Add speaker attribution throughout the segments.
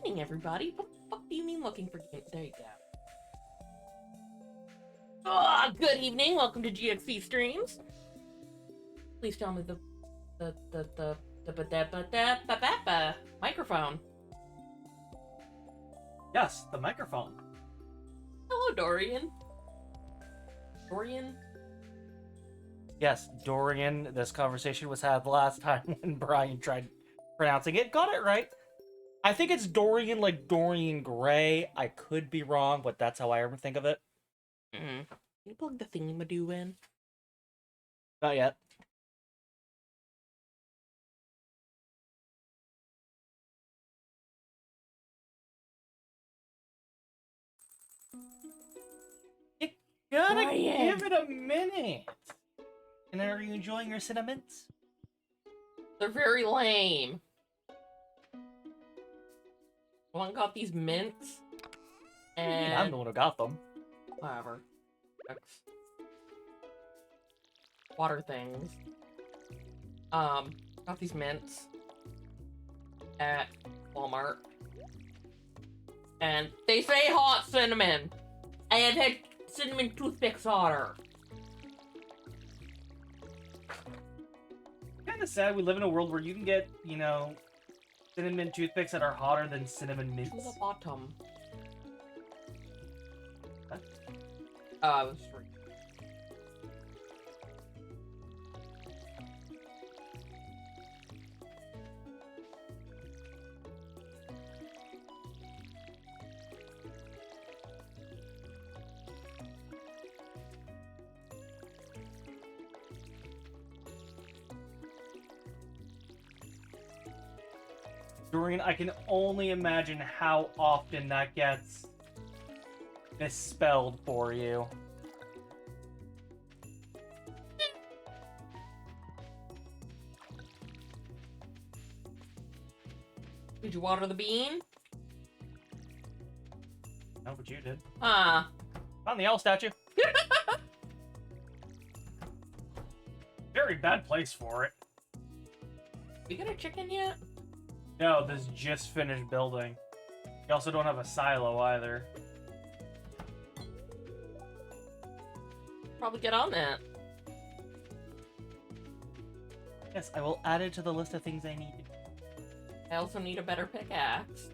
Speaker 1: evening, everybody. What the fuck do you mean looking for games? There you go. Good evening. Welcome to GXP Streams. Please tell me the microphone.
Speaker 2: Yes, the microphone.
Speaker 1: Hello, Dorian. Dorian?
Speaker 2: Yes, Dorian. This conversation was had last time when Brian tried pronouncing it. Got it right. I think it's Dorian, like Dorian Gray. I could be wrong, but that's how I ever think of it.
Speaker 1: Can you plug the thingamadoo in?
Speaker 2: Not yet. You gotta
Speaker 1: Brian.
Speaker 2: give it a minute. And are you enjoying your cinnamons?
Speaker 1: They're very lame. One got these mints. And
Speaker 2: I'm the one who got them.
Speaker 1: whatever. Water things. Got these mints at Walmart. And they say hot cinnamon. I have had cinnamon toothpicks hotter.
Speaker 2: Kind of sad we live in a world where you can get, you know, cinnamon toothpicks that are hotter than cinnamon mints.
Speaker 1: To the bottom.
Speaker 2: Huh?
Speaker 1: It was free.
Speaker 2: Dorian, I can only imagine how often that gets misspelled for you.
Speaker 1: Did you water the bean?
Speaker 2: No, but you did.
Speaker 1: Ah.
Speaker 2: On the owl statue. Very bad place for it.
Speaker 1: We got a chicken yet?
Speaker 2: No, this just finished building. You also don't have a silo either.
Speaker 1: Probably get on that.
Speaker 2: Yes, I will add it to the list of things I need.
Speaker 1: I also need a better pickaxe.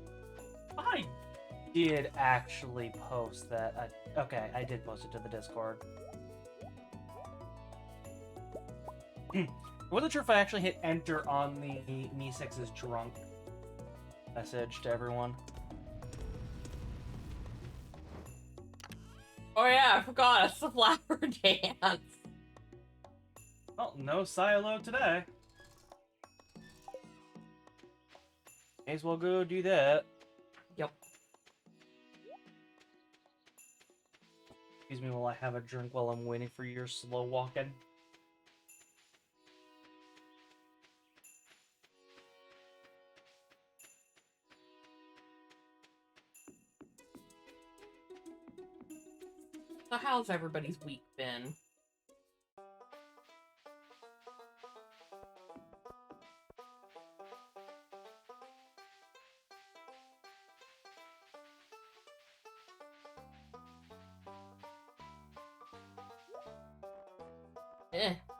Speaker 2: I did actually post that. Okay, I did post it to the Discord. I wasn't sure if I actually hit enter on the Me6's drunk message to everyone.
Speaker 1: Oh yeah, I forgot. It's the flower dance.
Speaker 2: Well, no silo today. May as well go do that.
Speaker 1: Yep.
Speaker 2: Excuse me while I have a drink while I'm waiting for your slow walking.
Speaker 1: So how's everybody's week been?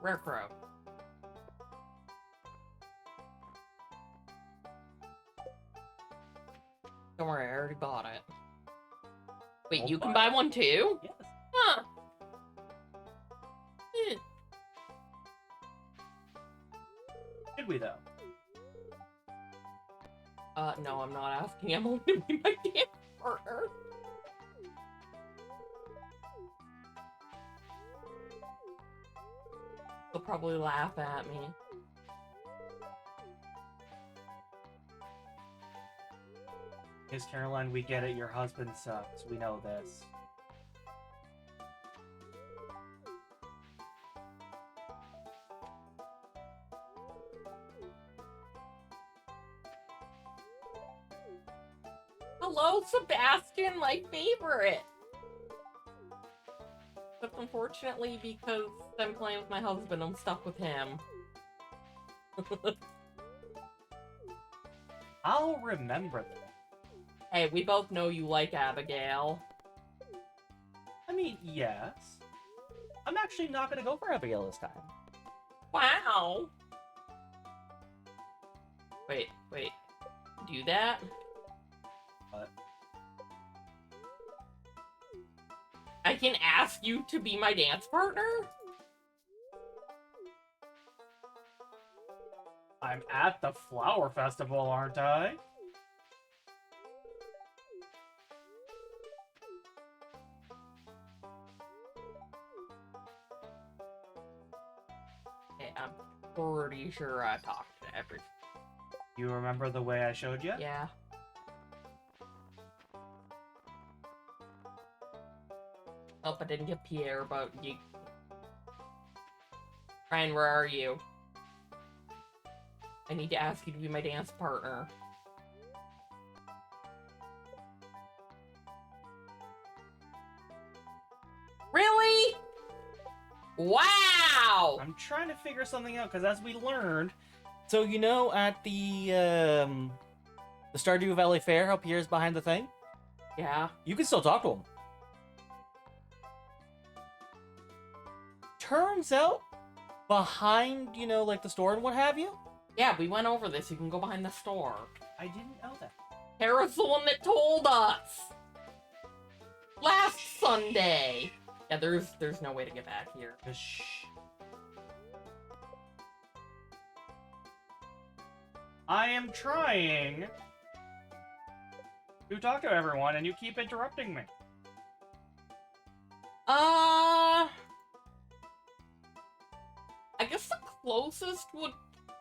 Speaker 1: Rare crow. Don't worry, I already bought it. Wait, you can buy one too?
Speaker 2: Yes.
Speaker 1: Huh.
Speaker 2: Did we though?
Speaker 1: No, I'm not asking Emily to be my dance partner. They'll probably laugh at me.
Speaker 2: Miss Caroline, we get it. Your husband sucks. We know this.
Speaker 1: Hello, Sebastian, my favorite! But unfortunately, because I'm playing with my husband, I'm stuck with him.
Speaker 2: I'll remember that.
Speaker 1: Hey, we both know you like Abigail.
Speaker 2: I mean, yes. I'm actually not gonna go for Abigail this time.
Speaker 1: Wow. Wait. Do that?
Speaker 2: But
Speaker 1: I can ask you to be my dance partner?
Speaker 2: I'm at the flower festival, aren't I?
Speaker 1: Okay, I'm pretty sure I talked to everyone.
Speaker 2: You remember the way I showed you?
Speaker 1: Yeah. Nope, I didn't get Pierre, but you... Ryan, where are you? I need to ask you to be my dance partner. Really? Wow!
Speaker 2: I'm trying to figure something out, because as we learned... So, you know, at the Stardew Valley Fair, how Pierre's behind the thing?
Speaker 1: Yeah.
Speaker 2: You can still talk to him. Turns out, behind, you know, like the store and what have you?
Speaker 1: Yeah, we went over this. You can go behind the store.
Speaker 2: I didn't know that.
Speaker 1: Tara's the one that told us! Last Sunday! Yeah, there's no way to get back here.
Speaker 2: Shh. I am trying to talk to everyone, and you keep interrupting me.
Speaker 1: I guess the closest would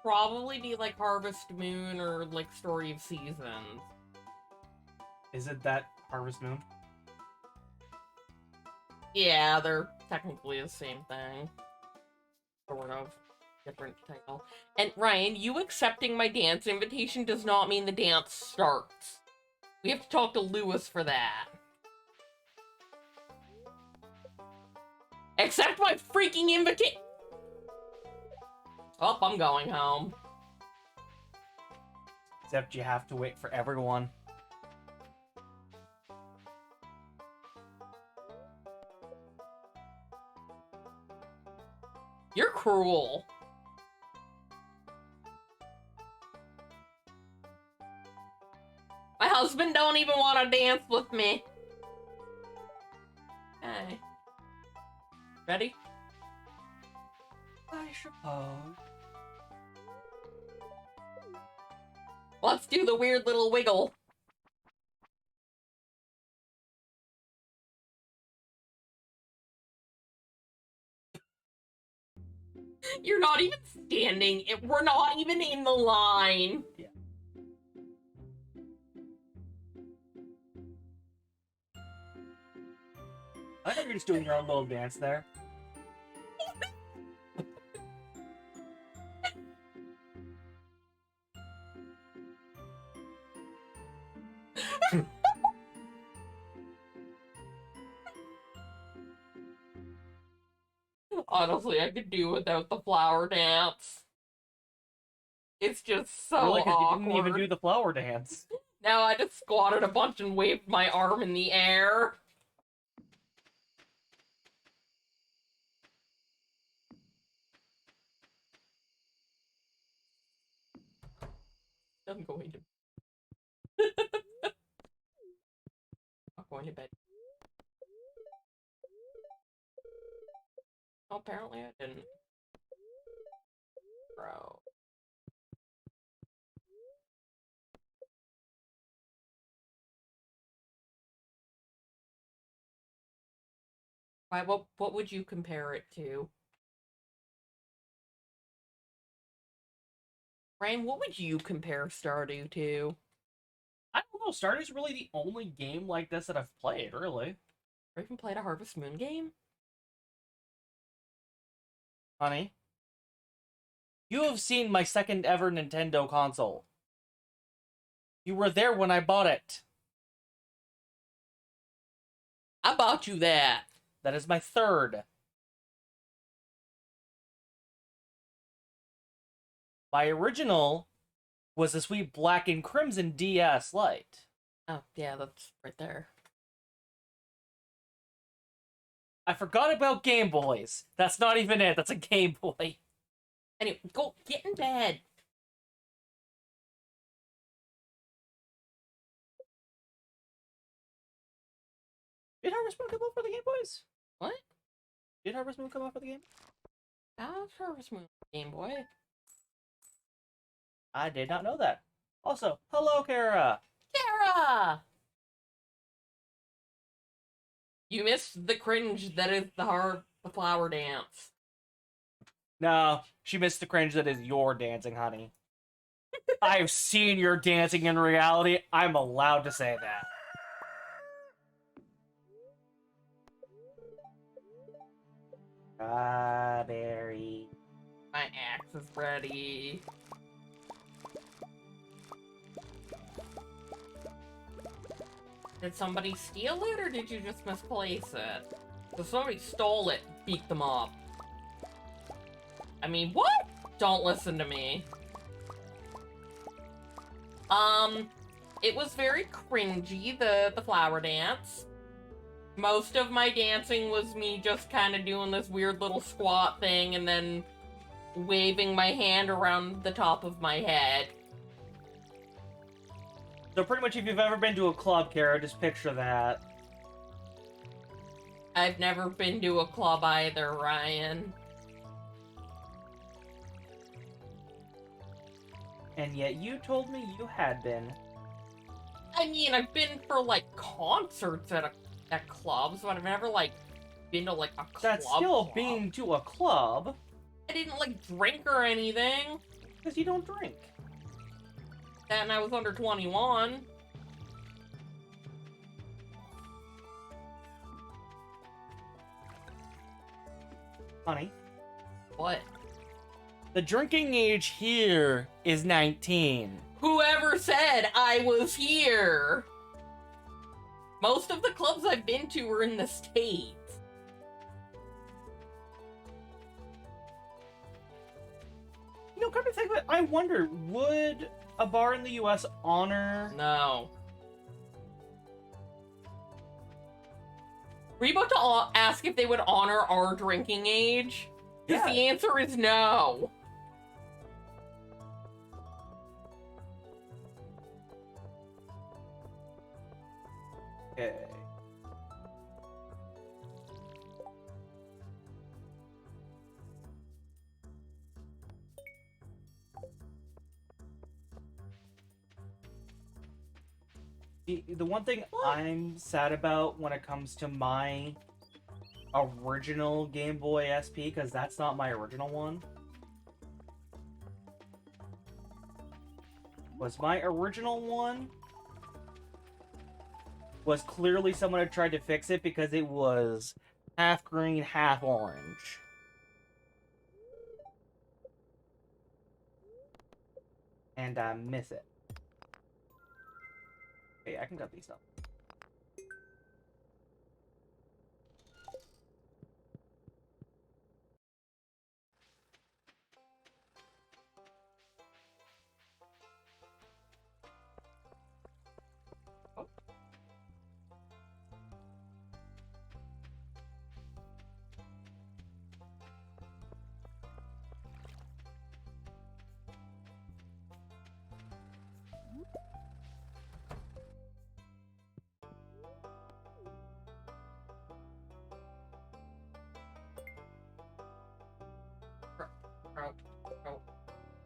Speaker 1: probably be like Harvest Moon or like Story of Seasons.
Speaker 2: Is it that Harvest Moon?
Speaker 1: Yeah, they're technically the same thing. Sort of. Different title. And Ryan, you accepting my dance invitation does not mean the dance starts. We have to talk to Lewis for that. Accept my freaking invitation! Oh, I'm going home.
Speaker 2: Except you have to wait for everyone.
Speaker 1: You're cruel. My husband don't even want to dance with me. Okay. Ready?
Speaker 2: I suppose.
Speaker 1: Let's do the weird little wiggle. You're not even standing. We're not even in the line.
Speaker 2: Yeah. I thought you were just doing your own little dance there.
Speaker 1: Honestly, I could do without the flower dance. It's just so
Speaker 2: Really? Because you
Speaker 1: awkward.
Speaker 2: didn't even do the flower dance.
Speaker 1: Now I just squatted a bunch and waved my arm in the air. I'm going to... I'm going to bed. Oh, apparently I didn't. Bro. Why, what would you compare it to? Ryan, what would you compare Stardew to?
Speaker 2: I don't know. Stardew's really the only game like this that I've played, really.
Speaker 1: Or even played a Harvest Moon game?
Speaker 2: Honey, you have seen my second ever Nintendo console. You were there when I bought it.
Speaker 1: I bought you that.
Speaker 2: That is my third. My original was the sweet black and crimson DS Lite.
Speaker 1: Oh, yeah, that's right there.
Speaker 2: I forgot about Game Boys. That's not even it. That's a Game Boy.
Speaker 1: Anyway, go get in bed.
Speaker 2: Did Harvest Moon come out for the Game Boys?
Speaker 1: What?
Speaker 2: Did Harvest Moon come out for the Game?
Speaker 1: Harvest Moon Game Boy.
Speaker 2: I did not know that. Also, hello, Kara.
Speaker 1: Kara! You missed the cringe that is the flower dance.
Speaker 2: No, she missed the cringe that is your dancing, honey. I've seen your dancing in reality. I'm allowed to say that. Strawberry.
Speaker 1: My axe is ready. Did somebody steal it, or did you just misplace it? If somebody stole it, beat them up. I mean, what? Don't listen to me. It was very cringy, the flower dance. Most of my dancing was me just kind of doing this weird little squat thing and then waving my hand around the top of my head.
Speaker 2: So pretty much if you've ever been to a club, Kara, just picture that.
Speaker 1: I've never been to a club either, Ryan.
Speaker 2: And yet you told me you had been.
Speaker 1: I mean, I've been for, like, concerts at clubs, but I've never, like, been to, like, a club.
Speaker 2: That's still
Speaker 1: club.
Speaker 2: being to a club.
Speaker 1: I didn't, like, drink or anything.
Speaker 2: Because you don't drink.
Speaker 1: And I was under 21.
Speaker 2: Honey.
Speaker 1: What?
Speaker 2: The drinking age here is 19.
Speaker 1: Whoever said I was here? Most of the clubs I've been to were in the States.
Speaker 2: You know, come to think of it, I wonder, would a bar in the US honor...
Speaker 1: No. Were you about to ask if they would honor our drinking age? Because
Speaker 2: Yeah.
Speaker 1: the answer is no.
Speaker 2: Okay. The one thing I'm sad about when it comes to my original Game Boy SP, because that's not my original one, was my original one was clearly someone had tried to fix it because it was half green, half orange. And I miss it. Okay, I can cut these up.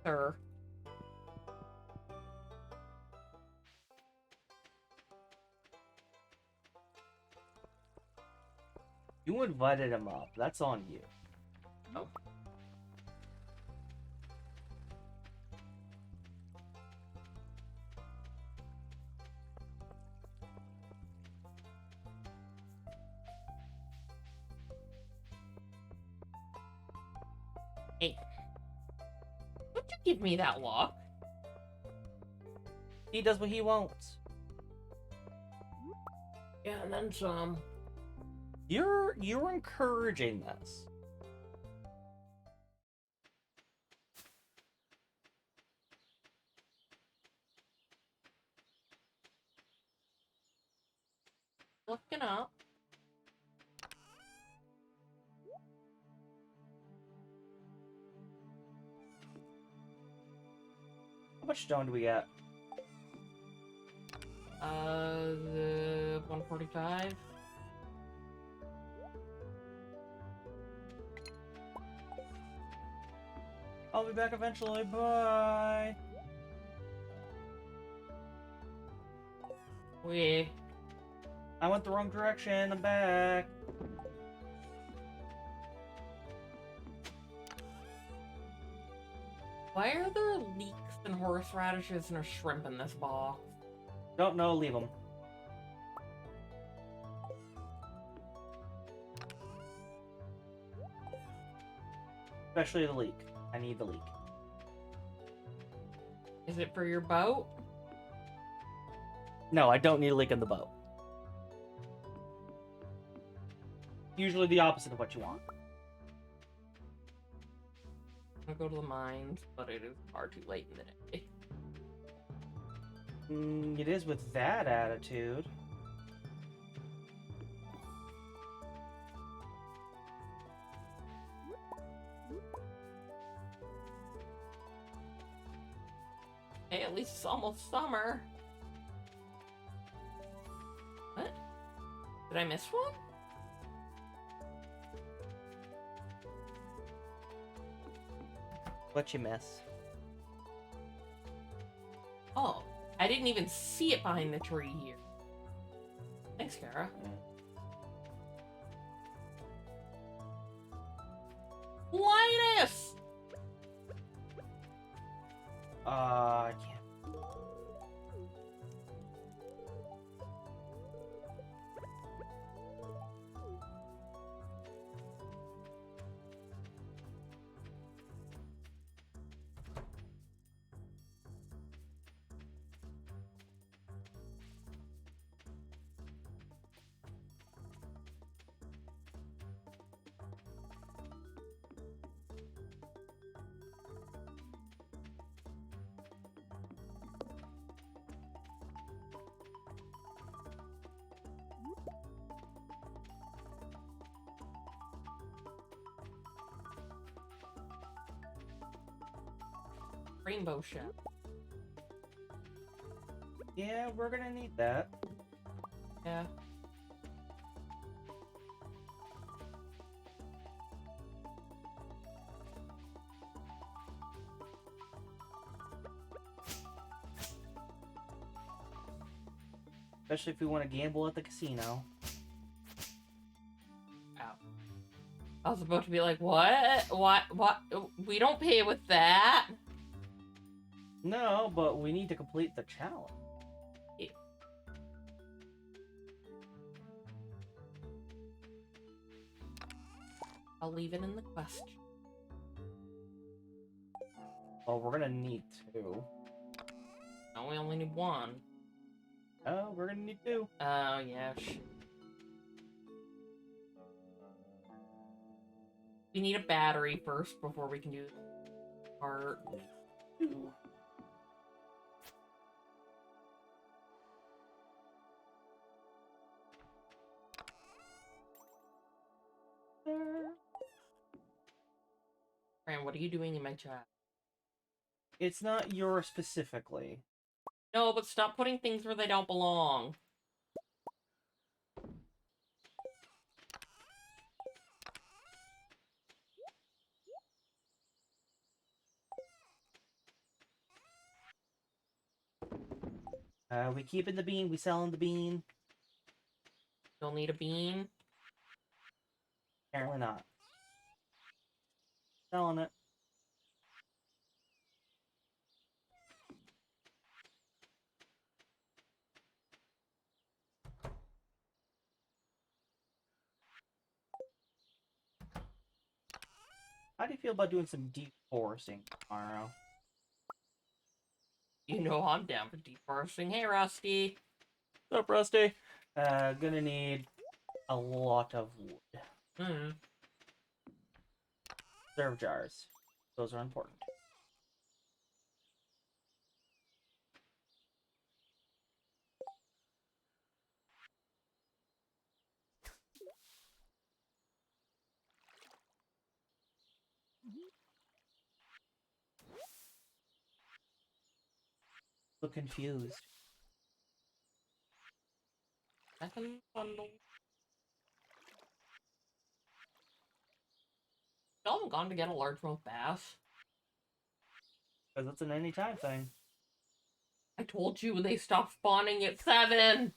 Speaker 1: Sir.
Speaker 2: You invited him up. That's on you.
Speaker 1: Oh. Hey. Would you give me that look?
Speaker 2: He does what he wants.
Speaker 1: Yeah, and then some.
Speaker 2: You're encouraging this.
Speaker 1: looking up.
Speaker 2: How much stone do we get?
Speaker 1: The 145.
Speaker 2: I'll be back eventually. Bye. I went the wrong direction. I'm back.
Speaker 1: Why are there leeks and horseradishes and a shrimp in this box?
Speaker 2: Don't know. Leave them. Especially the leek. I need the leek.
Speaker 1: Is it for your boat?
Speaker 2: No, I don't need a leek in the boat. Usually the opposite of what you want.
Speaker 1: I'm gonna go to the mines, but it is far too late in the day.
Speaker 2: It is with that attitude.
Speaker 1: Hey, at least it's almost summer. What? Did I miss one?
Speaker 2: What you miss?
Speaker 1: Oh, I didn't even see it behind the tree here. Thanks, Kara. Linus!
Speaker 2: I can't.
Speaker 1: Rainbow shell.
Speaker 2: Yeah, we're gonna need that.
Speaker 1: Yeah.
Speaker 2: Especially if we want to gamble at the casino.
Speaker 1: Ow. I was about to be like, what? What? We don't pay with that.
Speaker 2: No, but we need to complete the challenge.
Speaker 1: Yeah. I'll leave it in the question.
Speaker 2: Well, we're gonna need two.
Speaker 1: No, we only need one.
Speaker 2: Oh, we're gonna need two.
Speaker 1: Oh, yeah. We need a battery first before we can do part 2. Fran, what are you doing in my chat?
Speaker 2: It's not yours specifically.
Speaker 1: No, but stop putting things where they don't belong.
Speaker 2: We keeping the bean, we selling the bean.
Speaker 1: You'll need a bean.
Speaker 2: Apparently not. Selling it. How do you feel about doing some deforesting tomorrow?
Speaker 1: You know I'm down for deforesting. Hey, Rusty.
Speaker 2: What's up, Rusty? Gonna need a lot of wood.
Speaker 1: Hmm.
Speaker 2: Serve jars. Those are important. Look confused.
Speaker 1: Second bundle. Still haven't gone to get a largemouth bass.
Speaker 2: Because it's an anytime thing.
Speaker 1: I told you they stopped spawning at 7.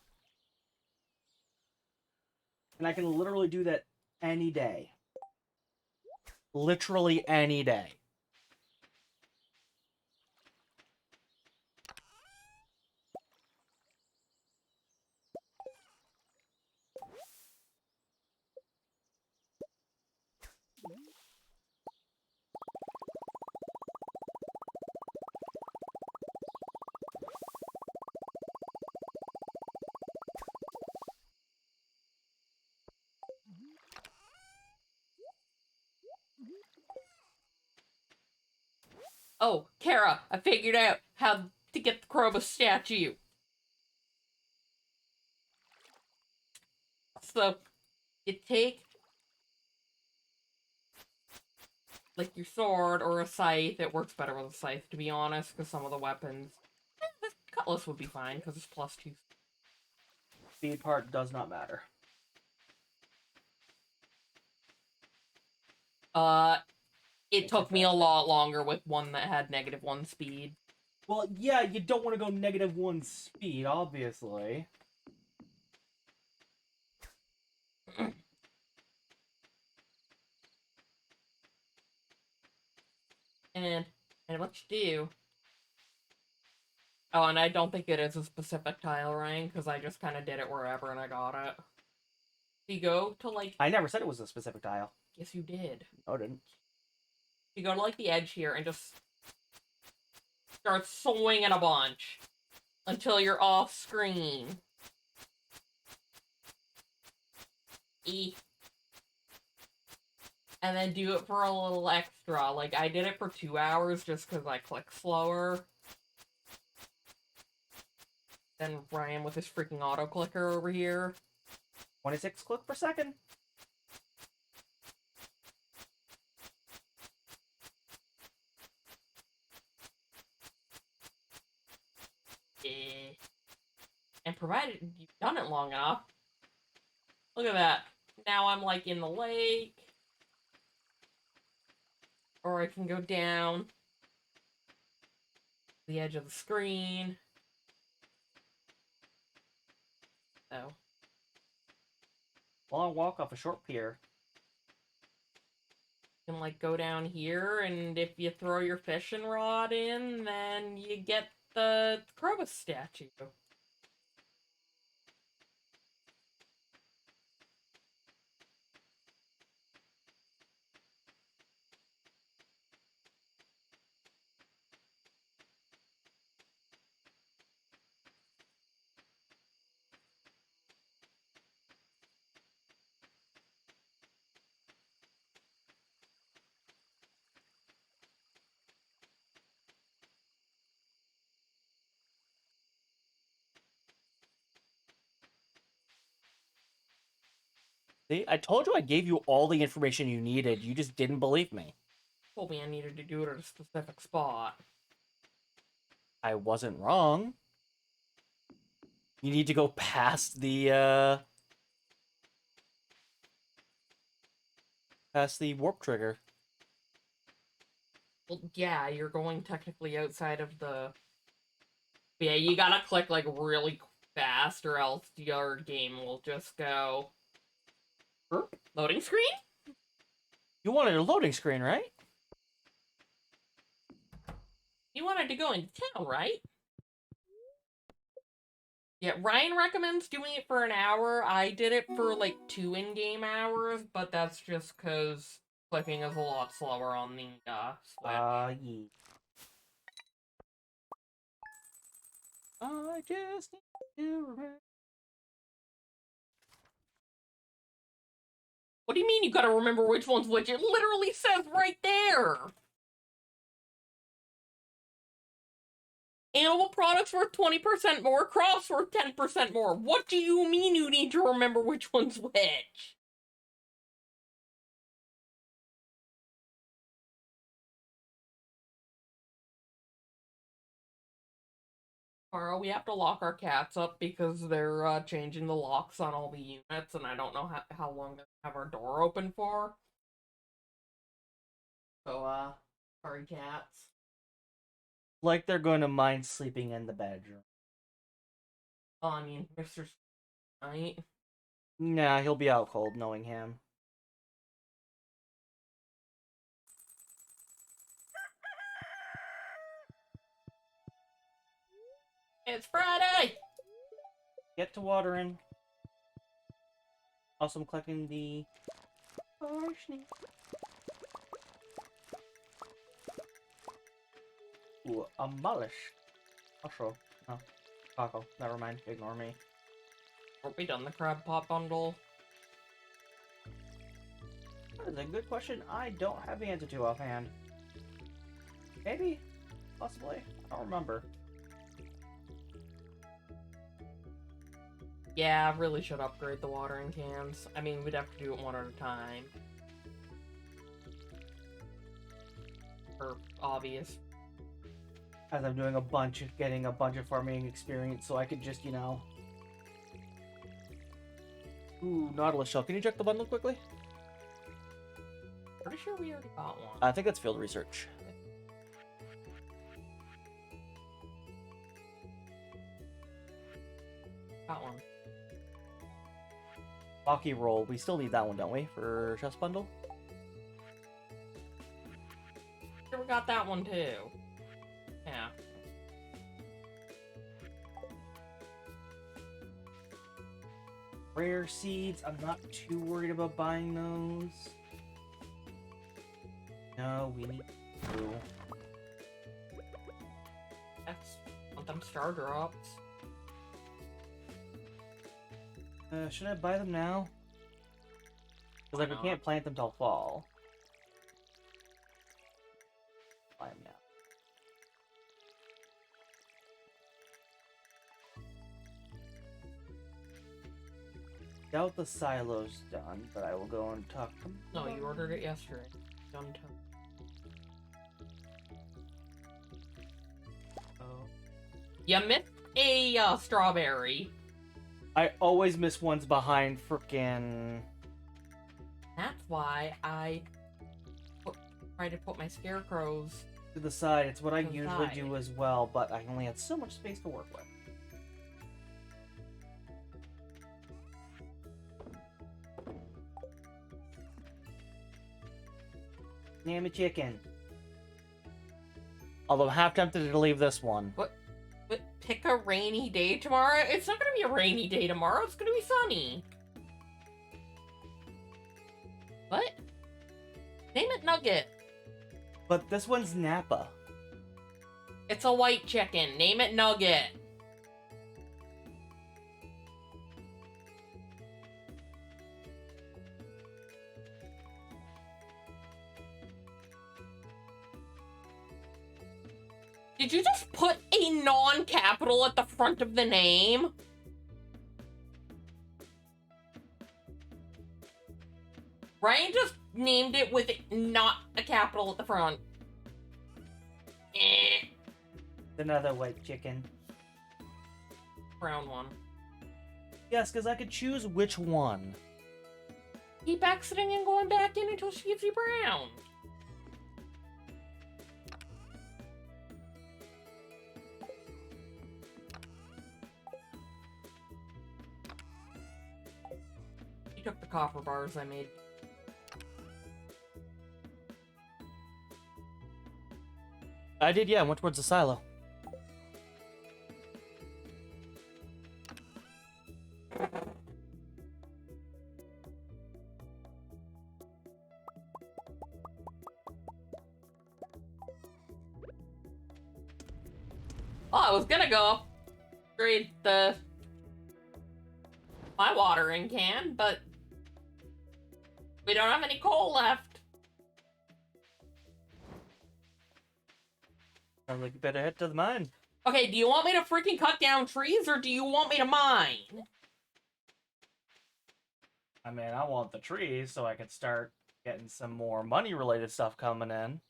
Speaker 2: And I can literally do that any day. Literally any day.
Speaker 1: Oh, Kara, I figured out how to get the Krobus statue. So, you take, like, your sword or a scythe. It works better with a scythe, to be honest, because some of the weapons... This cutlass would be fine, because it's +2.
Speaker 2: Speed part does not matter.
Speaker 1: It took me a lot longer with one that had -1 speed.
Speaker 2: Well, yeah, you don't want to go -1 speed, obviously.
Speaker 1: And what you do... Oh, and I don't think it is a specific tile rank, because I just kind of did it wherever and I got it. You go to, like...
Speaker 2: I never said it was a specific tile.
Speaker 1: Yes, you did.
Speaker 2: No, I didn't.
Speaker 1: You go to, like, the edge here and just start swinging a bunch until you're off screen. E. And then do it for a little extra. Like, I did it for 2 hours just because I click slower than Ryan with his freaking auto-clicker over here.
Speaker 2: 26 click per second.
Speaker 1: And provided you've done it long enough, look at that. Now I'm like in the lake. Or I can go down the edge of the screen. So.
Speaker 2: Long walk off a short pier.
Speaker 1: You can like go down here, and if you throw your fishing rod in, then you get the Krobus statue.
Speaker 2: See, I told you I gave you all the information you needed. You just didn't believe me.
Speaker 1: Told me I needed to do it at a specific spot.
Speaker 2: I wasn't wrong. You need to go past the warp trigger.
Speaker 1: Well, yeah, you're going technically outside of the... Yeah, you gotta click, like, really fast, or else your game will just go... Loading screen?
Speaker 2: You wanted a loading screen, right?
Speaker 1: You wanted to go into town, right? Yeah, Ryan recommends doing it for an hour. I did it for, like, 2 in-game hours, but that's just because clicking is a lot slower on the, Switch.
Speaker 2: Yeah. I just need to remember.
Speaker 1: What do you mean you gotta remember which one's which? It literally says right there! Animal products worth 20% more, crops worth 10% more. What do you mean you need to remember which one's which? tomorrow. We have to lock our cats up because they're changing the locks on all the units, and I don't know how long they have our door open for. So, sorry, cats.
Speaker 2: Like they're going to mind sleeping in the bedroom.
Speaker 1: Oh, I mean, Mr. Night.
Speaker 2: Nah, he'll be out cold knowing him.
Speaker 1: It's Friday!
Speaker 2: Get to watering. Also, I'm collecting the parsnip. Ooh, abolish. Also, oh, taco. Never mind. Ignore me.
Speaker 1: Are we done the crab pot bundle?
Speaker 2: That is a good question. I don't have the answer to offhand. Maybe? Possibly? I don't remember.
Speaker 1: Yeah, I really should upgrade the watering cans. I mean, we'd have to do it one at a time. For obvious.
Speaker 2: As I'm doing getting a bunch of farming experience so I could just, you know... Ooh, Nautilus Shell. Can you check the bundle quickly?
Speaker 1: Pretty sure we already got one.
Speaker 2: I think that's field research.
Speaker 1: Got one.
Speaker 2: Rocky Roll. We still need that one, don't we? For chest bundle?
Speaker 1: Sure, we got that one too. Yeah.
Speaker 2: Rare seeds. I'm not too worried about buying those. No, we need to.
Speaker 1: That's want them star drops.
Speaker 2: Should I buy them now? Because like we can't plant them till fall. Buy them now. Doubt the silo's done, but I will go and talk to them.
Speaker 1: No, you ordered it yesterday. Done to.
Speaker 2: Oh.
Speaker 1: You missed a strawberry.
Speaker 2: I always miss ones behind frickin'.
Speaker 1: That's why I try to put my scarecrows
Speaker 2: To the side. It's what I
Speaker 1: To the
Speaker 2: usually
Speaker 1: side.
Speaker 2: do as well, but I only had so much space to work with. Name a chicken. Although I'm half tempted to leave this one.
Speaker 1: But pick a rainy day tomorrow. It's not gonna be a rainy day tomorrow. It's gonna be sunny. What? Name it Nugget.
Speaker 2: But this one's Napa.
Speaker 1: It's a white chicken. Name it Nugget. Did you just put a non-capital at the front of the name? Ryan just named it with not a capital at the front. Eh.
Speaker 2: Another white chicken.
Speaker 1: Brown one.
Speaker 2: Yes, because I could choose which one.
Speaker 1: Keep exiting and going back in until she gives you brown. You took the copper bars I made.
Speaker 2: I did, yeah. I went towards the silo.
Speaker 1: Oh, I was gonna go upgrade my watering can, but we don't have any coal left.
Speaker 2: Sounds like you better head to the mine.
Speaker 1: Okay, do you want me to freaking cut down trees or do you want me to mine?
Speaker 2: I mean, I want the trees so I can start getting some more money-related stuff coming in.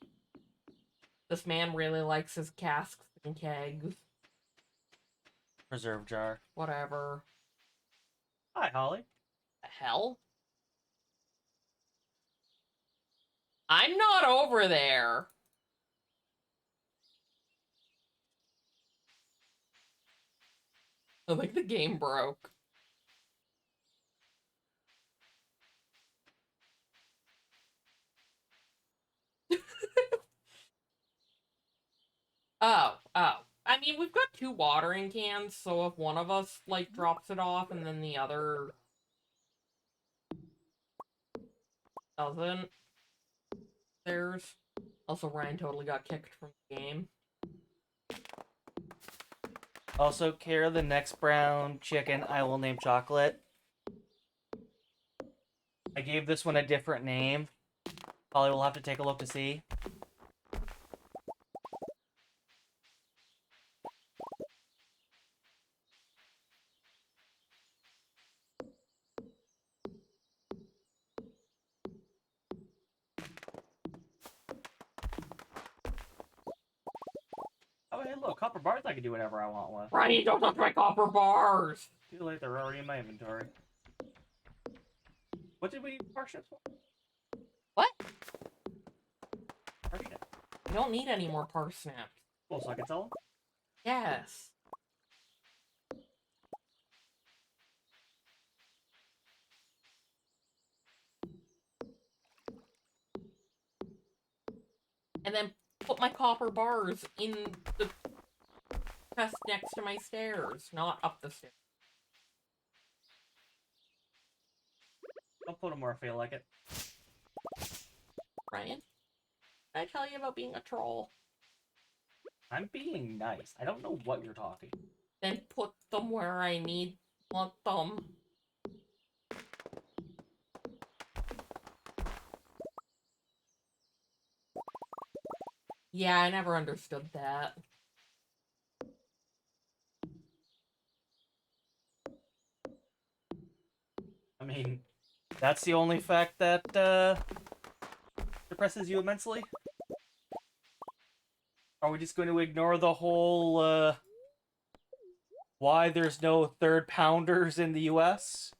Speaker 1: This man really likes his casks and kegs.
Speaker 2: Preserve jar.
Speaker 1: Whatever.
Speaker 2: Hi, Holly.
Speaker 1: The hell? I'm not over there. I think the game broke. Oh. I mean, we've got 2 watering cans, so if one of us, like, drops it off and then the other doesn't, there's... Also, Ryan totally got kicked from the game.
Speaker 2: Also, Kara, the next brown chicken I will name Chocolate. I gave this one a different name. Holly will have to take a look to see. Oh, hey, look, copper bars I can do whatever I want with.
Speaker 1: Ryan, don't touch my copper bars!
Speaker 2: Too late, they're already in my inventory. What did we need parsnips for?
Speaker 1: What?
Speaker 2: Parsnips.
Speaker 1: We don't need any more parsnips.
Speaker 2: Oh, so I can sell them?
Speaker 1: Yes. And then put my copper bars in the chest next to my stairs, not up the stairs.
Speaker 2: I'll put them where I feel like it.
Speaker 1: Ryan, did I tell you about being a troll?
Speaker 2: I'm being nice. I don't know what you're talking.
Speaker 1: Then put them where I want them. Yeah, I never understood that.
Speaker 2: I mean, that's the only fact that depresses you immensely? Are we just going to ignore the whole why there's no third pounders in the US?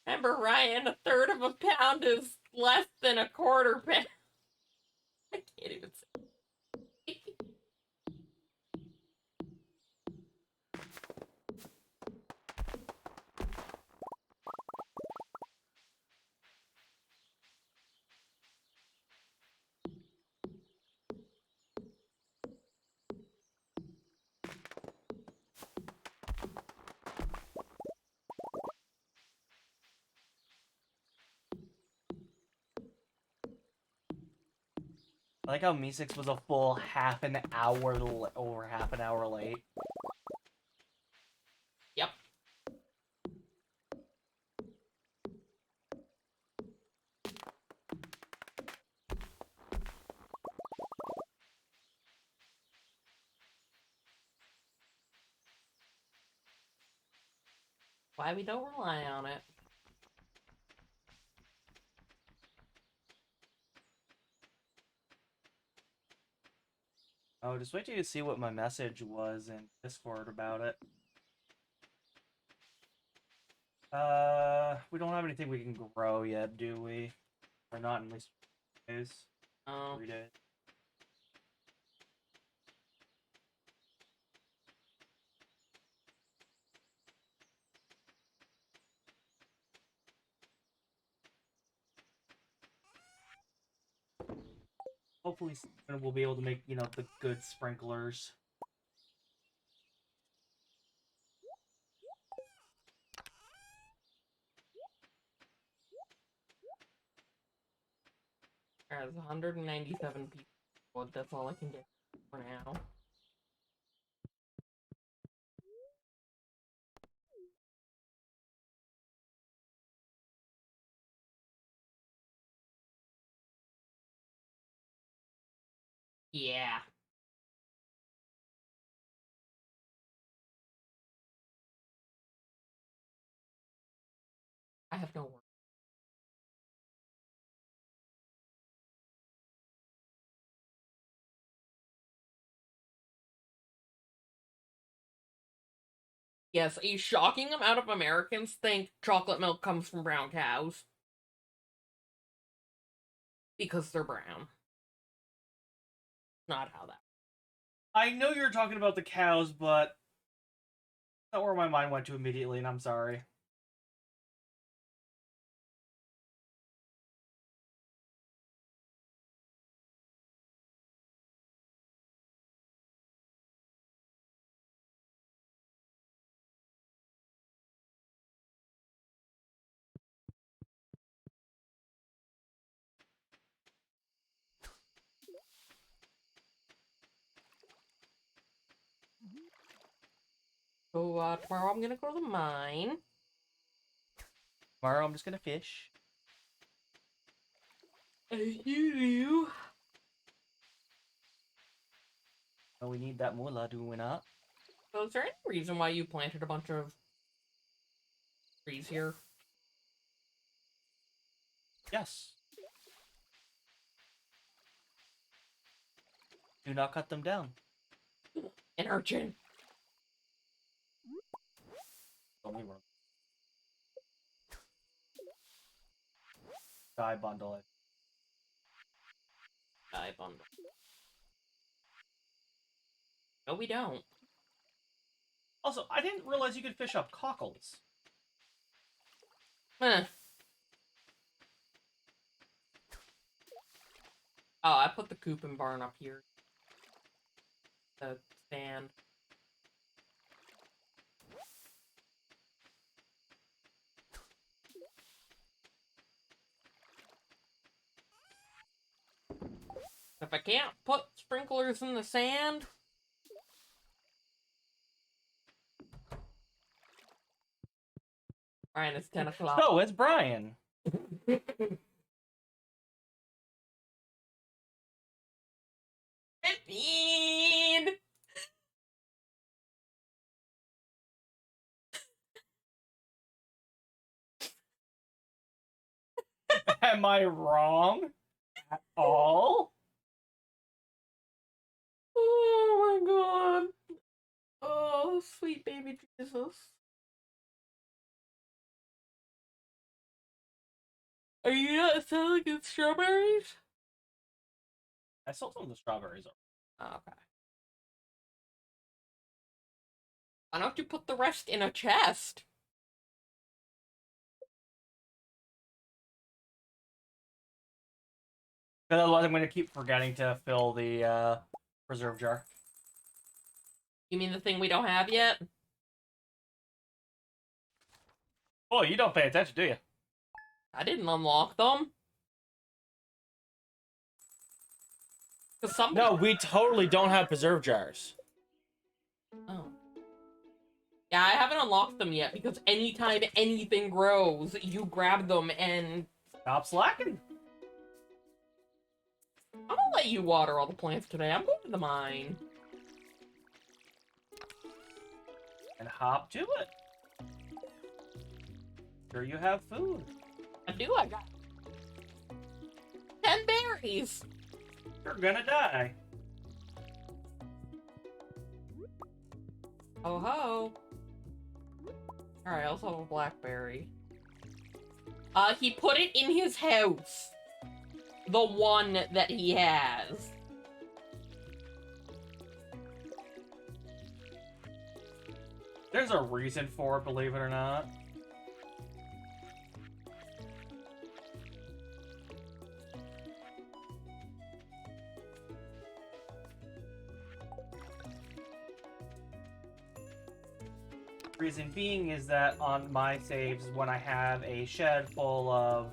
Speaker 1: Remember, Ryan, a third of a pound is less than a quarter pound. I can't even say.
Speaker 2: I like how Meesix was a full over half an hour late.
Speaker 1: Yep. Why we don't rely on it.
Speaker 2: Oh, just wait till you see what my message was in Discord about it. We don't have anything we can grow yet, do we? Or not in at least 3 days.
Speaker 1: Oh.
Speaker 2: 3 days. Hopefully we'll be able to make, the good sprinklers.
Speaker 1: There's 197 people. Well, that's all I can get for now. Yeah. have no work. Yes, a shocking amount of Americans think chocolate milk comes from brown cows. Because they're brown. Not how that.
Speaker 2: I know you're talking about the cows, but that's not where my mind went to immediately, and I'm sorry.
Speaker 1: So, tomorrow I'm gonna go to the mine.
Speaker 2: Tomorrow I'm just gonna fish.
Speaker 1: You.
Speaker 2: Oh, we need that moolah, do we not?
Speaker 1: So, is there any reason why you planted a bunch of trees here?
Speaker 2: Yes. Do not cut them down.
Speaker 1: An urchin.
Speaker 2: Only one. Die bundle it.
Speaker 1: Die bundle. No, we don't.
Speaker 2: Also, I didn't realize you could fish up cockles.
Speaker 1: Huh. Oh, I put the coop and barn up here. The stand. If I can't put sprinklers in the sand... Alright, it's 10 o'clock.
Speaker 2: So, it's Brian.
Speaker 1: 15!
Speaker 2: Am I wrong at all?
Speaker 1: Oh my god. Oh, sweet baby Jesus. Are you not selling good strawberries?
Speaker 2: I sold some of the strawberries.
Speaker 1: Oh, okay. Why don't you put the rest in a chest?
Speaker 2: Because otherwise I'm going to keep forgetting to fill the preserve jar.
Speaker 1: You mean the thing we don't have yet?
Speaker 2: Oh, you don't pay attention, do you?
Speaker 1: I didn't unlock them.
Speaker 2: No, we totally don't have preserve jars.
Speaker 1: Oh. Yeah, I haven't unlocked them yet because anytime anything grows, you grab them and...
Speaker 2: Stop slacking.
Speaker 1: I'm gonna let you water all the plants today. I'm going to the mine.
Speaker 2: And hop to it. Sure you have food.
Speaker 1: I do, I got 10 berries.
Speaker 2: You're gonna die.
Speaker 1: Oh ho. Alright, I also have a blackberry. He put it in his house. The one that he has.
Speaker 2: There's a reason for it, believe it or not. Reason being is that on my saves, when I have a shed full of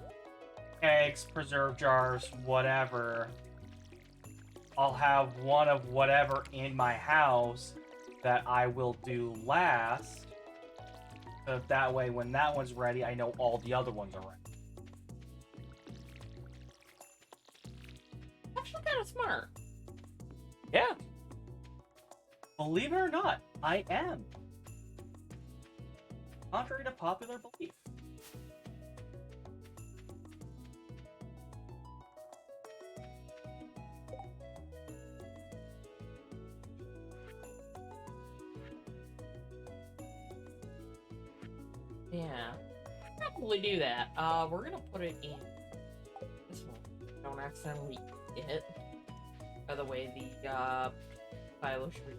Speaker 2: eggs, preserve jars, whatever, I'll have one of whatever in my house that I will do last. So that way, when that one's ready, I know all the other ones are ready.
Speaker 1: Actually kind of smart.
Speaker 2: Yeah. Believe it or not, I am. Contrary to popular belief.
Speaker 1: Yeah. Probably do that. We're gonna put it in this one. Don't accidentally eat it. By the way, the silo should be.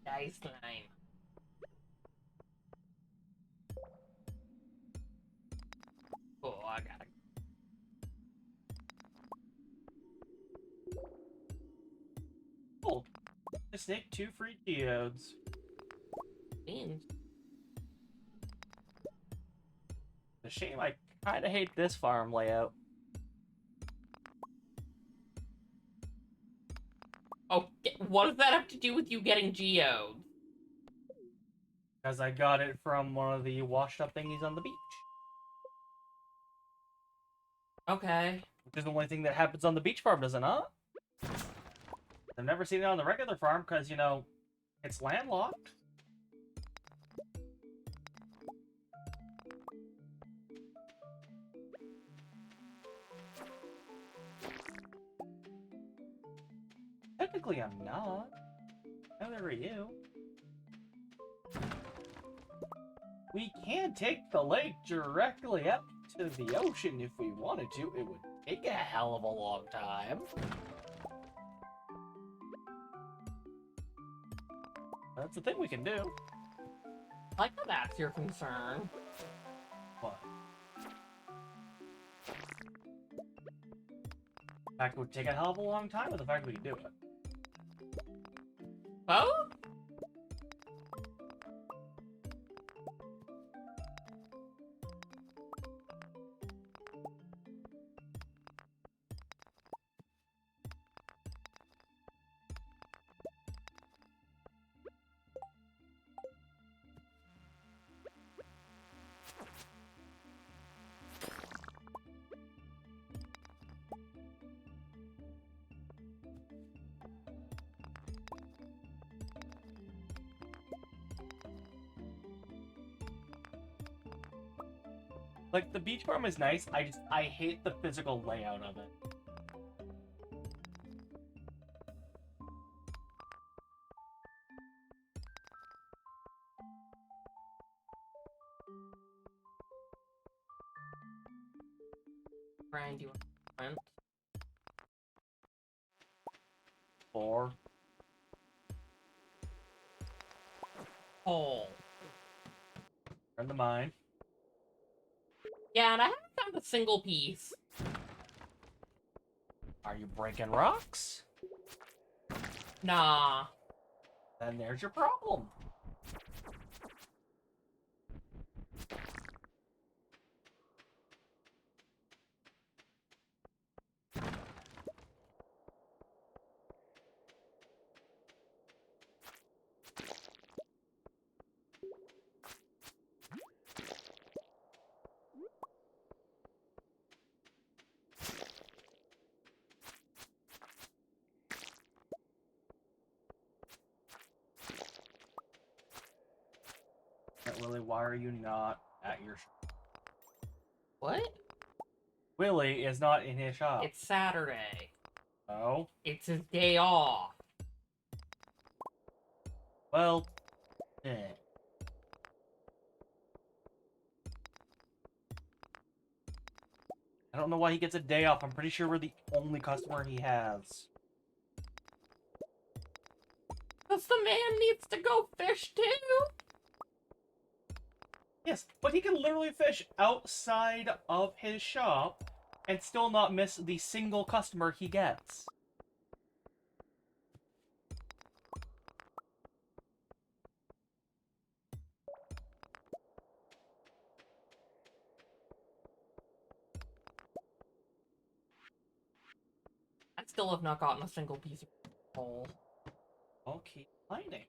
Speaker 1: Nice slime. Oh, I gotta.
Speaker 2: Cool. A snake, 2 free geodes.
Speaker 1: Beans.
Speaker 2: A shame I kind of hate this farm layout.
Speaker 1: Oh, what does that have to do with you getting geodes?
Speaker 2: Because I got it from one of the washed up thingies on the beach.
Speaker 1: Okay.
Speaker 2: Which is the only thing that happens on the beach farm, does it not? I've never seen it on the regular farm because, you know, it's landlocked. Technically, I'm not. Neither are you. We can take the lake directly up to the ocean if we wanted to. It would take a hell of a long time. That's the thing we can do.
Speaker 1: Like how that's your concern.
Speaker 2: What? The fact it would take a hell of a long time, or the fact we can do it?
Speaker 1: Both?
Speaker 2: Like, the beach farm is nice, I hate the physical layout of it.
Speaker 1: Brian, do you want?
Speaker 2: 4.
Speaker 1: Oh.
Speaker 2: Turn the mine.
Speaker 1: Yeah, and I haven't found a single piece.
Speaker 2: Are you breaking rocks?
Speaker 1: Nah.
Speaker 2: Then there's your problem. Willie, why are you not at your shop?
Speaker 1: What?
Speaker 2: Willie is not in his shop.
Speaker 1: It's Saturday.
Speaker 2: Oh?
Speaker 1: It's his day off.
Speaker 2: Well, eh. I don't know why he gets a day off. I'm pretty sure we're the only customer he has.
Speaker 1: Because the man needs to go fish too.
Speaker 2: Yes, but he can literally fish outside of his shop and still not miss the single customer he gets.
Speaker 1: I still have not gotten a single piece of coal.
Speaker 2: I'll keep mining.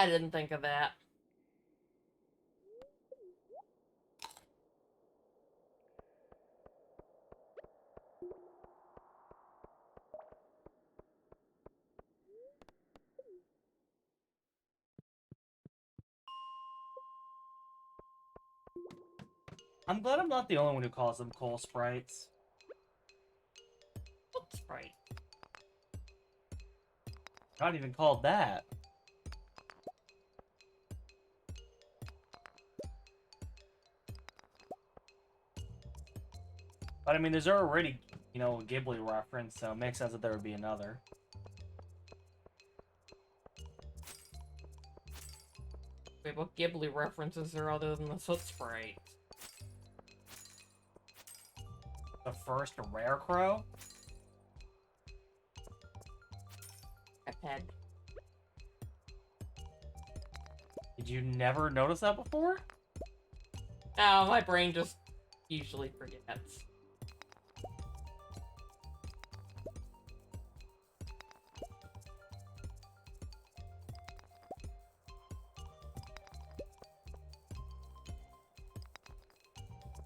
Speaker 1: I didn't think of that.
Speaker 2: I'm glad I'm not the only one who calls them coal sprites.
Speaker 1: That's right.
Speaker 2: Not even called that. But I mean, there's already, a Ghibli reference, so it makes sense that there would be another.
Speaker 1: Wait, what Ghibli references are other than the Soot Sprite?
Speaker 2: The first Rare Crow?
Speaker 1: Cuphead.
Speaker 2: Did you never notice that before?
Speaker 1: Oh, my brain just usually forgets.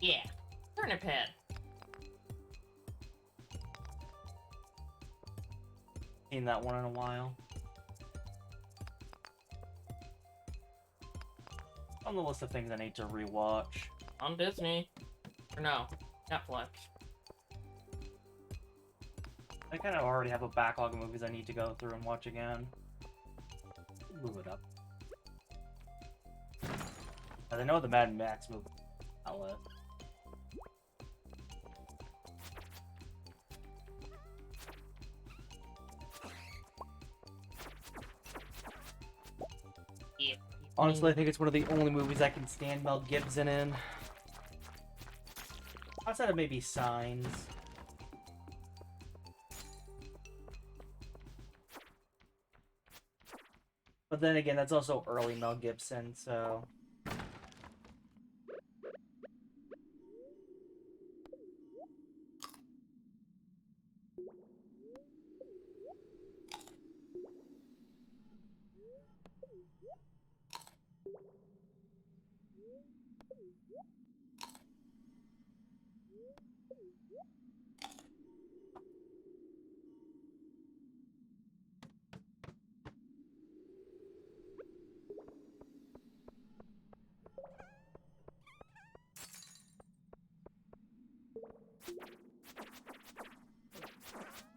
Speaker 1: Yeah. Turnip head.
Speaker 2: Seen that one in a while. On the list of things I need to rewatch.
Speaker 1: On Disney. Or no, Netflix.
Speaker 2: I kind of already have a backlog of movies I need to go through and watch again. Move it up. I know the Mad Max movie outlet.
Speaker 1: Yeah.
Speaker 2: Honestly, I think it's one of the only movies I can stand Mel Gibson in. Outside of maybe Signs. But then again, that's also early Mel Gibson, so...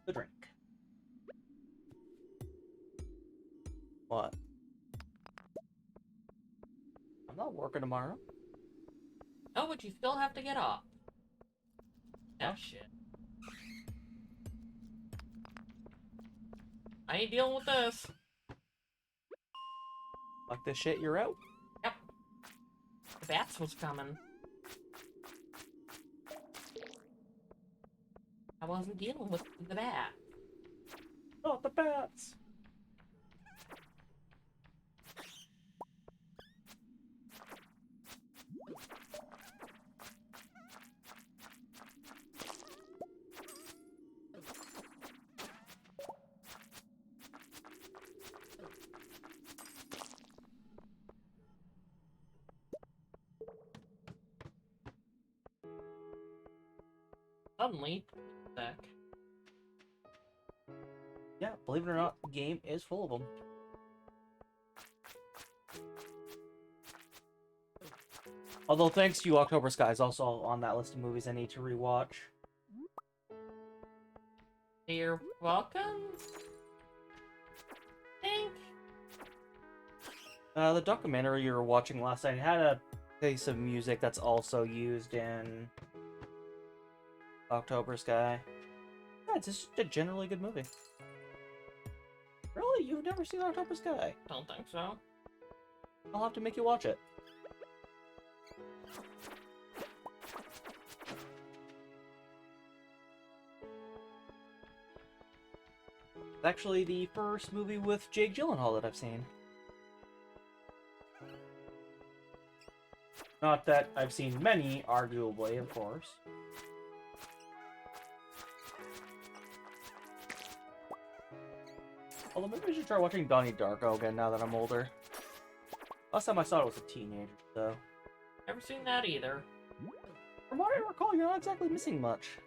Speaker 2: The drink. What? I'm not working tomorrow.
Speaker 1: Oh, but you still have to get up.
Speaker 2: Huh?
Speaker 1: Oh, shit. I ain't dealing with this.
Speaker 2: Fuck this shit, you're out.
Speaker 1: Yep. The bats was coming. I wasn't dealing with the bat.
Speaker 2: Not the bats.
Speaker 1: Suddenly, back.
Speaker 2: Yeah, believe it or not, the game is full of them. Although, thanks to you, October Sky is also on that list of movies I need to rewatch.
Speaker 1: You're welcome. Think.
Speaker 2: The documentary you were watching last night had a piece of music that's also used in October Sky. Yeah, it's just a generally good movie. Really? You've never seen October Sky?
Speaker 1: Don't think so.
Speaker 2: I'll have to make you watch it. It's actually the first movie with Jake Gyllenhaal that I've seen. Not that I've seen many, arguably, of course. Although maybe I should try watching Donnie Darko again now that I'm older. Last time I saw it was a teenager, so.
Speaker 1: Never seen that either.
Speaker 2: From what I recall, you're not exactly missing much.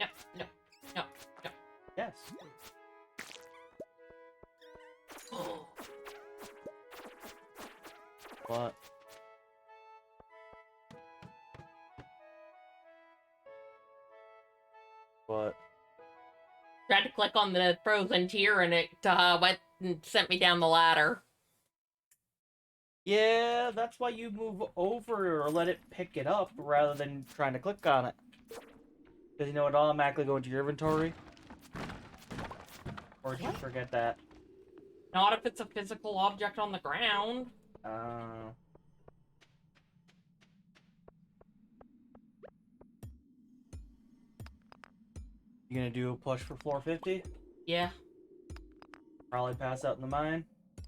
Speaker 1: No, no, no, no.
Speaker 2: Yes. What? What?
Speaker 1: Tried to click on the frozen tier and it went and sent me down the ladder.
Speaker 2: Yeah, that's why you move over or let it pick it up rather than trying to click on it. Because you know it automatically go into your inventory. Or did you forget that?
Speaker 1: Not if it's a physical object on the ground.
Speaker 2: You gonna do a push for floor 50?
Speaker 1: Yeah,
Speaker 2: Probably pass out in the mine?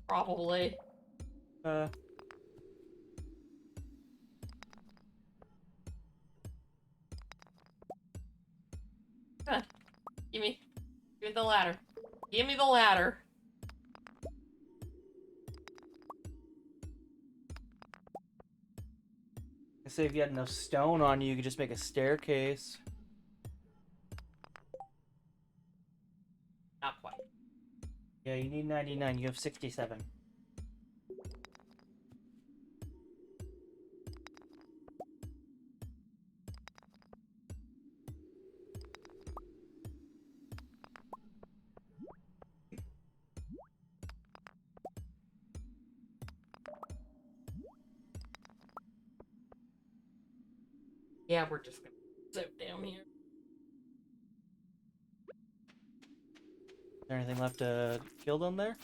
Speaker 1: probably. Huh. Give me the ladder. Give me the ladder.
Speaker 2: I say if you had enough stone on you, you could just make a staircase.
Speaker 1: Not quite.
Speaker 2: Yeah, you need 99. You have 67.
Speaker 1: Yeah, we're just gonna zip down here.
Speaker 2: Is there anything left to kill down there?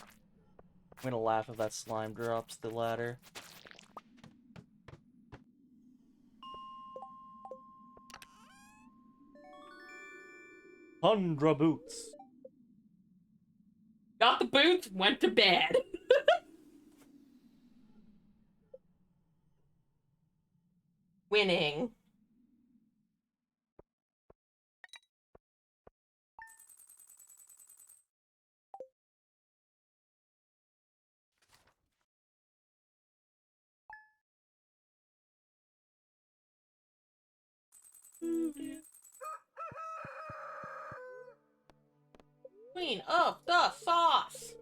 Speaker 2: I'm gonna laugh if that slime drops the ladder. Tundra boots.
Speaker 1: Got the boots, went to bed. Winning. Queen of the sauce.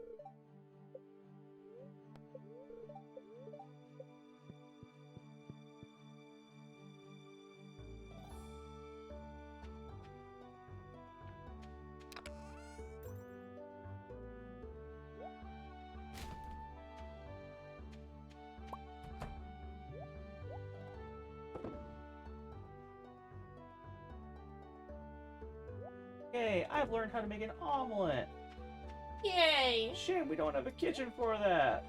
Speaker 2: Yay, I've learned how to make an omelet.
Speaker 1: Yay.
Speaker 2: Shit, we don't have a kitchen for that.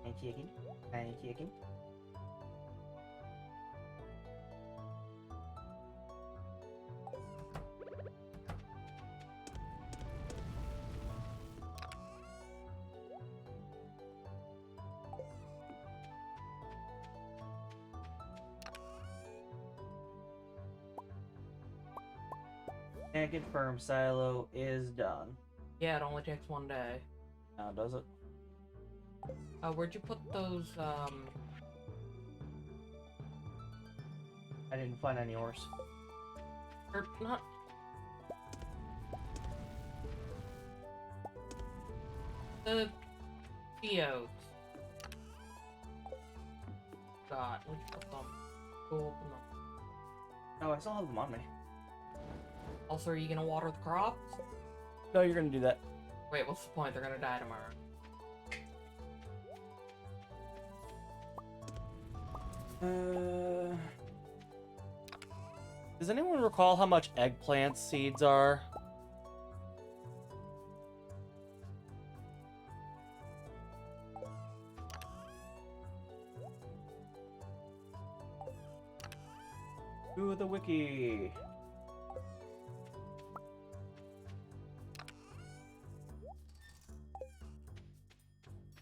Speaker 2: And chicken. And chicken. And confirm silo is done.
Speaker 1: Yeah, it only takes one day.
Speaker 2: Now does it?
Speaker 1: Where'd you put those,
Speaker 2: I didn't find any ores.
Speaker 1: or not... The geodes. God, where'd you put them? Go open them.
Speaker 2: No, I still have them on me.
Speaker 1: Also, are you gonna water the crops?
Speaker 2: No, you're gonna do that.
Speaker 1: Wait, what's the point? They're gonna die tomorrow.
Speaker 2: Does anyone recall how much eggplant seeds are? To the wiki.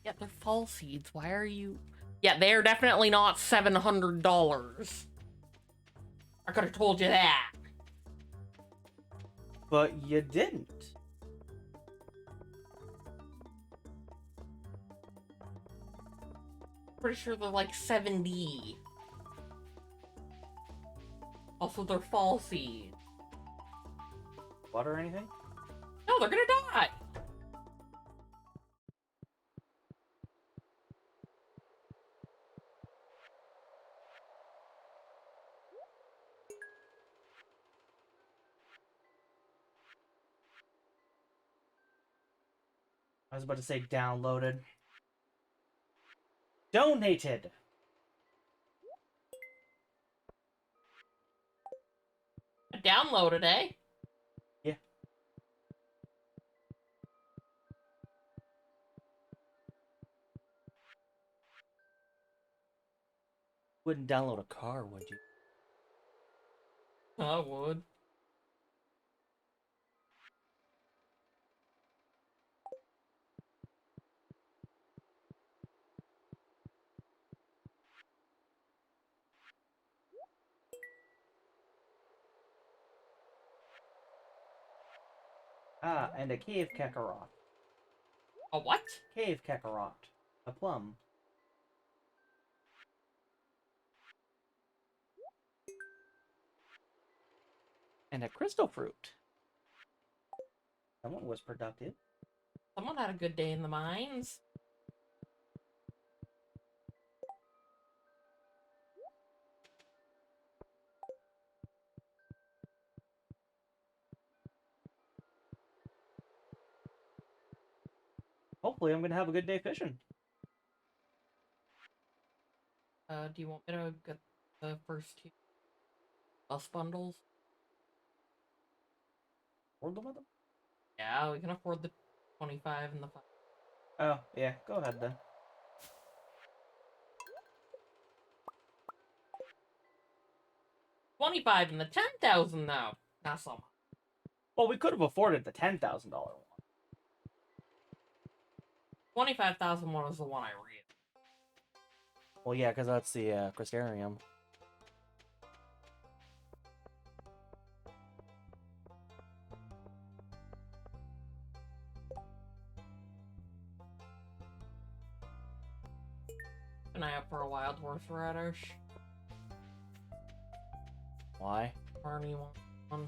Speaker 1: Yeah, they're fall seeds. Why are you... Yeah, they're definitely not $700. I could have told you that.
Speaker 2: But you didn't.
Speaker 1: Pretty sure they're like 70. Also, they're fall seeds.
Speaker 2: What or anything?
Speaker 1: No, they're gonna die.
Speaker 2: I was about to say downloaded. Donated!
Speaker 1: I downloaded, eh?
Speaker 2: Yeah. Wouldn't download a car, would you?
Speaker 1: I would.
Speaker 2: Ah, and a cave kakarot.
Speaker 1: A what?
Speaker 2: Cave kakarot. A plum. And a crystal fruit. Someone was productive.
Speaker 1: Someone had a good day in the mines.
Speaker 2: Hopefully I'm gonna have a good day fishing.
Speaker 1: Do you want me to get the first 2 bus bundles?
Speaker 2: Afford them with them?
Speaker 1: Yeah, we can afford the 25 and the 5.
Speaker 2: Oh, yeah, go ahead then.
Speaker 1: 25 and the 10,000 though. Not so much.
Speaker 2: Well, we could have afforded the $10,000 one.
Speaker 1: 25,000 one is the one I read.
Speaker 2: Well, yeah, because that's the Crystarium.
Speaker 1: An eye out for a wild horseradish.
Speaker 2: Why?
Speaker 1: Barney wants one.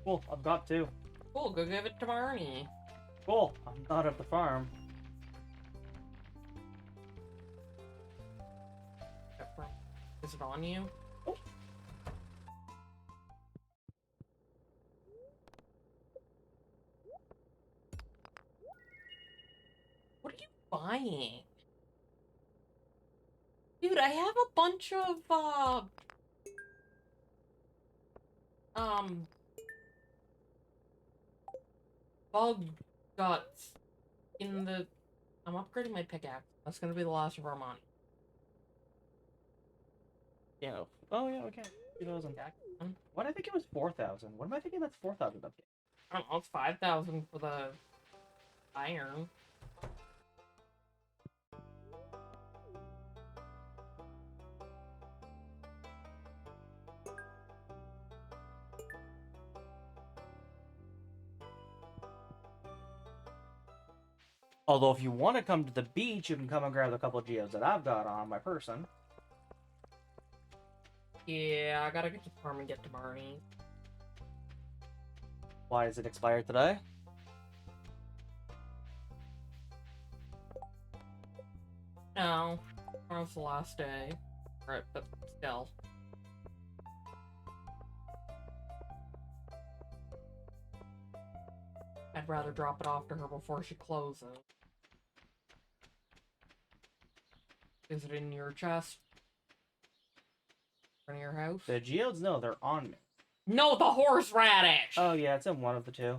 Speaker 2: Cool, I've got 2.
Speaker 1: Cool, go give it to Barney.
Speaker 2: Cool, I'm not at the farm.
Speaker 1: Is it on you?
Speaker 2: Oh.
Speaker 1: What are you buying? Dude, I have a bunch of, bug guts in the... I'm upgrading my pickaxe. That's gonna be the last of our money.
Speaker 2: Yeah. Oh, yeah, okay. 2,000. Why did I think it was 4,000? What am I thinking that's 4,000 update?
Speaker 1: I don't know, it's 5,000 for the iron.
Speaker 2: Although, if you want to come to the beach, you can come and grab a couple of geodes that I've got on my person.
Speaker 1: Yeah, I gotta get to the farm and get to Barney.
Speaker 2: Why is it expired today?
Speaker 1: No, tomorrow's the last day. Right, but still. I'd rather drop it off to her before she closes. Is it in your chest? In your house?
Speaker 2: The geodes, no, they're on me.
Speaker 1: No, the horseradish!
Speaker 2: Oh, yeah, it's in one of the 2.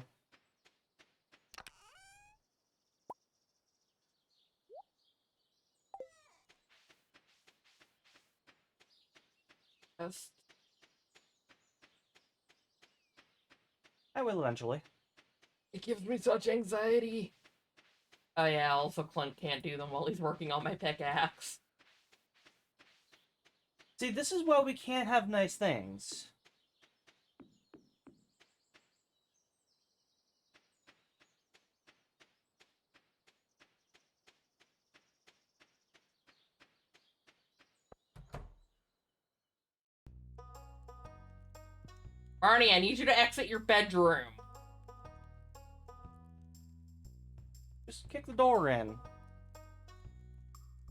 Speaker 1: Yes.
Speaker 2: I will eventually.
Speaker 1: It gives me such anxiety. Oh yeah, also Clint can't do them while he's working on my pickaxe.
Speaker 2: See, this is why we can't have nice things.
Speaker 1: Barney, I need you to exit your bedroom.
Speaker 2: Just kick the door in.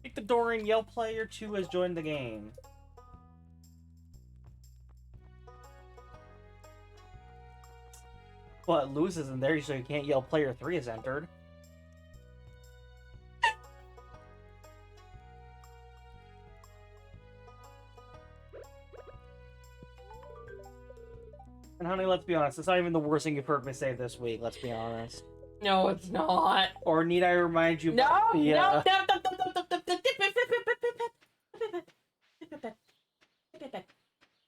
Speaker 2: Kick the door in, yell player 2 has joined the game. But Lewis isn't there, so you can't yell player 3 has entered. And honey, let's be honest, it's not even the worst thing you've heard me say this week, let's be honest.
Speaker 1: No, it's not.
Speaker 2: Or need I remind you
Speaker 1: No,
Speaker 2: about the,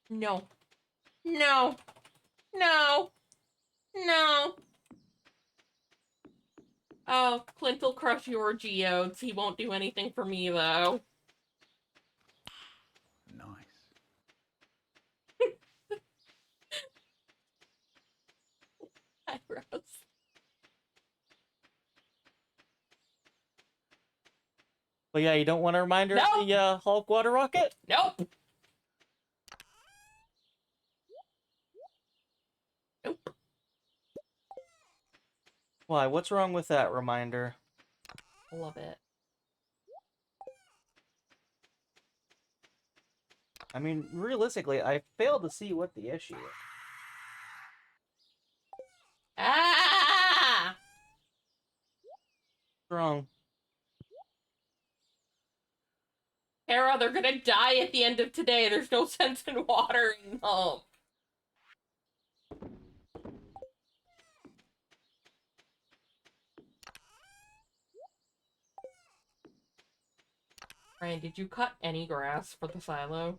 Speaker 1: no, no, no, no. Oh, Clint will crush your geodes. He won't do anything for me, though.
Speaker 3: Nice.
Speaker 1: Eyebrows.
Speaker 2: But yeah, you don't want a reminder of the Hulk water rocket?
Speaker 1: Nope. Nope.
Speaker 2: Why? What's wrong with that reminder?
Speaker 1: I love it.
Speaker 2: I mean, realistically, I failed to see what the issue is.
Speaker 1: Ah!
Speaker 2: What's wrong?
Speaker 1: Kara, they're gonna die at the end of today. There's no sense in watering them. Ryan, did you cut any grass for the silo?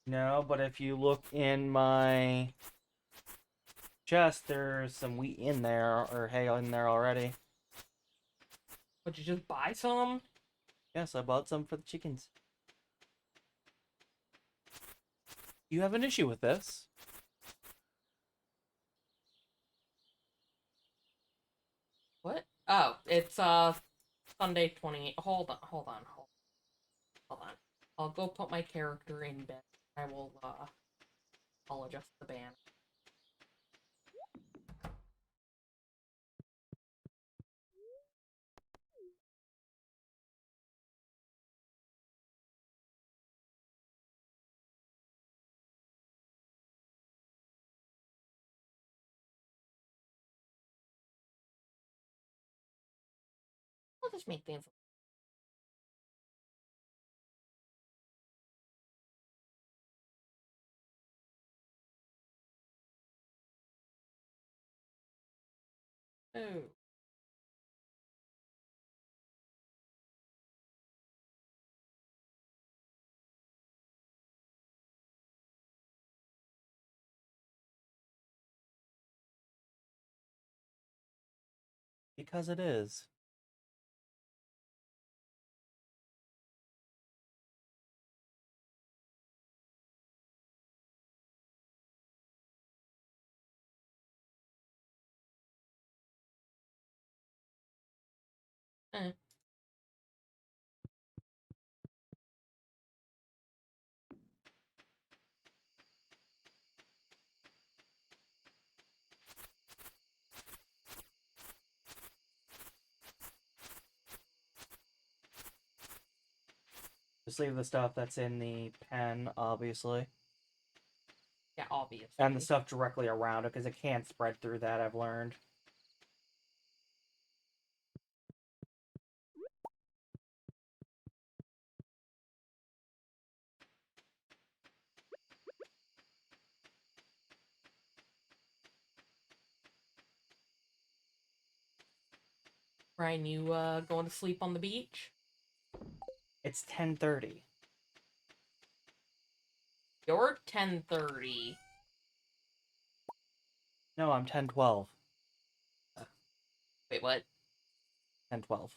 Speaker 2: No, but if you look in my chest, there's some wheat in there, or hay in there already.
Speaker 1: Would you just buy some?
Speaker 2: Yes, I bought some for the chickens. You have an issue with this?
Speaker 1: What? Oh, it's Sunday 20. Hold on. I'll go put my character in bed. I'll adjust the band. I'll just make things. Oh.
Speaker 2: Because it is.
Speaker 1: Eh.
Speaker 2: Just leave the stuff that's in the pen, obviously.
Speaker 1: Yeah, obviously.
Speaker 2: And the stuff directly around it, because it can't spread through that, I've learned.
Speaker 1: Ryan, you going to sleep on the beach?
Speaker 2: It's 10:30.
Speaker 1: You're 10:30.
Speaker 2: No, I'm 10:12.
Speaker 1: Wait, what?
Speaker 2: 10:12.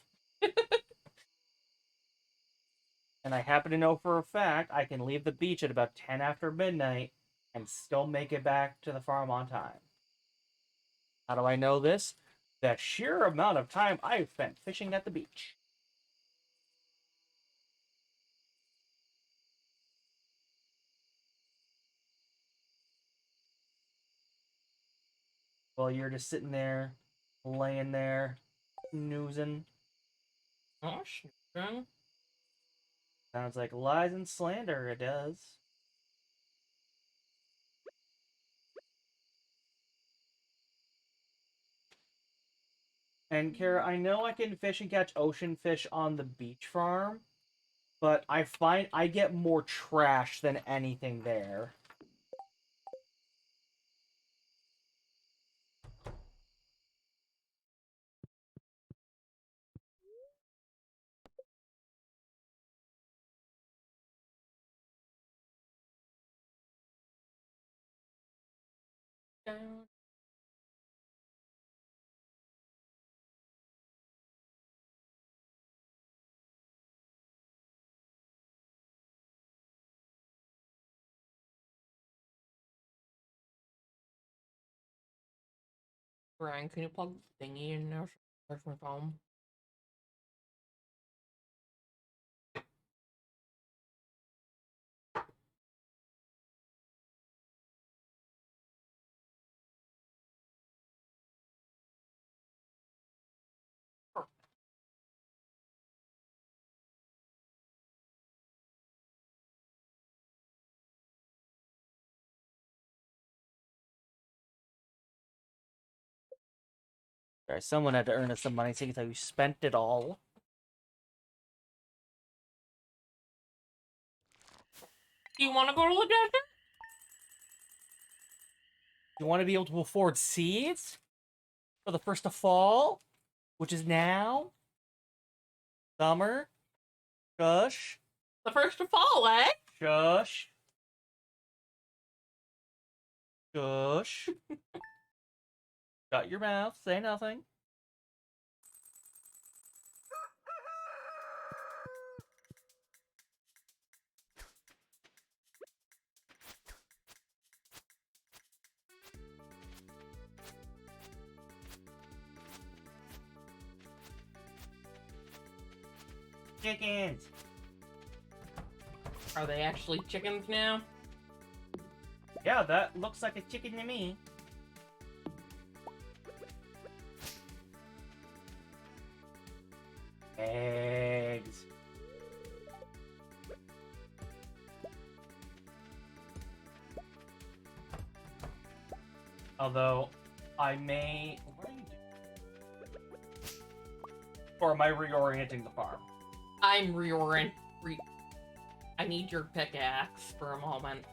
Speaker 2: And I happen to know for a fact I can leave the beach at about 10 after midnight and still make it back to the farm on time. How do I know this? The sheer amount of time I've spent fishing at the beach. While you're just sitting there, laying there, snoozing.
Speaker 1: Oh, sure.
Speaker 2: Sounds like lies and slander, it does. And Kara, I know I can fish and catch ocean fish on the beach farm, but I find I get more trash than anything there.
Speaker 1: Ryan, can you plug the thingy in there? Where's my phone?
Speaker 2: Sorry, someone had to earn us some money, seeing as how you spent it all.
Speaker 1: Do you want to go to the desert?
Speaker 2: You want to be able to afford seeds for the first of fall, which is now? Summer? Shush.
Speaker 1: The first of fall, eh?
Speaker 2: Shush. Shush. Shut your mouth. Say nothing. Chickens.
Speaker 1: Are they actually chickens now?
Speaker 2: Yeah, that looks like a chicken to me. Eggs. Although, I may... What are you doing? Or am I reorienting the farm?
Speaker 1: I'm I need your pickaxe for a moment.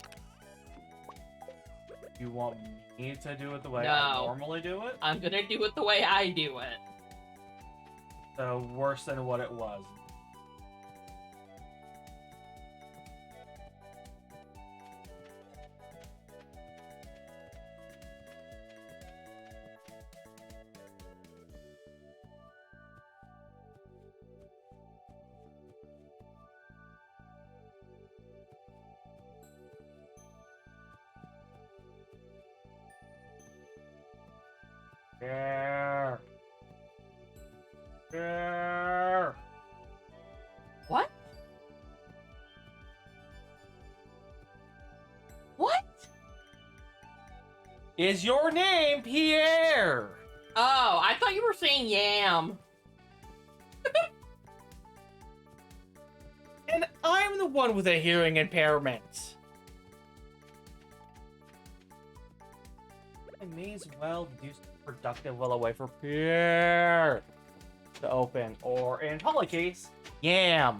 Speaker 2: You want me to do it the way
Speaker 1: No.
Speaker 2: I normally do it?
Speaker 1: I'm gonna do it the way I do it.
Speaker 2: So, worse than what it was. There. There.
Speaker 1: What? What?
Speaker 2: Is your name Pierre?
Speaker 1: Oh, I thought you were saying yam.
Speaker 2: And I'm the one with a hearing impairment. I may as well do something productive while I wait for Pierre to open. Or, in Holly case, Yam.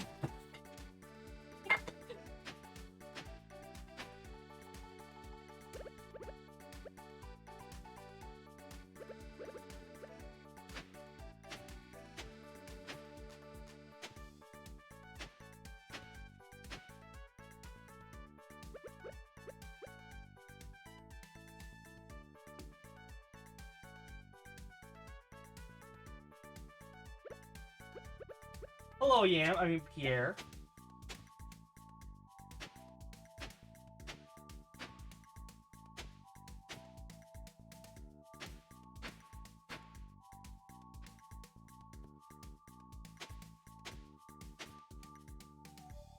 Speaker 2: Hello, Yam. I mean, Pierre.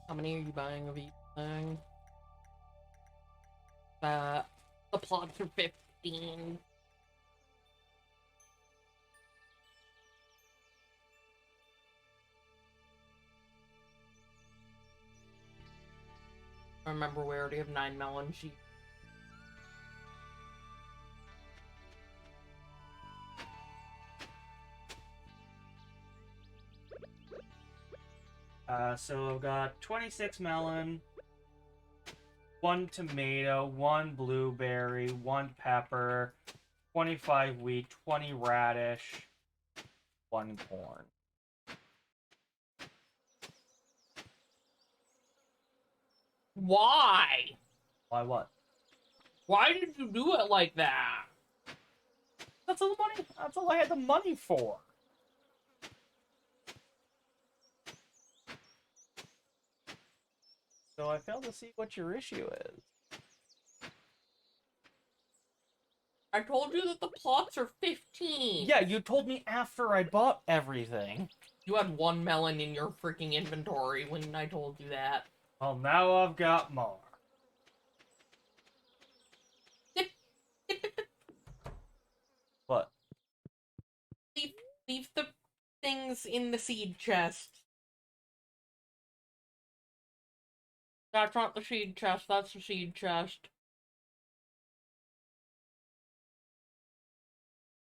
Speaker 1: How many are you buying of each thing? The plots are 15. Remember, we already have 9 melon sheep.
Speaker 2: So I've got 26 melon, 1 tomato, 1 blueberry, 1 pepper, 25 wheat, 20 radish, 1 corn.
Speaker 1: Why?
Speaker 2: Why what?
Speaker 1: Why did you do it like that?
Speaker 2: That's all the money. That's all I had the money for. So I fail to see what your issue is.
Speaker 1: I told you that the plots are 15.
Speaker 2: Yeah, you told me after I bought everything.
Speaker 1: You had 1 melon in your freaking inventory when I told you that.
Speaker 2: Well, now I've got more. What?
Speaker 1: Leave the things in the seed chest. That's not the seed chest, that's the seed chest.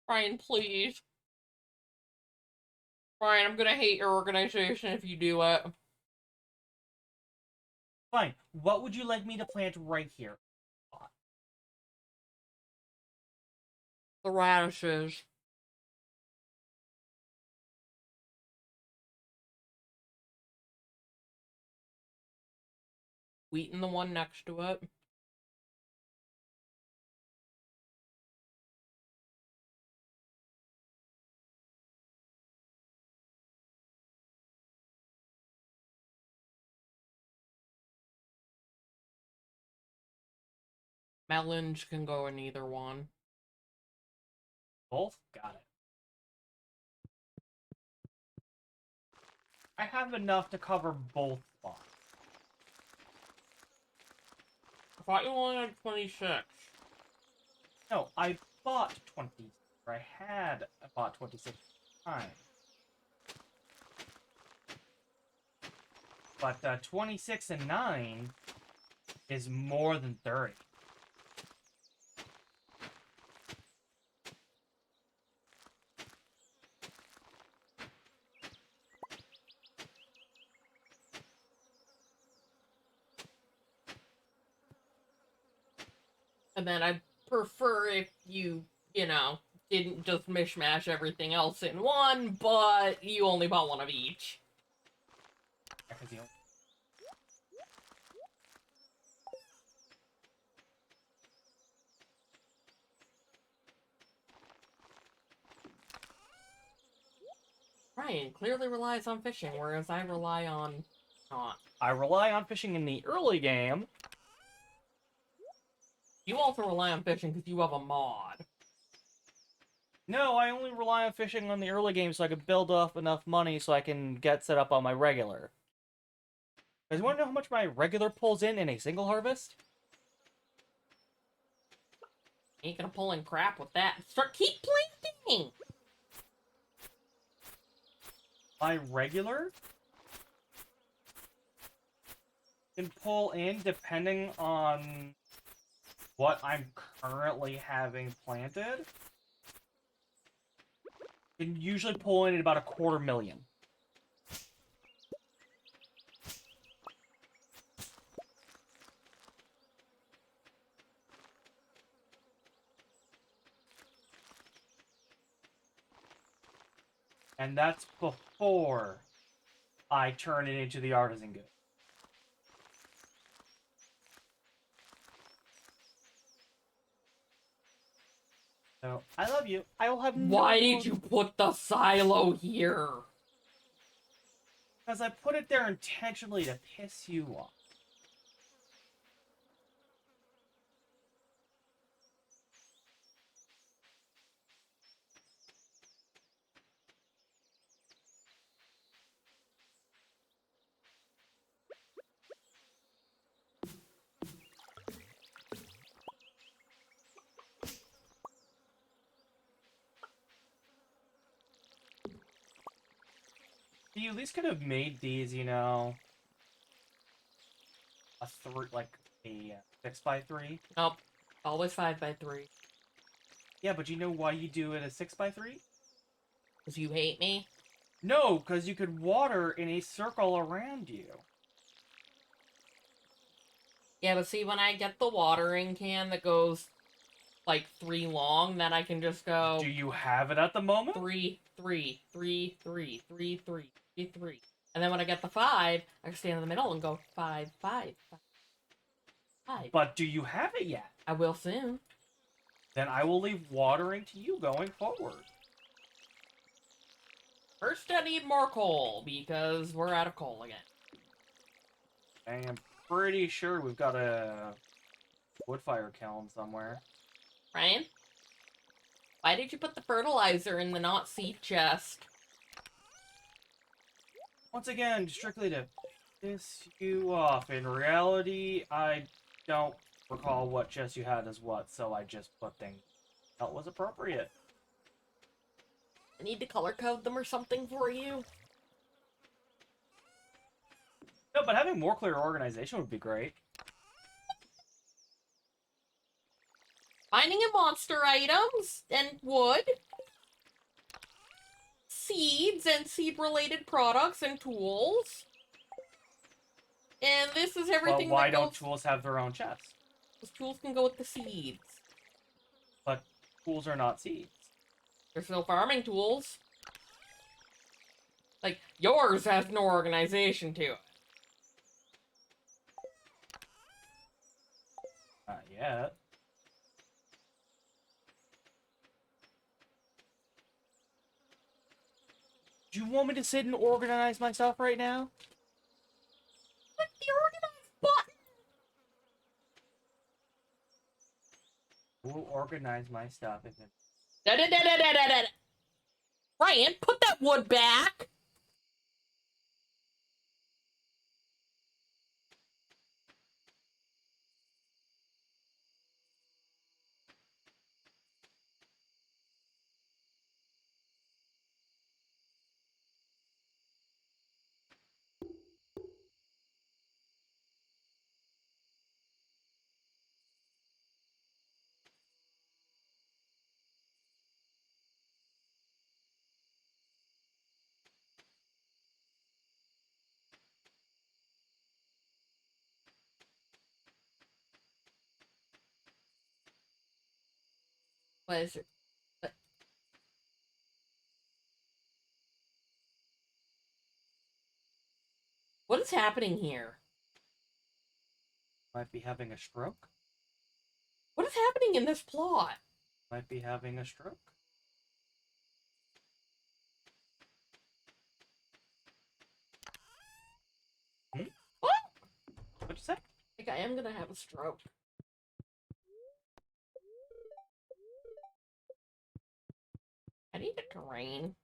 Speaker 1: Ryan, please. Ryan, I'm gonna hate your organization if you do it.
Speaker 2: Fine. What would you like me to plant right here?
Speaker 1: The radishes. Wheat and the one next to it. Melons can go in either one.
Speaker 2: Both? Got it. I have enough to cover both spots.
Speaker 1: I thought you only had 26.
Speaker 2: No, I bought 20. Or I bought 26 times. But 26 and 9 is more than 30.
Speaker 1: And then I'd prefer if you know, didn't just mishmash everything else in one, but you only bought one of each. Ryan clearly relies on fishing, whereas I rely on not.
Speaker 2: I rely on fishing in the early game.
Speaker 1: You also rely on fishing because you have a mod.
Speaker 2: No, I only rely on fishing on the early game so I can build up enough money so I can get set up on my regular. Guys, you want to know how much my regular pulls in a single harvest?
Speaker 1: Ain't gonna pull in crap with that. Keep planting!
Speaker 2: My regular can pull in, depending on what I'm currently having planted, can usually pull in at about $250,000. And that's before I turn it into the artisan good. So, I love you. I will have no...
Speaker 1: Why did you put the silo here?
Speaker 2: Because I put it there intentionally to piss you off. You at least could have made these, you know, a three, like a 6x3.
Speaker 1: Nope. Always 5x3.
Speaker 2: Yeah, but you know why you do it a 6x3?
Speaker 1: Because you hate me?
Speaker 2: No, because you could water in a circle around you.
Speaker 1: Yeah, but see, when I get the watering can that goes, like, 3 long, then I can just go...
Speaker 2: Do you have it at the moment?
Speaker 1: 3, 3, 3, 3, 3, 3, 3, 3. And then when I get the 5, I can stand in the middle and go 5, 5, 5, 5.
Speaker 2: But do you have it yet?
Speaker 1: I will soon.
Speaker 2: Then I will leave watering to you going forward.
Speaker 1: First, I need more coal, because we're out of coal again.
Speaker 2: I am pretty sure we've got a wood fire kiln somewhere.
Speaker 1: Ryan? Why did you put the fertilizer in the not seed chest?
Speaker 2: Once again, strictly to piss you off. In reality, I don't recall what chest you had as what, so I just put things that was appropriate.
Speaker 1: I need to color code them or something for you.
Speaker 2: No, but having more clear organization would be great.
Speaker 1: Finding a monster items and wood. Seeds and seed-related products and tools. And this is everything
Speaker 2: Well, why
Speaker 1: that goes...
Speaker 2: don't tools have their own chests?
Speaker 1: Those tools can go with the seeds.
Speaker 2: But tools are not seeds.
Speaker 1: They're still farming tools. Like, yours has no organization to it.
Speaker 2: Not yet. Do you want me to sit and organize my stuff right now?
Speaker 1: Click the organize button!
Speaker 2: We'll organize my stuff if it...
Speaker 1: Da-da-da-da-da-da-da! Ryan, put that wood back! What is it? What is happening here?
Speaker 2: Might be having a stroke.
Speaker 1: What is happening in this plot?
Speaker 2: Might be having a stroke. Hmm?
Speaker 1: What?
Speaker 2: What'd you say?
Speaker 1: I think I am gonna have a stroke. I need the terrain.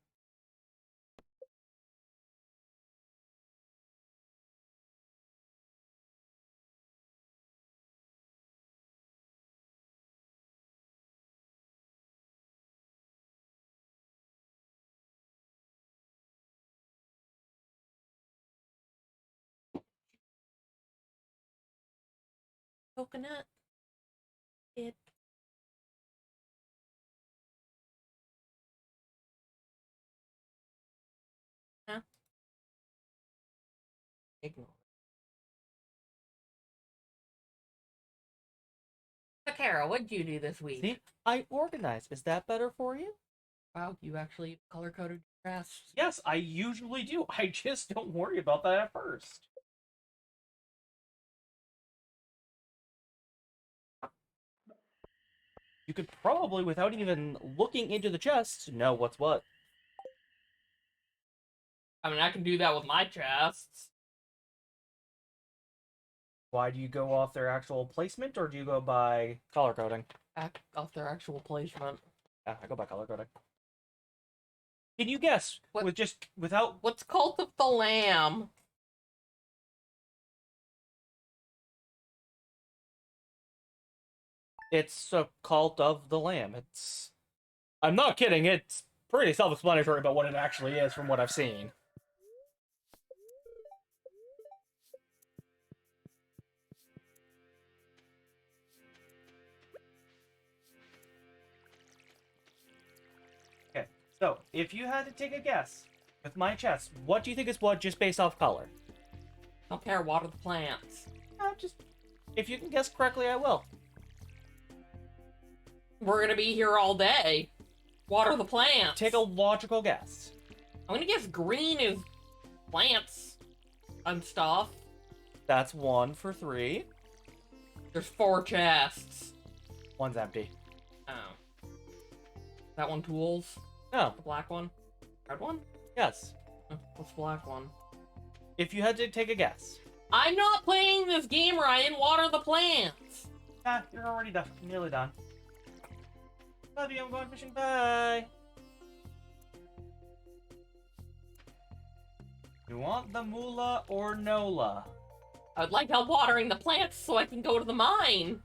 Speaker 1: Coconut. It. Huh? Ignore. So, Kara, what'd you do this week?
Speaker 2: See? I organize. Is that better for you?
Speaker 1: Wow, you actually color-coded your dress.
Speaker 2: Yes, I usually do. I just don't worry about that at first. You could probably, without even looking into the chests, know what's what.
Speaker 1: I mean, I can do that with my chests.
Speaker 2: Why do you go off their actual placement, or do you go by color coding?
Speaker 1: Off their actual placement.
Speaker 2: Yeah, I go by color coding. Can you guess?
Speaker 1: What?
Speaker 2: With just without...
Speaker 1: What's Cult of the Lamb?
Speaker 2: It's a cult of the lamb. It's... I'm not kidding, it's pretty self-explanatory about what it actually is from what I've seen. So, if you had to take a guess with my chest, what do you think is what just based off color?
Speaker 1: Don't care, water the plants.
Speaker 2: Just if you can guess correctly, I will.
Speaker 1: We're gonna be here all day. Water the plants.
Speaker 2: Take a logical guess.
Speaker 1: I'm gonna guess green is plants and stuff.
Speaker 2: That's 1 for 3.
Speaker 1: There's 4 chests.
Speaker 2: One's empty.
Speaker 1: Oh. That one tools?
Speaker 2: No.
Speaker 1: The black one? Red one?
Speaker 2: Yes.
Speaker 1: What's the black one?
Speaker 2: If you had to take a guess.
Speaker 1: I'm not playing this game, Ryan. Water the plants.
Speaker 2: You're already done. Nearly done. Love you, I'm going fishing. Bye. You want the moolah or Nola?
Speaker 1: I would like help watering the plants so I can go to the mine.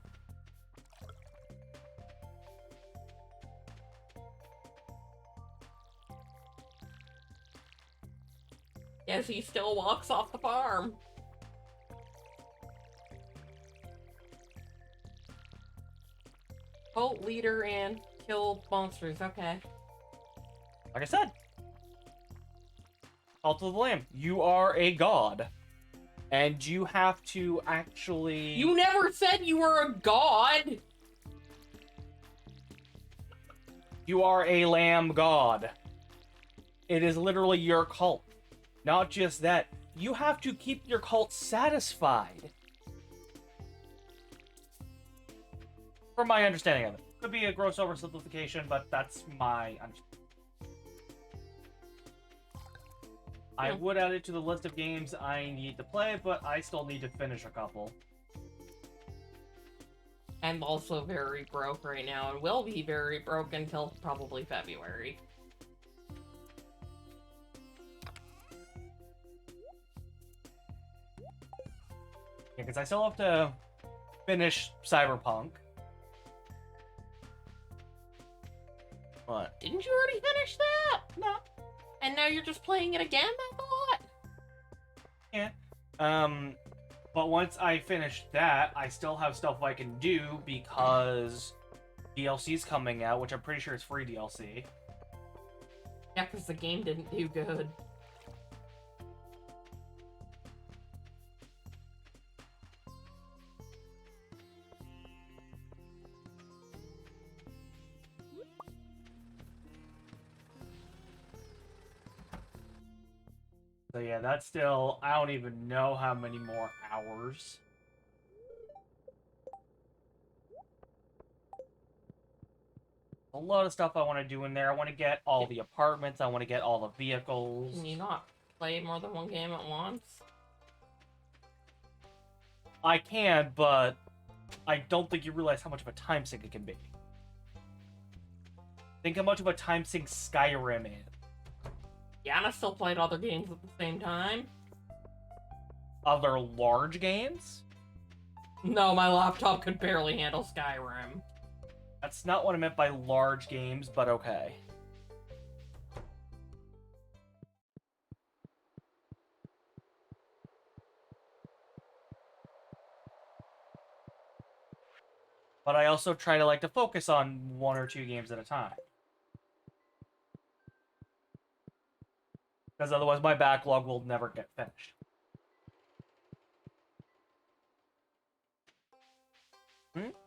Speaker 1: Yes, he still walks off the farm. Cult leader and kill monsters, okay.
Speaker 2: Like I said. Cult of the Lamb. You are a god. And you have to actually...
Speaker 1: You never said you were a god!
Speaker 2: You are a lamb god. It is literally your cult. Not just that. You have to keep your cult satisfied. From my understanding of it. Could be a gross oversimplification, but that's my understanding. I would add it to the list of games I need to play, but I still need to finish a couple.
Speaker 1: I'm also very broke right now, and will be very broke until probably February.
Speaker 2: Yeah, because I still have to finish Cyberpunk. What?
Speaker 1: Didn't you already finish that?
Speaker 2: No.
Speaker 1: And now you're just playing it again, I thought?
Speaker 2: Yeah. But once I finish that, I still have stuff I can do because DLC's coming out, which I'm pretty sure is free DLC.
Speaker 1: Yeah, because the game didn't do good.
Speaker 2: So yeah, that's still, I don't even know how many more hours. A lot of stuff I want to do in there. I want to get all the apartments. I want to get all the vehicles.
Speaker 1: Can you not play more than one game at once?
Speaker 2: I can, but I don't think you realize how much of a time sink it can be. Think how much of a time sink Skyrim is.
Speaker 1: Yeah, and I still played other games at the same time.
Speaker 2: Other large games?
Speaker 1: No, my laptop could barely handle Skyrim.
Speaker 2: That's not what I meant by large games, but okay. But I also try to like to focus on 1 or 2 games at a time. Because otherwise my backlog will never get finished.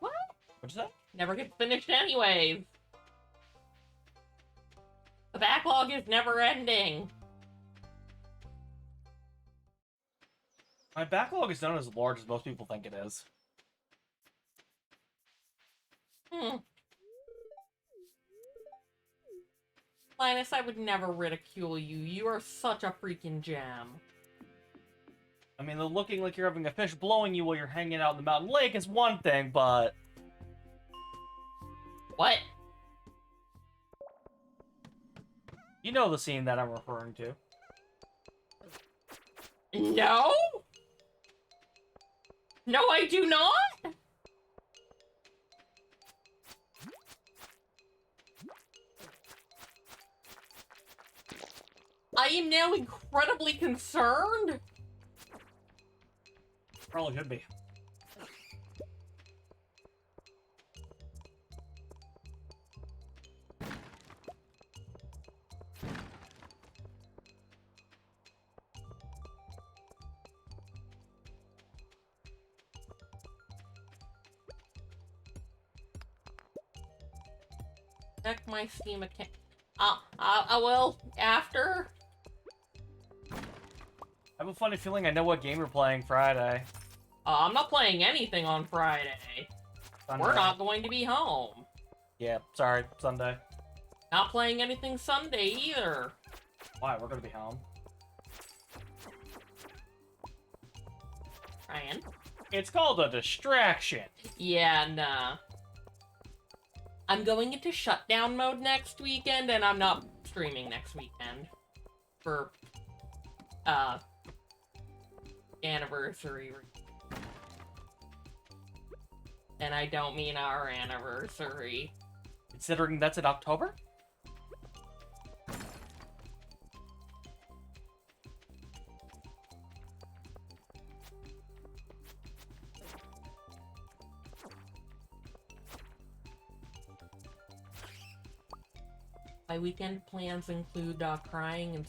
Speaker 1: What?
Speaker 2: What'd you say?
Speaker 1: Never gets finished anyways. The backlog is never ending.
Speaker 2: My backlog is not as large as most people think it is.
Speaker 1: Linus, I would never ridicule you. You are such a freaking gem.
Speaker 2: I mean, the looking like you're having a fish blowing you while you're hanging out in the mountain lake is one thing, but...
Speaker 1: What?
Speaker 2: You know the scene that I'm referring to.
Speaker 1: No? No, I do not? I am now incredibly concerned.
Speaker 2: Probably should be.
Speaker 1: Check my Steam account. I will after.
Speaker 2: I have a funny feeling I know what game we're playing Friday.
Speaker 1: I'm not playing anything on Friday.
Speaker 2: Sunday.
Speaker 1: We're not going to be home.
Speaker 2: Yeah, sorry, Sunday.
Speaker 1: Not playing anything Sunday either.
Speaker 2: Why? We're gonna be home.
Speaker 1: Ryan?
Speaker 2: It's called a distraction.
Speaker 1: Yeah, nah. I'm going into shutdown mode next weekend, and I'm not streaming next weekend. For, anniversary. And I don't mean our anniversary.
Speaker 2: Considering that's in October?
Speaker 1: My weekend plans include crying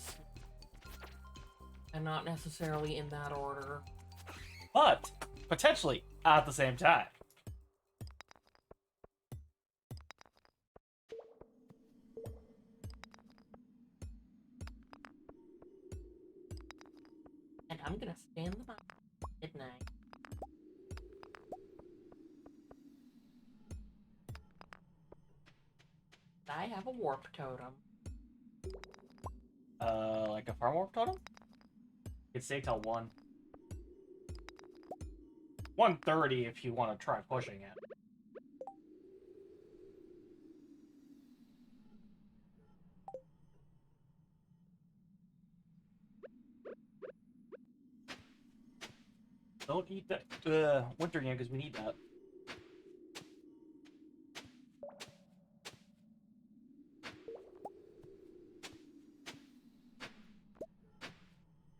Speaker 1: and not necessarily in that order.
Speaker 2: But potentially at the same time.
Speaker 1: And I'm gonna stay in the mountain at night. I have a warp totem.
Speaker 2: Like a farm warp totem? You can stay till 1. 1:30 if you want to try pushing it. Don't eat that winter yam because we need that.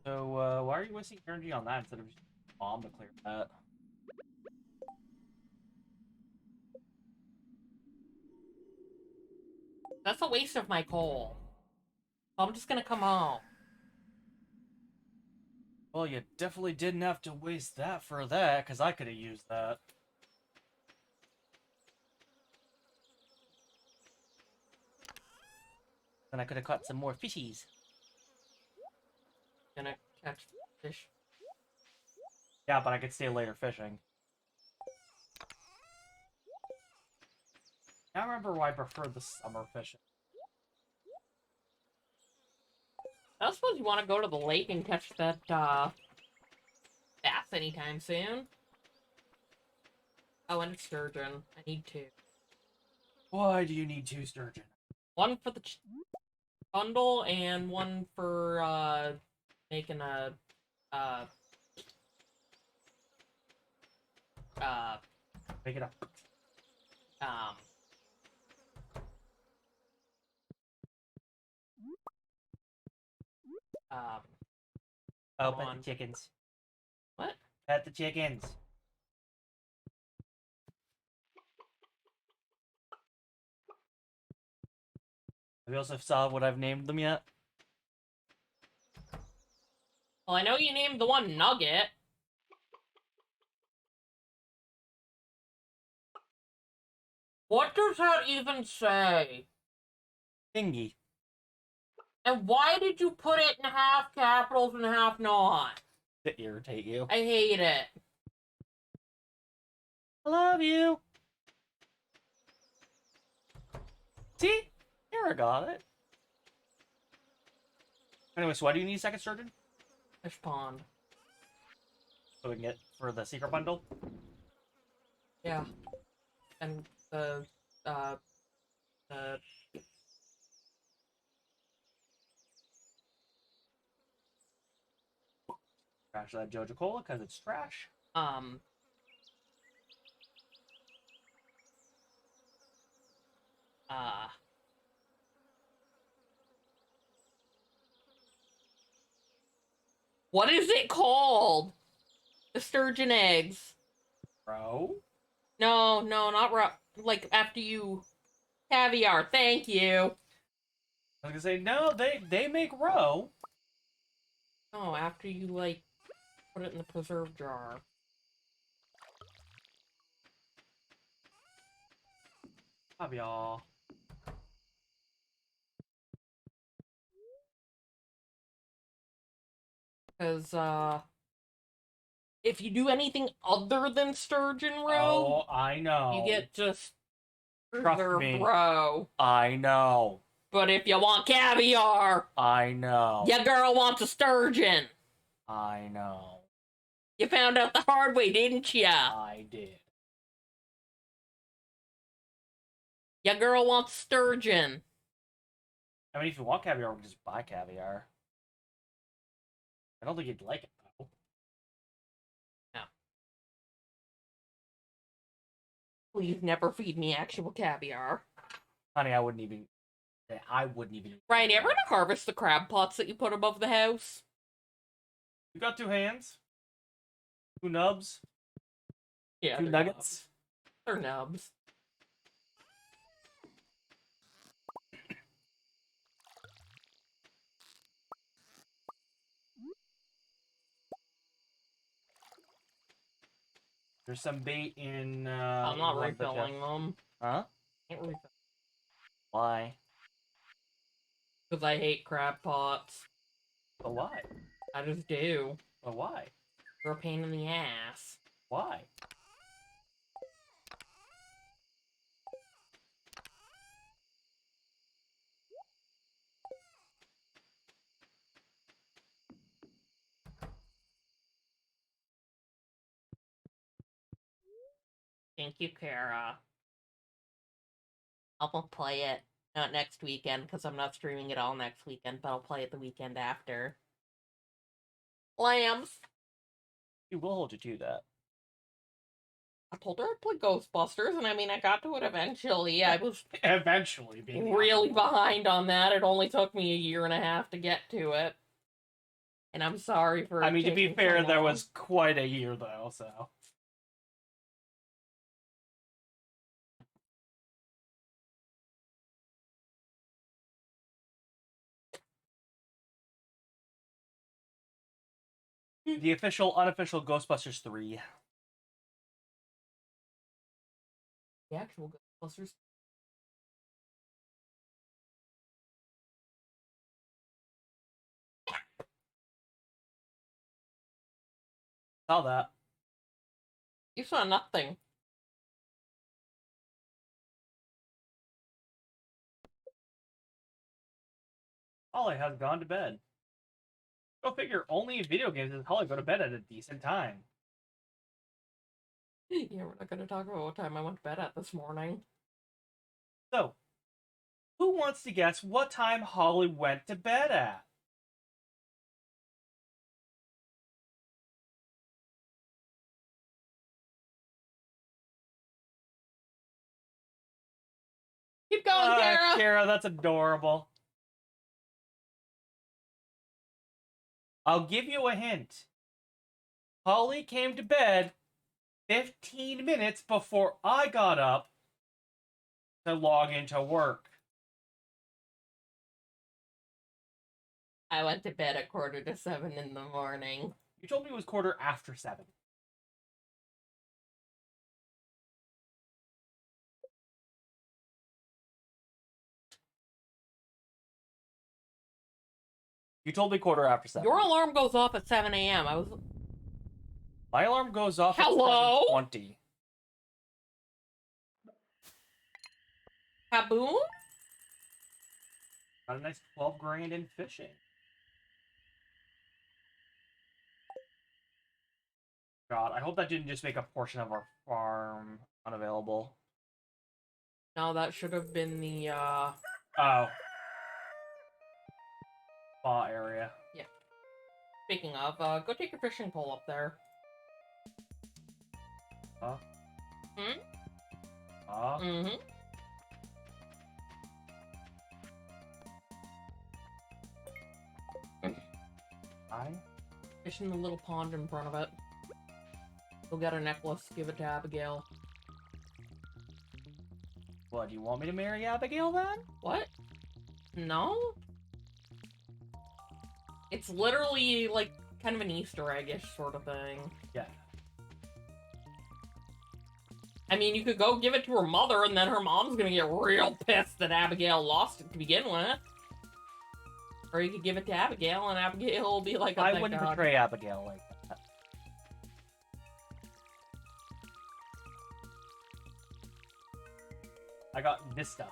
Speaker 2: So, why are you wasting energy on that instead of just bomb to clear that?
Speaker 1: That's a waste of my coal. I'm just gonna come home.
Speaker 2: Well, you definitely didn't have to waste that for that, because I could have used that. Then I could have caught some more fishies.
Speaker 1: Gonna catch fish.
Speaker 2: Yeah, but I could stay later fishing. I remember why I prefer the summer fishing.
Speaker 1: I don't suppose you want to go to the lake and catch that, bass anytime soon. Oh, and a sturgeon. I need 2.
Speaker 2: Why do you need 2 sturgeon?
Speaker 1: One for the bundle, and one for, making a,
Speaker 2: Make it up.
Speaker 1: um...
Speaker 2: Oh,
Speaker 1: Come
Speaker 2: pet
Speaker 1: on.
Speaker 2: the chickens.
Speaker 1: What?
Speaker 2: Pet the chickens. Have you also saw what I've named them yet?
Speaker 1: Well, I know you named the one Nugget. What does that even say?
Speaker 2: Thingy.
Speaker 1: And why did you put it in half capitals and half not?
Speaker 2: To irritate you.
Speaker 1: I hate it.
Speaker 2: I love you. See? Here I got it. Anyway, so why do you need a second sturgeon?
Speaker 1: Fish pond.
Speaker 2: So we can get for the secret bundle?
Speaker 1: Yeah. And the
Speaker 2: Trash that Joja Cola because it's trash.
Speaker 1: uh, what is it called? The sturgeon eggs.
Speaker 2: Bro?
Speaker 1: No, not like after you caviar. Thank you.
Speaker 2: I was gonna say, no, they make roe.
Speaker 1: Oh, after you like put it in the preserve jar.
Speaker 2: Love y'all.
Speaker 1: Because, if you do anything other than sturgeon roe,
Speaker 2: Oh, I know.
Speaker 1: you get just
Speaker 2: Trust
Speaker 1: preserved
Speaker 2: me.
Speaker 1: roe.
Speaker 2: I know.
Speaker 1: But if you want caviar,
Speaker 2: I know.
Speaker 1: your girl wants a sturgeon.
Speaker 2: I know.
Speaker 1: You found out the hard way, didn't ya?
Speaker 2: I did.
Speaker 1: Your girl wants sturgeon.
Speaker 2: I mean, if you want caviar, we can just buy caviar. I don't think you'd like it, though.
Speaker 1: No. Please never feed me actual caviar.
Speaker 2: Honey, I wouldn't even...
Speaker 1: Ryan, you ever gonna harvest the crab pots that you put above the house?
Speaker 2: You got 2 hands? 2 nubs?
Speaker 1: Yeah.
Speaker 2: 2 nuggets?
Speaker 1: They're nubs.
Speaker 2: There's some bait in,
Speaker 1: I'm not
Speaker 2: one of the
Speaker 1: refilling
Speaker 2: chests.
Speaker 1: them.
Speaker 2: Huh?
Speaker 1: Can't refill.
Speaker 2: Why?
Speaker 1: Because I hate crab pots.
Speaker 2: But why?
Speaker 1: I just do.
Speaker 2: But why?
Speaker 1: They're a pain in the ass.
Speaker 2: Why?
Speaker 1: Thank you, Kara. I'll play it. Not next weekend, because I'm not streaming it all next weekend, but I'll play it the weekend after. Lambs!
Speaker 2: You will hold you to that.
Speaker 1: I told her I'd play Ghostbusters, and I mean, I got to it eventually. I was
Speaker 2: Eventually, being
Speaker 1: really behind on that. It only took me a year and a half to get to it. And I'm sorry for
Speaker 2: I mean, to be
Speaker 1: taking
Speaker 2: fair,
Speaker 1: so
Speaker 2: there
Speaker 1: long.
Speaker 2: was quite a year, though, so... The official, unofficial Ghostbusters 3.
Speaker 1: The actual Ghostbusters.
Speaker 2: Saw that.
Speaker 1: You saw nothing.
Speaker 2: Holly has gone to bed. Go figure, only in video games does Holly go to bed at a decent time.
Speaker 1: Yeah, we're not going to talk about what time I went to bed at this morning.
Speaker 2: So, who wants to guess what time Holly went to bed at?
Speaker 1: Keep going, Kara!
Speaker 2: Kara, that's adorable. I'll give you a hint. Holly came to bed 15 minutes before I got up to log into work.
Speaker 1: I went to bed at 6:45 in the morning.
Speaker 2: You told me it was 7:15. You told me 7:15.
Speaker 1: Your alarm goes off at 7 a.m. I was...
Speaker 2: My alarm goes off
Speaker 1: Hello?
Speaker 2: at 7:20.
Speaker 1: Kaboom?
Speaker 2: Got a nice 12 grand in fishing. God, I hope that didn't just make a portion of our farm unavailable.
Speaker 1: No, that should have been the,
Speaker 2: Oh. Spa area.
Speaker 1: Yeah. Speaking of, go take your fishing pole up there.
Speaker 2: Huh?
Speaker 1: Hmm?
Speaker 2: Huh?
Speaker 1: Mm-hmm. Fish in the little pond in front of it. Go get a necklace, give it to Abigail.
Speaker 2: What, do you want me to marry Abigail then?
Speaker 1: What? No? It's literally, like, kind of an Easter egg-ish sort of thing.
Speaker 2: Yeah.
Speaker 1: I mean, you could go give it to her mother, and then her mom's gonna get real pissed that Abigail lost it to begin with. Or you could give it to Abigail, and Abigail will be like, oh,
Speaker 2: I
Speaker 1: thank
Speaker 2: wouldn't
Speaker 1: God.
Speaker 2: betray Abigail like that. I got Vista.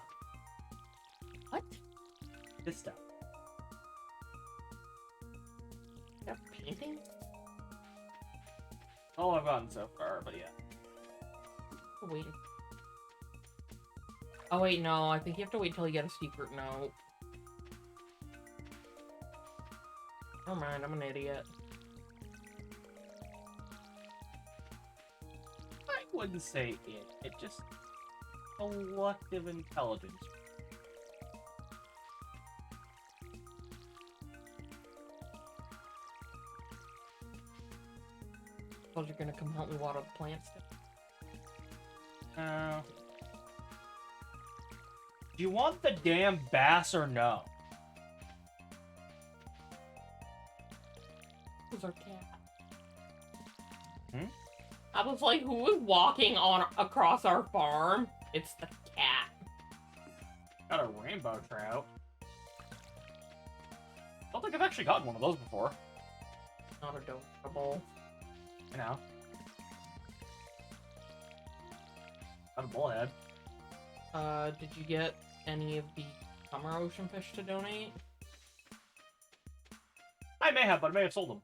Speaker 1: What?
Speaker 2: Vista.
Speaker 1: That painting?
Speaker 2: All I've gotten so far, but yeah.
Speaker 1: Oh, wait. Oh, wait, no. I think you have to wait till you get a secret note. Never mind, I'm an idiot.
Speaker 2: I wouldn't say it. It just collective intelligence.
Speaker 1: Suppose you're gonna come help me water the plants.
Speaker 2: Do you want the damn bass or no?
Speaker 1: Who's our cat?
Speaker 2: Hmm?
Speaker 1: I was like, who is walking on across our farm? It's the cat.
Speaker 2: Got a rainbow trout. I don't think I've actually gotten one of those before.
Speaker 1: Not adorable.
Speaker 2: You know. Got a bullhead.
Speaker 1: Did you get any of the summer ocean fish to donate?
Speaker 2: I may have, but I may have sold them.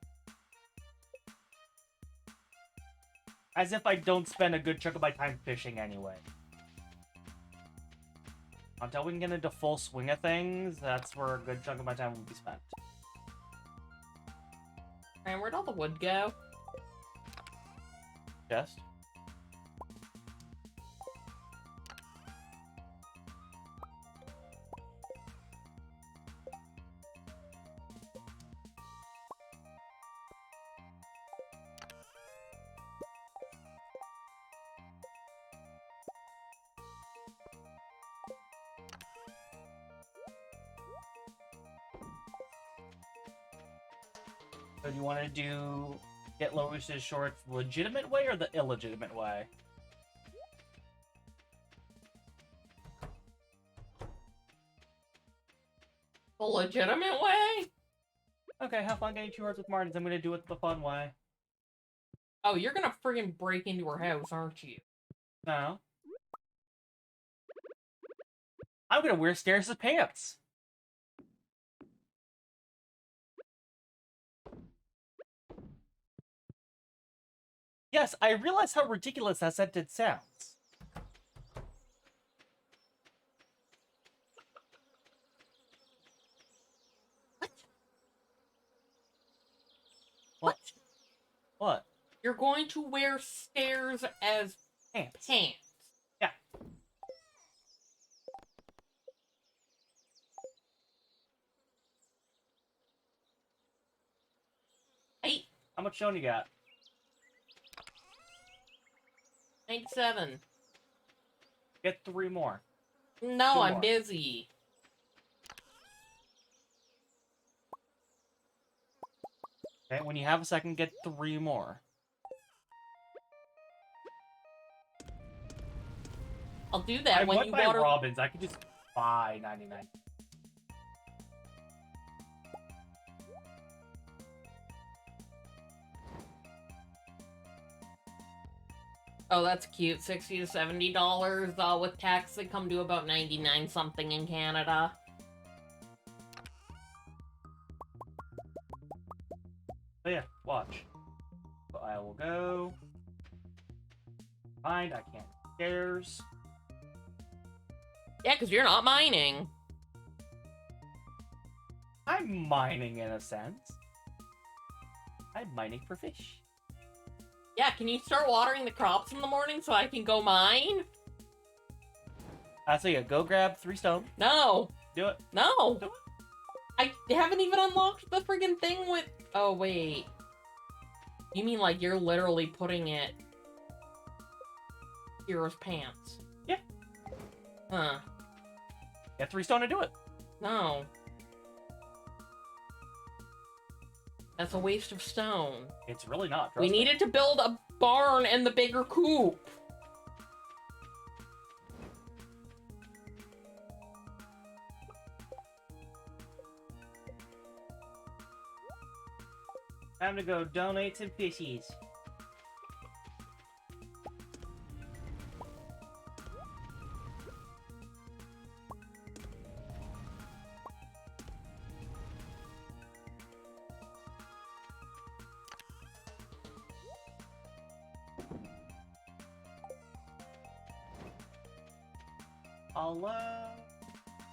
Speaker 2: As if I don't spend a good chunk of my time fishing anyway. Until we can get into full swing of things, that's where a good chunk of my time will be spent.
Speaker 1: And where'd all the wood go?
Speaker 2: Chest. So do you want to get Lois's shorts the legitimate way or the illegitimate way?
Speaker 1: The legitimate way?
Speaker 2: Okay, have fun getting shorts with Martins. I'm gonna do it the fun way.
Speaker 1: Oh, you're gonna friggin' break into her house, aren't you?
Speaker 2: No. I'm gonna wear Stairs' pants. Yes, I realize how ridiculous that sentence sounds.
Speaker 1: What?
Speaker 2: What?
Speaker 1: You're going to wear stairs as
Speaker 2: Pants.
Speaker 1: pants.
Speaker 2: Yeah.
Speaker 1: Hey,
Speaker 2: How much stone you got?
Speaker 1: 97.
Speaker 2: Get 3 more.
Speaker 1: No,
Speaker 2: 2
Speaker 1: I'm
Speaker 2: more.
Speaker 1: busy.
Speaker 2: Okay, when you have a second, get 3 more.
Speaker 1: I'll do that
Speaker 2: I
Speaker 1: when
Speaker 2: went
Speaker 1: you
Speaker 2: by
Speaker 1: water.
Speaker 2: Robins. I could just buy 99.
Speaker 1: Oh, that's cute. $60 to $70. With tax, they come to about 99 something in Canada.
Speaker 2: So yeah, watch. So I will go. Find. I can't. Stairs.
Speaker 1: Yeah, because you're not mining.
Speaker 2: I'm mining in a sense. I'm mining for fish.
Speaker 1: Yeah, can you start watering the crops in the morning so I can go mine?
Speaker 2: So yeah, go grab 3 stone.
Speaker 1: No.
Speaker 2: Do it.
Speaker 1: No.
Speaker 2: Do it.
Speaker 1: I haven't even unlocked the friggin' thing with... Oh, wait. You mean like you're literally putting it... Hero's pants?
Speaker 2: Yeah.
Speaker 1: Huh.
Speaker 2: Get 3 stone to do it.
Speaker 1: No. That's a waste of stone.
Speaker 2: It's really not.
Speaker 1: We
Speaker 2: Trust me.
Speaker 1: needed to build a barn and the bigger coop.
Speaker 2: Time to go donate some fishies. Hello?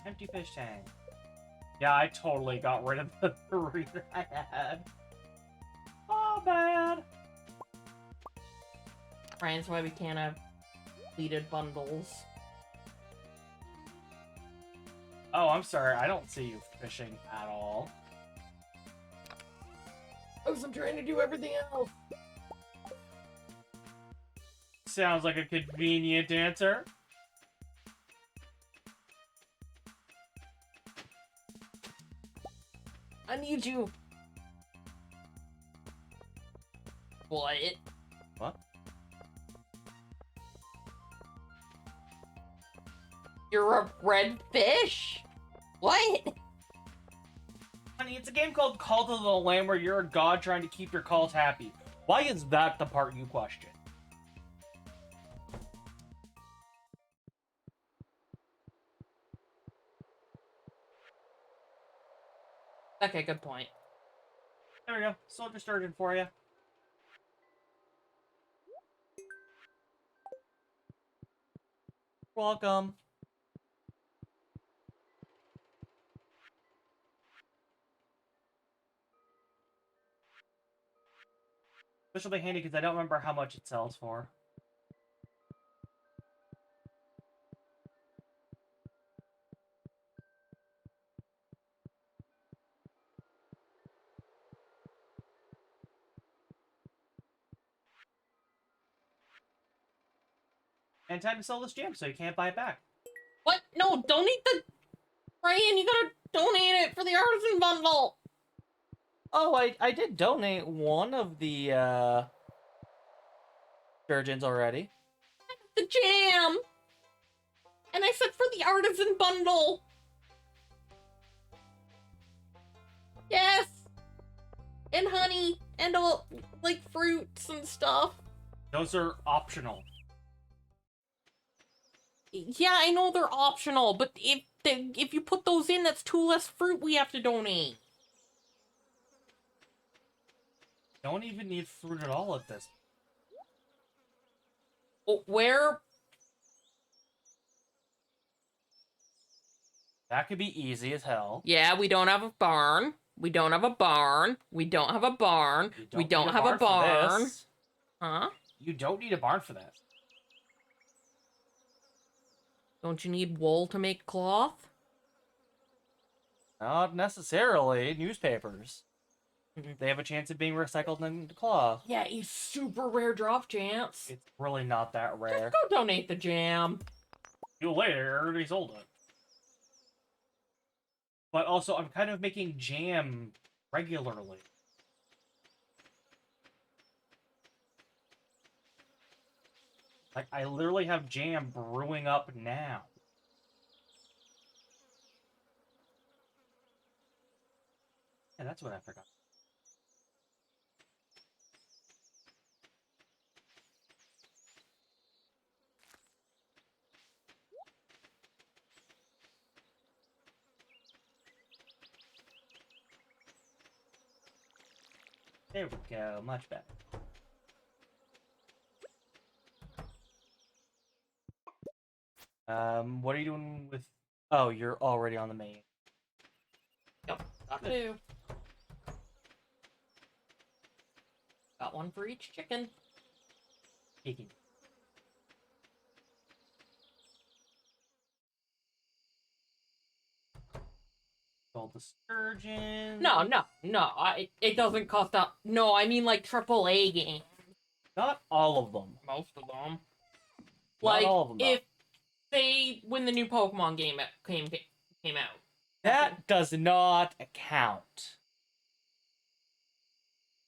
Speaker 2: Empty fish tank. Yeah, I totally got rid of the 3 that I had. Oh, bad.
Speaker 1: Right, that's why we can't have completed bundles.
Speaker 2: Oh, I'm sorry. I don't see you fishing at all.
Speaker 1: I'm trying to do everything else.
Speaker 2: Sounds like a convenient answer.
Speaker 1: I need you. What?
Speaker 2: What?
Speaker 1: You're a red fish? What?
Speaker 2: Honey, it's a game called Call to the Lamb where you're a god trying to keep your calls happy. Why is that the part you question?
Speaker 1: Okay, good point.
Speaker 2: There we go. Soldier Sturgeon for you. Welcome. This will be handy because I don't remember how much it sells for. And time to sell this jam so you can't buy it back.
Speaker 1: What? No, donate the... Ryan, you gotta donate it for the artisan bundle!
Speaker 2: Oh, I did donate one of the, sturgeons already.
Speaker 1: The jam! And I said for the artisan bundle! Yes! And honey, and all, like, fruits and stuff.
Speaker 2: Those are optional.
Speaker 1: Yeah, I know they're optional, but if you put those in, that's 2 less fruit we have to donate.
Speaker 2: Don't even need fruit at all at this.
Speaker 1: Oh, where?
Speaker 2: That could be easy as hell.
Speaker 1: Yeah, we don't have a barn. We don't have a barn. We don't have a barn. We don't have a barn. Huh?
Speaker 2: You don't need a barn for this.
Speaker 1: Don't you need wool to make cloth?
Speaker 2: Not necessarily. Newspapers.
Speaker 1: Mhm.
Speaker 2: They have a chance of being recycled into cloth.
Speaker 1: Yeah, a super rare drop chance.
Speaker 2: It's really not that rare.
Speaker 1: Just go donate the jam.
Speaker 2: You later, I already sold it. But also, I'm kind of making jam regularly. Like, I literally have jam brewing up now. Yeah, that's what I forgot. There we go, much better. What are you doing with... Oh, you're already on the main.
Speaker 1: Yep, got 2. Got 1 for each chicken.
Speaker 2: Chicken. Sold the sturgeon.
Speaker 1: No, it doesn't cost up. No, I mean like AAA games.
Speaker 2: Not all of them.
Speaker 1: Most of them.
Speaker 2: Not
Speaker 1: Like,
Speaker 2: all of them, though.
Speaker 1: if they when the new Pokemon game came out.
Speaker 2: That does not count.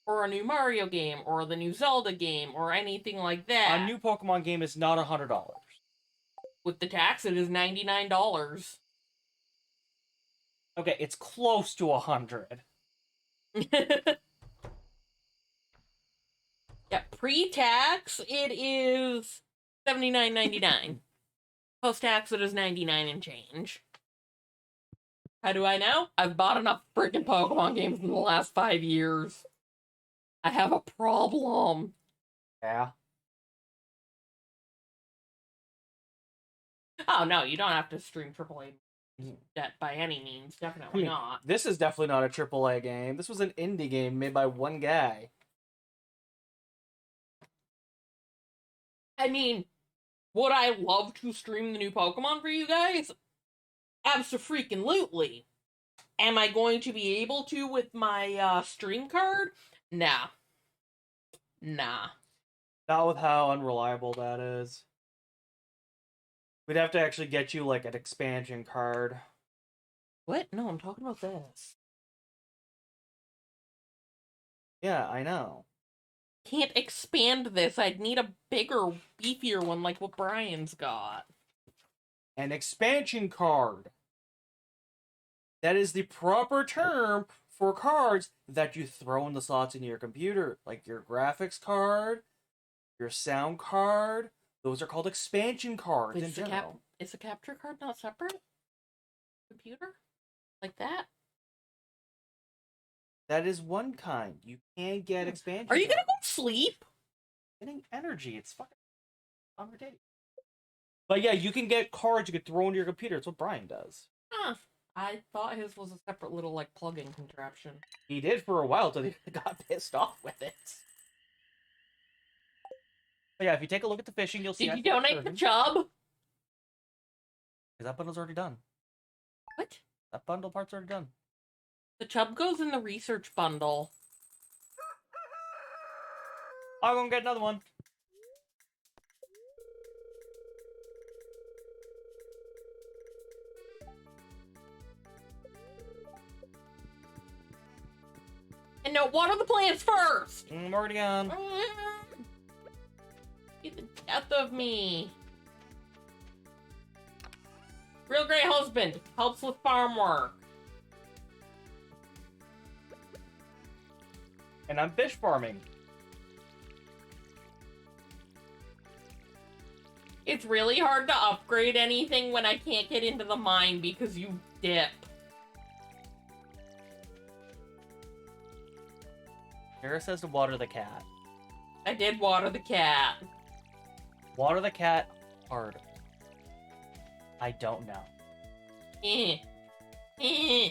Speaker 1: Or a new Mario game, or the new Zelda game, or anything like that.
Speaker 2: A new Pokemon game is not $100.
Speaker 1: With the tax, it is $99.
Speaker 2: Okay, it's close to 100.
Speaker 1: Yeah, pre-tax it is $79.99. Post-tax it is 99 and change. How do I know? I've bought enough freaking Pokemon games in the last 5 years. I have a problem.
Speaker 2: Yeah.
Speaker 1: Oh no, you don't have to stream AAA that by any means. Definitely not.
Speaker 2: This is definitely not a AAA game. This was an indie game made by one guy.
Speaker 1: I mean, would I love to stream the new Pokemon for you guys? Abso-freaking-lutely. Am I going to be able to with my stream card? Nah. Nah.
Speaker 2: Not with how unreliable that is. We'd have to actually get you like an expansion card.
Speaker 1: What? No, I'm talking about this.
Speaker 2: Yeah, I know.
Speaker 1: Can't expand this. I'd need a bigger, beefier one like what Brian's got.
Speaker 2: An expansion card. That is the proper term for cards that you throw in the slots in your computer. Like your graphics card, your sound card. Those are called expansion cards in general.
Speaker 1: Is a capture card not separate? Computer? Like that?
Speaker 2: That is one kind. You can get expansion
Speaker 1: Are you gonna
Speaker 2: cards.
Speaker 1: go sleep?
Speaker 2: Getting energy. It's fucking unridiculous. But yeah, you can get cards you could throw into your computer. It's what Brian does.
Speaker 1: Huh. I thought his was a separate little, like, plug-in contraption.
Speaker 2: He did for a while till he got pissed off with it. But yeah, if you take a look at the fishing, you'll see.
Speaker 1: Did you donate the chub?
Speaker 2: Because that bundle's already done.
Speaker 1: What?
Speaker 2: That bundle part's already done.
Speaker 1: The chub goes in the research bundle.
Speaker 2: I'm gonna get another one.
Speaker 1: And no, water the plants first!
Speaker 2: I'm already on.
Speaker 1: Get the death of me. Real great husband. Helps with farm work.
Speaker 2: And I'm fish farming.
Speaker 1: It's really hard to upgrade anything when I can't get into the mine because you dip.
Speaker 2: Kara says to water the cat.
Speaker 1: I did water the cat.
Speaker 2: Water the cat hard. I don't know.
Speaker 1: Eh. Eh.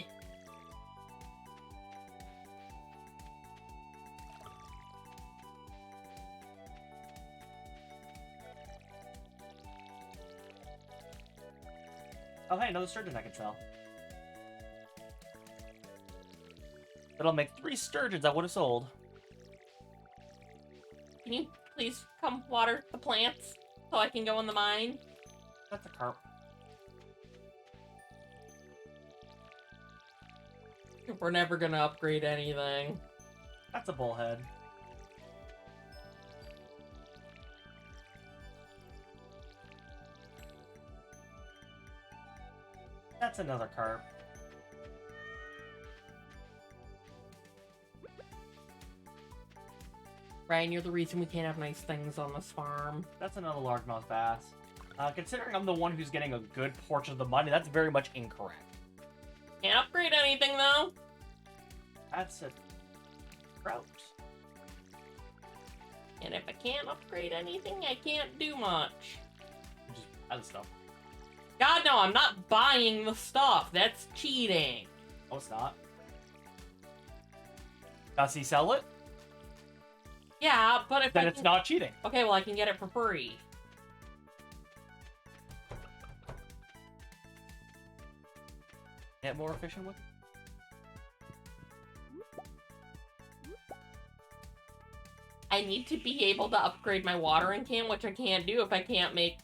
Speaker 2: Oh, hey, another sturgeon I can sell. That'll make 3 sturgeons I would have sold.
Speaker 1: Can you please come water the plants so I can go in the mine?
Speaker 2: That's a carp.
Speaker 1: We're never gonna upgrade anything.
Speaker 2: That's a bullhead. That's another carp.
Speaker 1: Ryan, you're the reason we can't have nice things on this farm.
Speaker 2: That's another largemouth bass. Considering I'm the one who's getting a good portion of the money, that's very much incorrect.
Speaker 1: Can't upgrade anything, though.
Speaker 2: That's a trout.
Speaker 1: And if I can't upgrade anything, I can't do much.
Speaker 2: Just buy the stuff.
Speaker 1: God, no, I'm not buying the stuff. That's cheating.
Speaker 2: Oh, it's not. Does he sell it?
Speaker 1: Yeah, but if
Speaker 2: Then it's not cheating.
Speaker 1: Okay, well, I can get it for free.
Speaker 2: Get more efficient with it?
Speaker 1: I need to be able to upgrade my watering can, which I can't do if I can't make...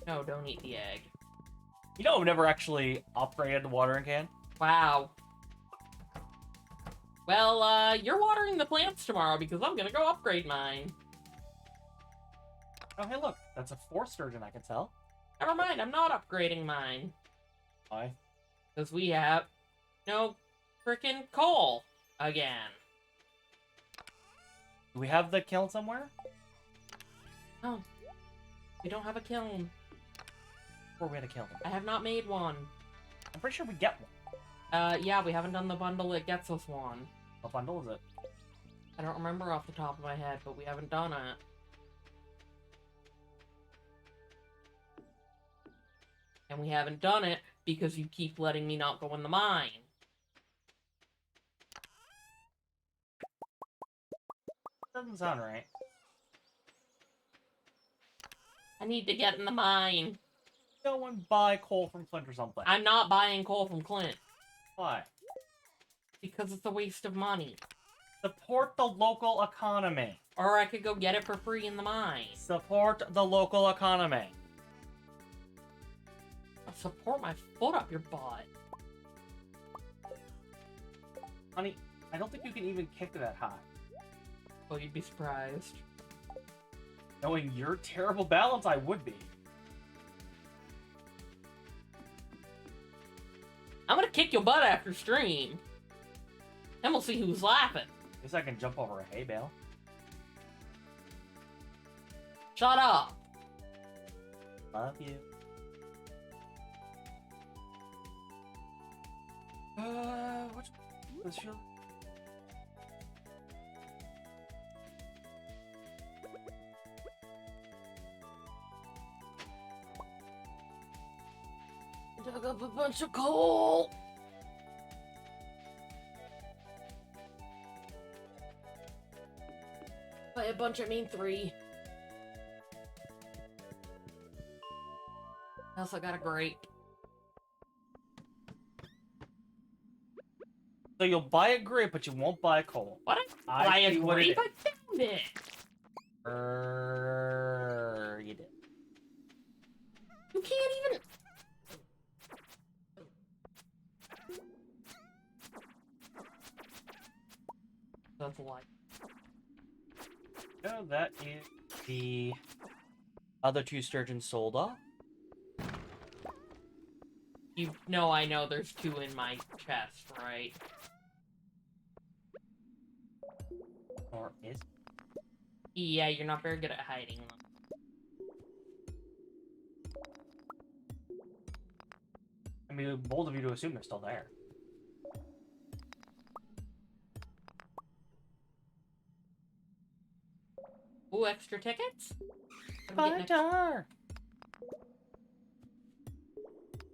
Speaker 1: No, don't eat the egg.
Speaker 2: You know, I've never actually upgraded the watering can.
Speaker 1: Wow. Well, you're watering the plants tomorrow because I'm gonna go upgrade mine.
Speaker 2: Oh, hey, look. That's a 4 sturgeon I can sell.
Speaker 1: Never mind, I'm not upgrading mine.
Speaker 2: Why?
Speaker 1: Because we have no frickin' coal again.
Speaker 2: Do we have the kiln somewhere?
Speaker 1: No. We don't have a kiln.
Speaker 2: Or we had a kiln?
Speaker 1: I have not made one.
Speaker 2: I'm pretty sure we get one.
Speaker 1: Yeah, we haven't done the bundle that gets us one.
Speaker 2: What bundle is it?
Speaker 1: I don't remember off the top of my head, but we haven't done it. And we haven't done it because you keep letting me not go in the mine.
Speaker 2: Doesn't sound right.
Speaker 1: I need to get in the mine.
Speaker 2: Go and buy coal from Flint or something.
Speaker 1: I'm not buying coal from Clint.
Speaker 2: Why?
Speaker 1: Because it's a waste of money.
Speaker 2: Support the local economy.
Speaker 1: Or I could go get it for free in the mine.
Speaker 2: Support the local economy.
Speaker 1: I'll support my foot up your butt.
Speaker 2: Honey, I don't think you can even kick that high.
Speaker 1: Oh, you'd be surprised.
Speaker 2: Knowing your terrible balance, I would be.
Speaker 1: I'm gonna kick your butt after stream. Then we'll see who's laughing.
Speaker 2: Guess I can jump over a hay bale.
Speaker 1: Shut up.
Speaker 2: Love you. What's your...
Speaker 1: Dug up a bunch of coal. By a bunch, I mean 3. I also got a grape.
Speaker 2: So you'll buy a grape, but you won't buy coal.
Speaker 1: What?
Speaker 2: I
Speaker 1: Buy a
Speaker 2: see what it
Speaker 1: grape?
Speaker 2: is.
Speaker 1: I found it.
Speaker 2: You did.
Speaker 1: You can't even. That's a lie.
Speaker 2: No, that is the other 2 sturgeons sold off.
Speaker 1: You know I know there's 2 in my chest, right?
Speaker 2: Or is...
Speaker 1: Yeah, you're not very good at hiding them.
Speaker 2: I mean, bold of you to assume they're still there.
Speaker 1: Ooh, extra tickets?
Speaker 2: Fighter!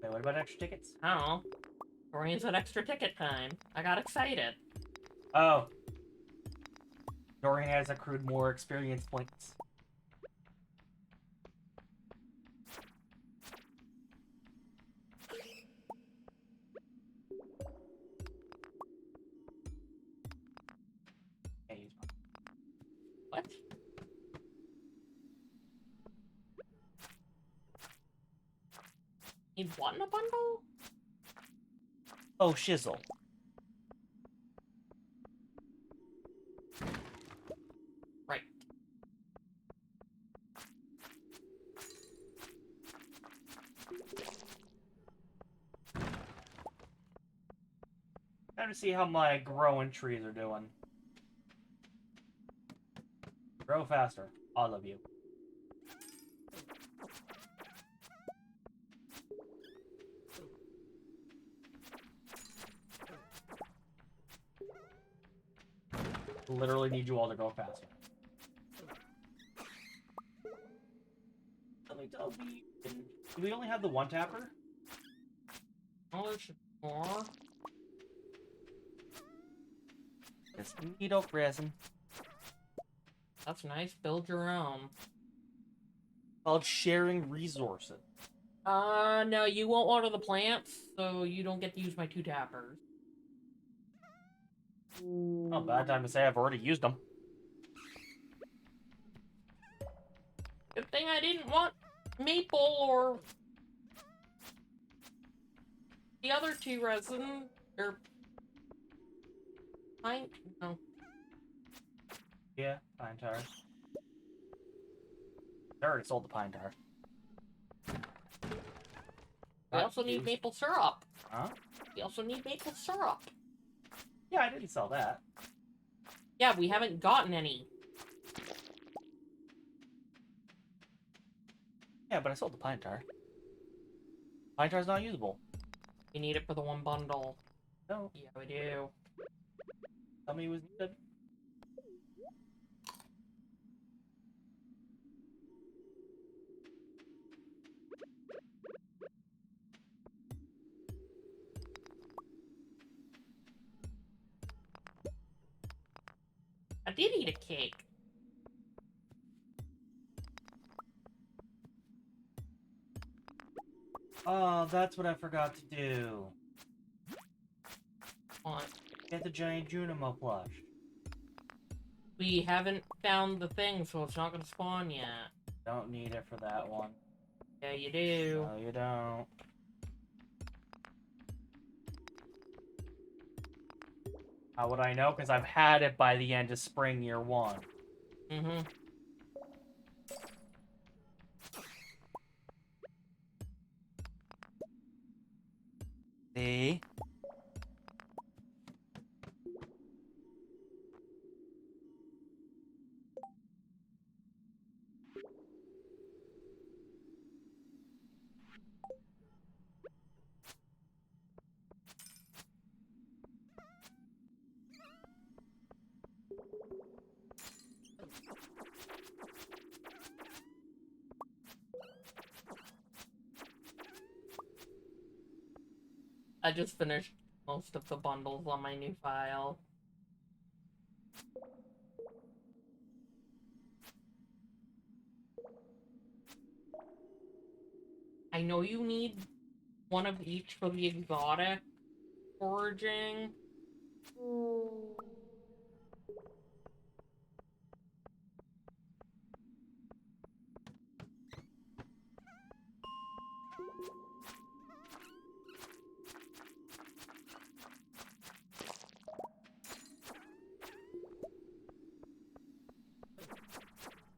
Speaker 2: Wait, what about extra tickets?
Speaker 1: I don't know. Dorian said extra ticket time. I got excited.
Speaker 2: Oh. Dorian has accrued more experience points.
Speaker 1: What? Need what in a bundle?
Speaker 2: Oh, shizzle.
Speaker 1: Right.
Speaker 2: Time to see how my growing trees are doing. Grow faster. All of you. Literally need you all to go faster. Tell me, do we only have the 1 tapper?
Speaker 1: Oh, there's more.
Speaker 2: Just need oak resin.
Speaker 1: That's nice. Build your own.
Speaker 2: Called sharing resources.
Speaker 1: No, you won't water the plants, so you don't get to use my 2 tappers.
Speaker 2: Oh, bad time to say I've already used them.
Speaker 1: Good thing I didn't want maple or the other 2 resin, or pine, no.
Speaker 2: Yeah, pine tar. I already sold the pine tar.
Speaker 1: We also need maple syrup.
Speaker 2: Huh?
Speaker 1: We also need maple syrup.
Speaker 2: Yeah, I didn't sell that.
Speaker 1: Yeah, we haven't gotten any.
Speaker 2: Yeah, but I sold the pine tar. Pine tar's not usable.
Speaker 1: You need it for the one bundle.
Speaker 2: No.
Speaker 1: Yeah, we do.
Speaker 2: Tell me it was needed.
Speaker 1: I did eat a cake.
Speaker 2: Oh, that's what I forgot to do.
Speaker 1: What?
Speaker 2: Get the giant Junimo plush.
Speaker 1: We haven't found the thing, so it's not gonna spawn yet.
Speaker 2: Don't need it for that one.
Speaker 1: Yeah, you do.
Speaker 2: No, you don't. How would I know? Because I've had it by the end of spring year 1.
Speaker 1: Mm-hmm.
Speaker 2: See?
Speaker 1: I just finished most of the bundles on my new file. I know you need one of each for the exotic foraging.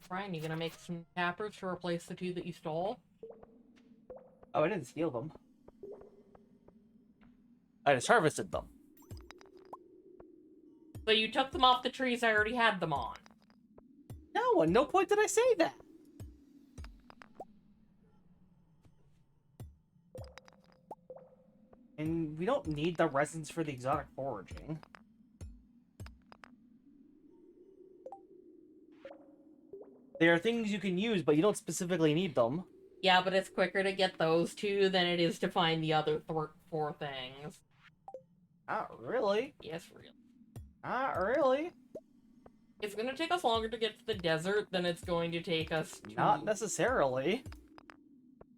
Speaker 1: Ryan, you gonna make some tappers to replace the 2 that you stole?
Speaker 2: Oh, I didn't steal them. I just harvested them.
Speaker 1: So you took them off the trees I already had them on.
Speaker 2: No, at no point did I say that. And we don't need the resins for the exotic foraging. There are things you can use, but you don't specifically need them.
Speaker 1: Yeah, but it's quicker to get those 2 than it is to find the other 4 things.
Speaker 2: Not really.
Speaker 1: Yes, really.
Speaker 2: Not really.
Speaker 1: It's gonna take us longer to get to the desert than it's going to take us to...
Speaker 2: Not necessarily.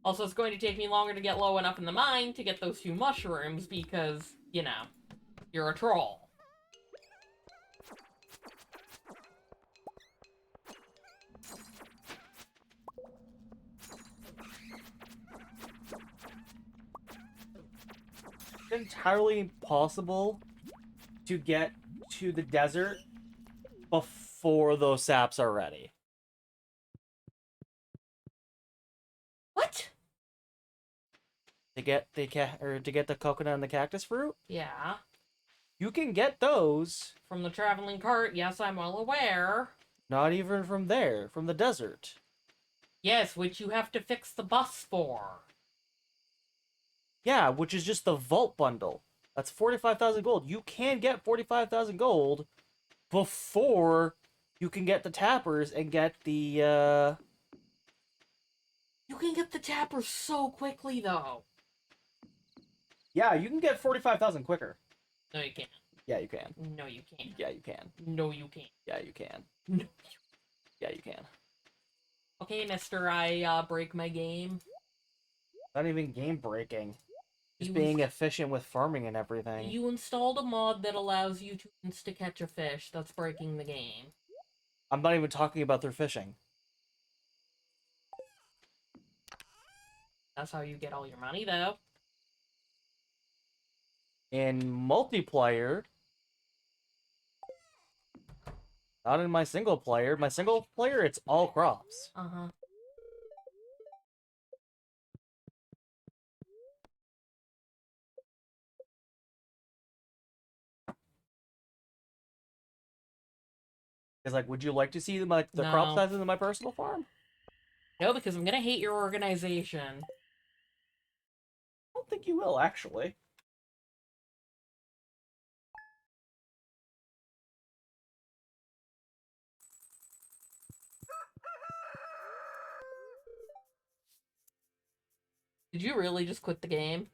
Speaker 1: Also, it's going to take me longer to get low enough in the mine to get those 2 mushrooms because, you know, you're a troll.
Speaker 2: It's entirely impossible to get to the desert before those saps are ready.
Speaker 1: What?
Speaker 2: To get the coconut and the cactus fruit,
Speaker 1: Yeah.
Speaker 2: you can get those
Speaker 1: From the traveling cart, yes, I'm well aware.
Speaker 2: not even from there, from the desert.
Speaker 1: Yes, which you have to fix the bus for.
Speaker 2: Yeah, which is just the vault bundle. That's 45,000 gold. You can get 45,000 gold before you can get the tappers and get the
Speaker 1: You can get the tapper so quickly, though.
Speaker 2: Yeah, you can get 45,000 quicker.
Speaker 1: No, you can't.
Speaker 2: Yeah, you can.
Speaker 1: No, you can't.
Speaker 2: Yeah, you can.
Speaker 1: No, you can't.
Speaker 2: Yeah, you can.
Speaker 1: No.
Speaker 2: Yeah, you can.
Speaker 1: Okay, mister, I break my game.
Speaker 2: Not even game breaking. Just
Speaker 1: You
Speaker 2: being efficient with farming and everything.
Speaker 1: You installed a mod that allows you to insta-catch a fish. That's breaking the game.
Speaker 2: I'm not even talking about their fishing.
Speaker 1: That's how you get all your money, though.
Speaker 2: In multiplayer, not in my single player. My single player, it's all crops.
Speaker 1: Uh-huh.
Speaker 2: It's like, would you like to see the crop
Speaker 1: No.
Speaker 2: sizes in my personal farm?
Speaker 1: No, because I'm gonna hate your organization.
Speaker 2: I don't think you will, actually.
Speaker 1: Did you really just quit the game?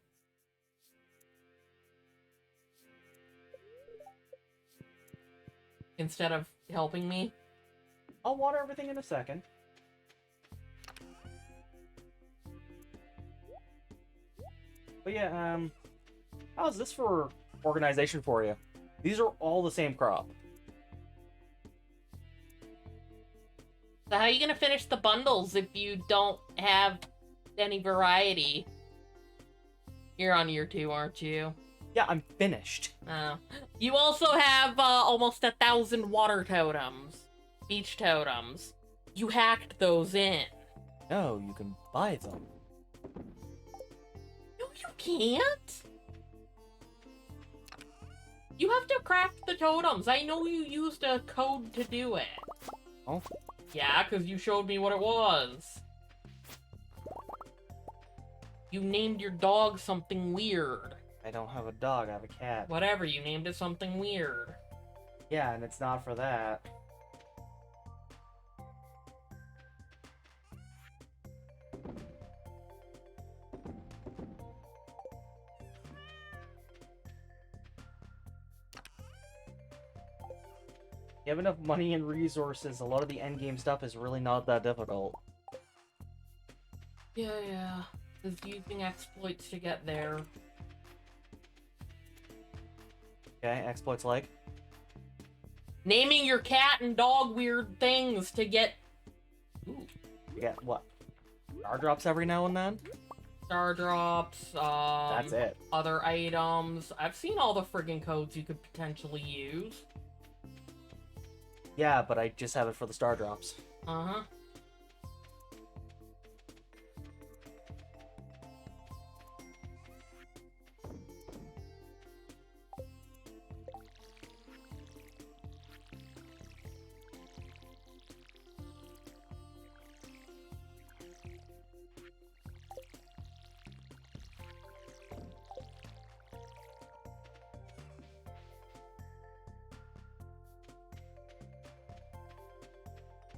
Speaker 1: Instead of helping me?
Speaker 2: I'll water everything in a second. But yeah, how's this for organization for you? These are all the same crop.
Speaker 1: So how are you gonna finish the bundles if you don't have any variety? You're on year 2, aren't you?
Speaker 2: Yeah, I'm finished.
Speaker 1: Oh. You also have almost 1,000 water totems. Beach totems. You hacked those in.
Speaker 2: No, you can buy them.
Speaker 1: No, you can't. You have to craft the totems. I know you used a code to do it.
Speaker 2: Oh?
Speaker 1: Yeah, because you showed me what it was. You named your dog something weird.
Speaker 2: I don't have a dog, I have a cat.
Speaker 1: Whatever, you named it something weird.
Speaker 2: Yeah, and it's not for that. You have enough money and resources, a lot of the endgame stuff is really not that difficult.
Speaker 1: Yeah. Just using exploits to get there.
Speaker 2: Okay, exploits like?
Speaker 1: Naming your cat and dog weird things to get... Ooh.
Speaker 2: You get what? Star drops every now and then?
Speaker 1: Star drops,
Speaker 2: That's it.
Speaker 1: other items. I've seen all the friggin' codes you could potentially use.
Speaker 2: Yeah, but I just have it for the star drops.
Speaker 1: Uh-huh.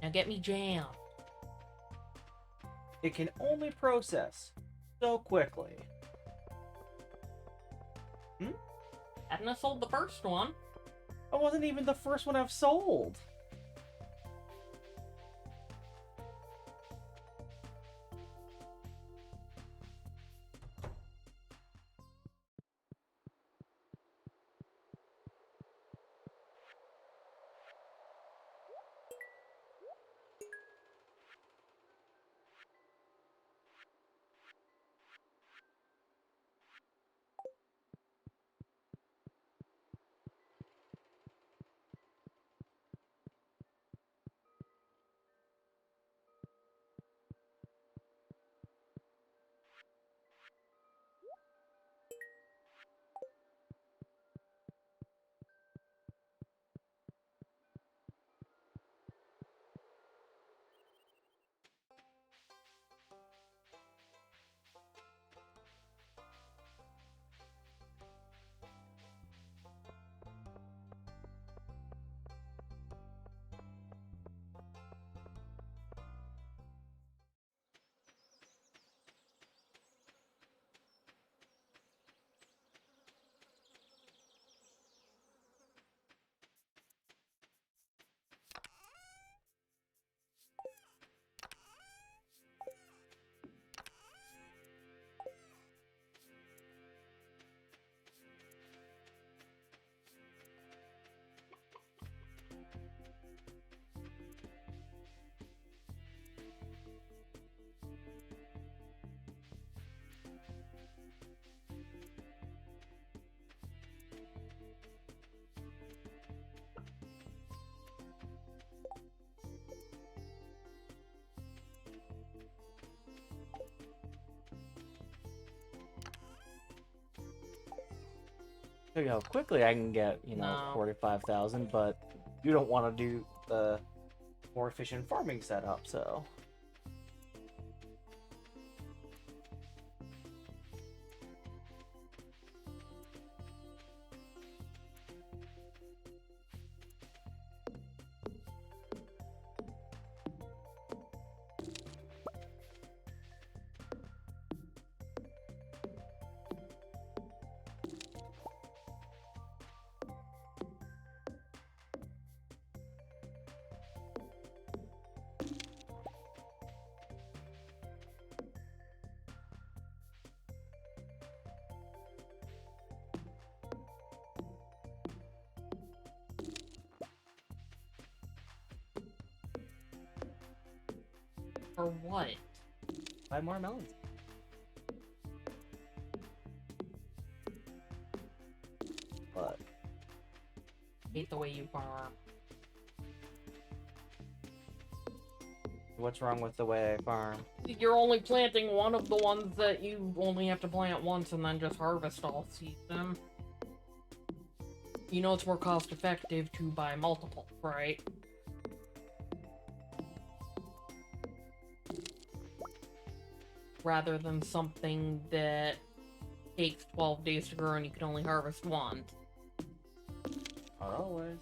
Speaker 1: Now get me jam.
Speaker 2: It can only process so quickly.
Speaker 1: Hadn't I sold the first one?
Speaker 2: I wasn't even the first one I've sold. Show you how quickly I can get,
Speaker 1: No.
Speaker 2: 45,000, but you don't want to do the more efficient farming setup, so...
Speaker 1: For what?
Speaker 2: Buy more melons. But
Speaker 1: Hate the way you farm.
Speaker 2: what's wrong with the way I farm?
Speaker 1: You're only planting one of the ones that you only have to plant once and then just harvest all season. You know it's more cost effective to buy multiple, right? Rather than something that takes 12 days to grow and you can only harvest one.
Speaker 2: Not always.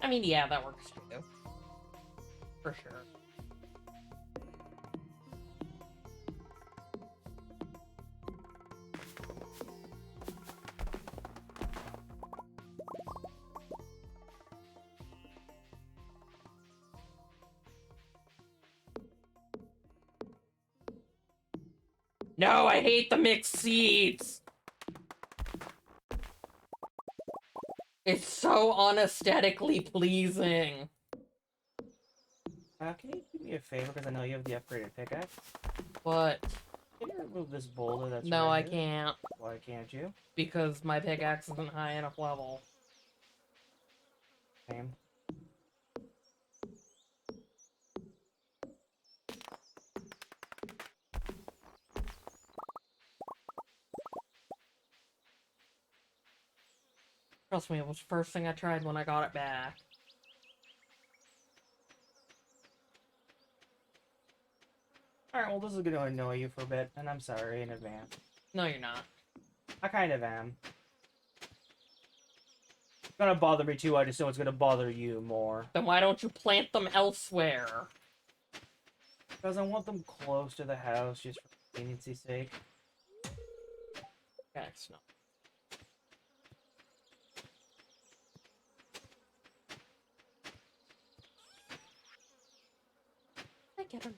Speaker 1: I mean, yeah, that works too. For sure. No, I hate the mixed seeds! It's so unaesthetically pleasing.
Speaker 2: Can you do me a favor, because I know you have the upgraded pickaxe?
Speaker 1: What?
Speaker 2: Can you remove this boulder that's
Speaker 1: No,
Speaker 2: right
Speaker 1: I
Speaker 2: here?
Speaker 1: can't.
Speaker 2: Why can't you?
Speaker 1: Because my pickaxe isn't high enough level.
Speaker 2: Same.
Speaker 1: Trust me, it was the first thing I tried when I got it back.
Speaker 2: Alright, well, this is gonna annoy you for a bit, and I'm sorry in advance.
Speaker 1: No, you're not.
Speaker 2: I kind of am. It's gonna bother me too, I just know it's gonna bother you more.
Speaker 1: Then why don't you plant them elsewhere?
Speaker 2: Because I want them close to the house, just for convenience's sake.
Speaker 1: Pickaxe, no. I get him.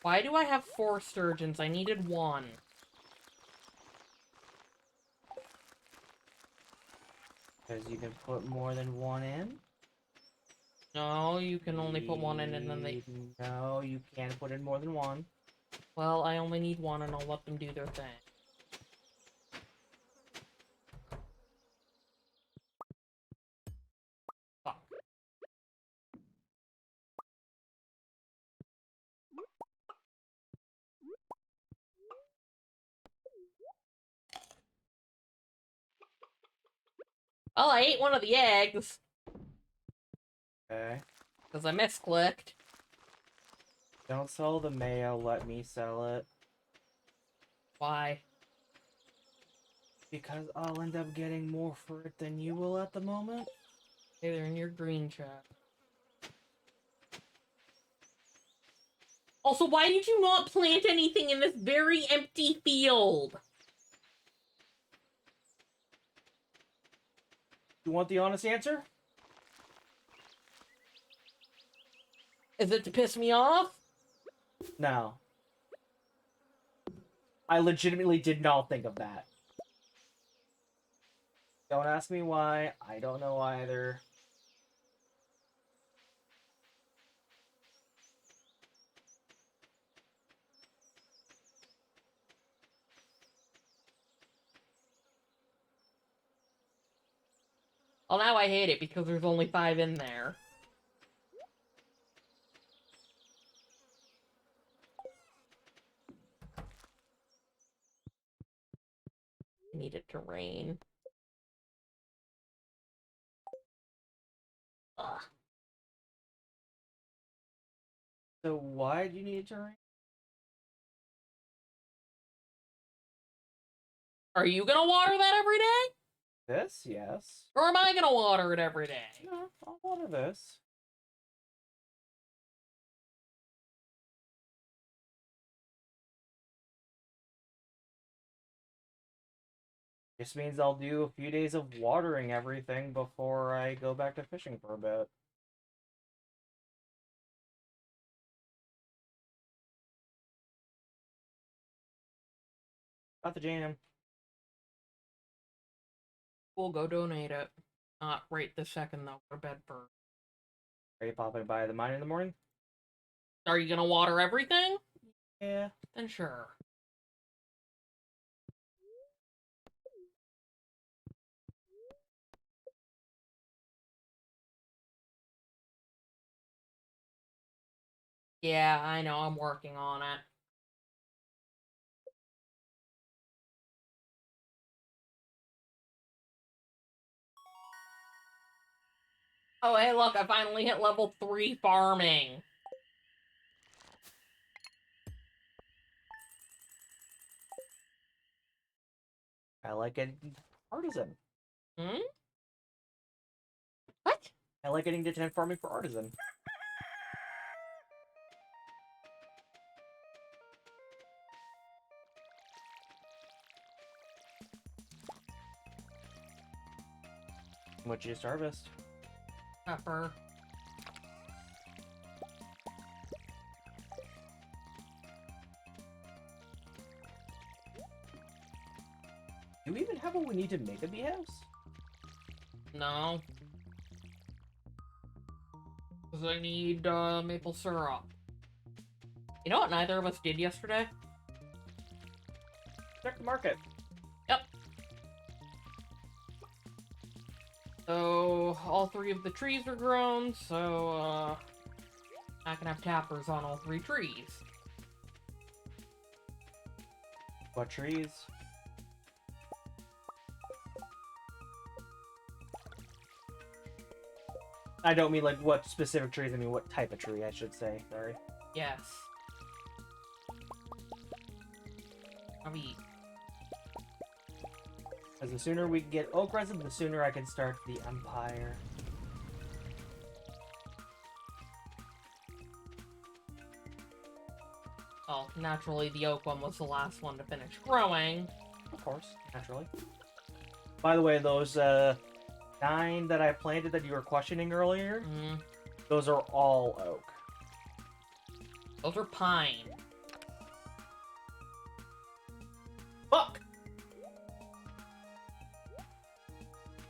Speaker 1: Why do I have 4 sturgeons? I needed 1.
Speaker 2: Because you can put more than one in?
Speaker 1: No, you can only put 1 in and then they...
Speaker 2: No, you can't put in more than one.
Speaker 1: Well, I only need 1 and I'll let them do their thing. Fuck. Well, I ate one of the eggs.
Speaker 2: Okay.
Speaker 1: Because I misclicked.
Speaker 2: Don't sell the mayo, let me sell it.
Speaker 1: Why?
Speaker 2: Because I'll end up getting more for it than you will at the moment.
Speaker 1: Hey, they're in your green chat. Also, why did you not plant anything in this very empty field?
Speaker 2: You want the honest answer?
Speaker 1: Is it to piss me off?
Speaker 2: No. I legitimately did not think of that. Don't ask me why. I don't know either.
Speaker 1: Well, now I hate it because there's only 5 in there. I need it to rain. Ugh.
Speaker 2: So why do you need it to rain?
Speaker 1: Are you gonna water that every day?
Speaker 2: This, yes.
Speaker 1: Or am I gonna water it every day?
Speaker 2: No, I'll water this. Just means I'll do a few days of watering everything before I go back to fishing for a bit. Got the jam.
Speaker 1: We'll go donate it. Not right this second, though. Go to bed first.
Speaker 2: Are you popping by the mine in the morning?
Speaker 1: Are you gonna water everything?
Speaker 2: Yeah.
Speaker 1: Then sure. Yeah, I know. I'm working on it. Oh, hey, look. I finally hit level 3 farming.
Speaker 2: I like it artisan.
Speaker 1: Hmm? What?
Speaker 2: I like getting to 10 farming for artisan. What you just harvest?
Speaker 1: Pepper.
Speaker 2: Do we even have what we need to make a bee house?
Speaker 1: No. Because I need maple syrup. You know what neither of us did yesterday?
Speaker 2: Check the market.
Speaker 1: Yep. So, all 3 of the trees are grown, so, I can have tappers on all 3 trees.
Speaker 2: What trees? I don't mean like what specific trees, I mean what type of tree, I should say. Sorry.
Speaker 1: Yes. I mean,
Speaker 2: Because the sooner we get oak resin, the sooner I can start the empire.
Speaker 1: well, naturally the oak one was the last one to finish growing.
Speaker 2: Of course, naturally. By the way, those 9 that I planted that you were questioning earlier, those are all oak.
Speaker 1: Those are pine.
Speaker 2: Fuck!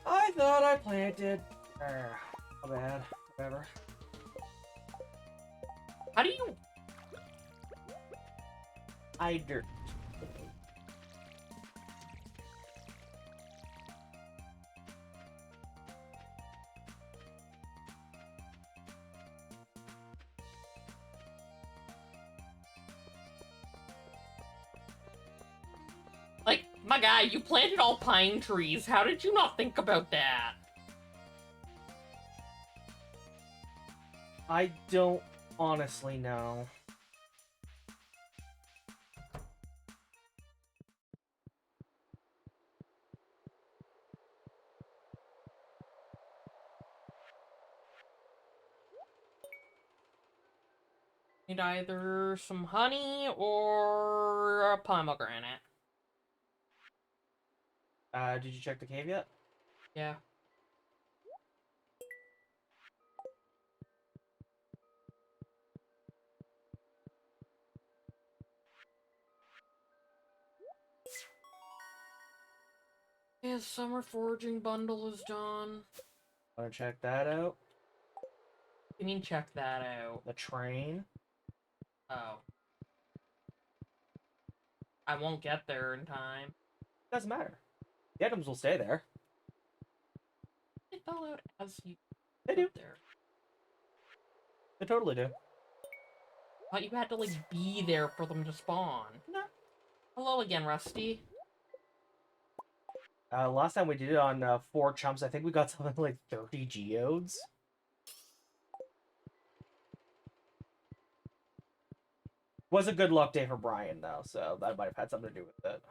Speaker 2: I thought I planted. My bad. Whatever.
Speaker 1: How do you...
Speaker 2: I dirt.
Speaker 1: Like, my guy, you planted all pine trees. How did you not think about that?
Speaker 2: I don't honestly know.
Speaker 1: Need either some honey or a pomegranate.
Speaker 2: Did you check the cave yet?
Speaker 1: Yeah. His summer foraging bundle is done.
Speaker 2: Wanna check that out?
Speaker 1: You mean check that out?
Speaker 2: The train?
Speaker 1: Oh. I won't get there in time.
Speaker 2: Doesn't matter. The items will stay there.
Speaker 1: spell out as you
Speaker 2: They do.
Speaker 1: there?
Speaker 2: They totally do.
Speaker 1: I thought you had to, like, be there for them to spawn.
Speaker 2: No.
Speaker 1: Hello again, Rusty.
Speaker 2: Last time we did it on 4 chumps, I think we got something like 30 geodes. Was a good luck day for Brian, though, so that might have had something to do with it.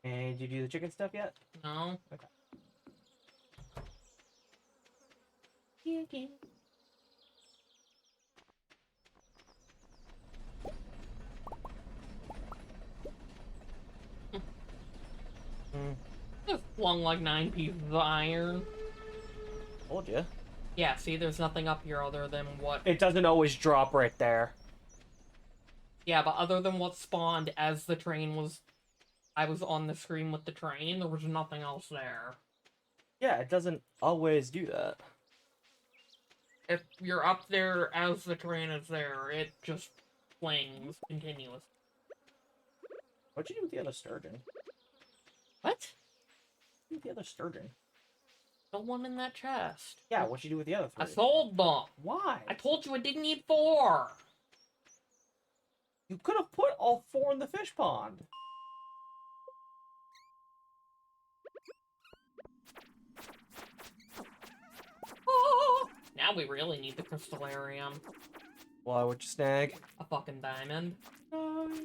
Speaker 2: And did you do the chicken stuff yet?
Speaker 1: No.
Speaker 2: Okay.
Speaker 1: Chicken. Just flung like 9 pieces of iron.
Speaker 2: Told you.
Speaker 1: Yeah, see, there's nothing up here other than what...
Speaker 2: It doesn't always drop right there.
Speaker 1: Yeah, but other than what spawned as the train was... I was on the screen with the train, there was nothing else there.
Speaker 2: Yeah, it doesn't always do that.
Speaker 1: If you're up there as the train is there, it just flings continuous.
Speaker 2: What'd you do with the other sturgeon?
Speaker 1: What?
Speaker 2: What'd you do with the other sturgeon?
Speaker 1: The one in that chest.
Speaker 2: Yeah, what'd you do with the other 3?
Speaker 1: I sold them.
Speaker 2: Why?
Speaker 1: I told you I didn't need 4.
Speaker 2: You could have put all 4 in the fish pond.
Speaker 1: Oh, now we really need the crystallarium.
Speaker 2: Why would you snag?
Speaker 1: A fucking diamond.
Speaker 2: Nice.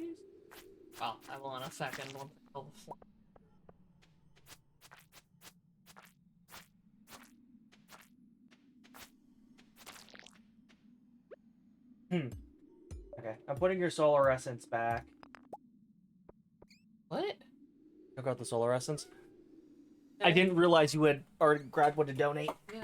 Speaker 1: Well, I will in a second once I kill the slime.
Speaker 2: Okay, I'm putting your solar essence back.
Speaker 1: What?
Speaker 2: Took out the solar essence. I didn't realize you had already grabbed one to donate.
Speaker 1: Yeah.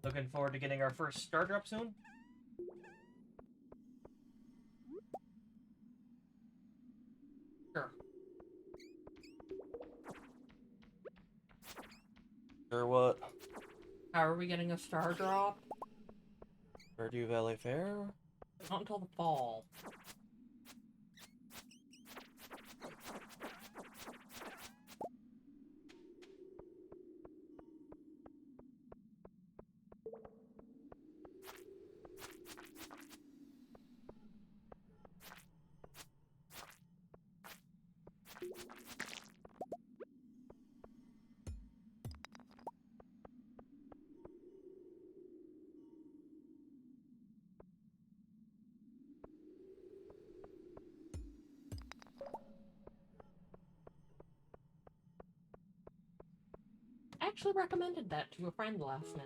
Speaker 2: Looking forward to getting our first star drop soon.
Speaker 1: Sure.
Speaker 2: Or what?
Speaker 1: How are we getting a star drop?
Speaker 2: Purdue Valley Fair?
Speaker 1: Not until the fall. I actually recommended that to a friend last night.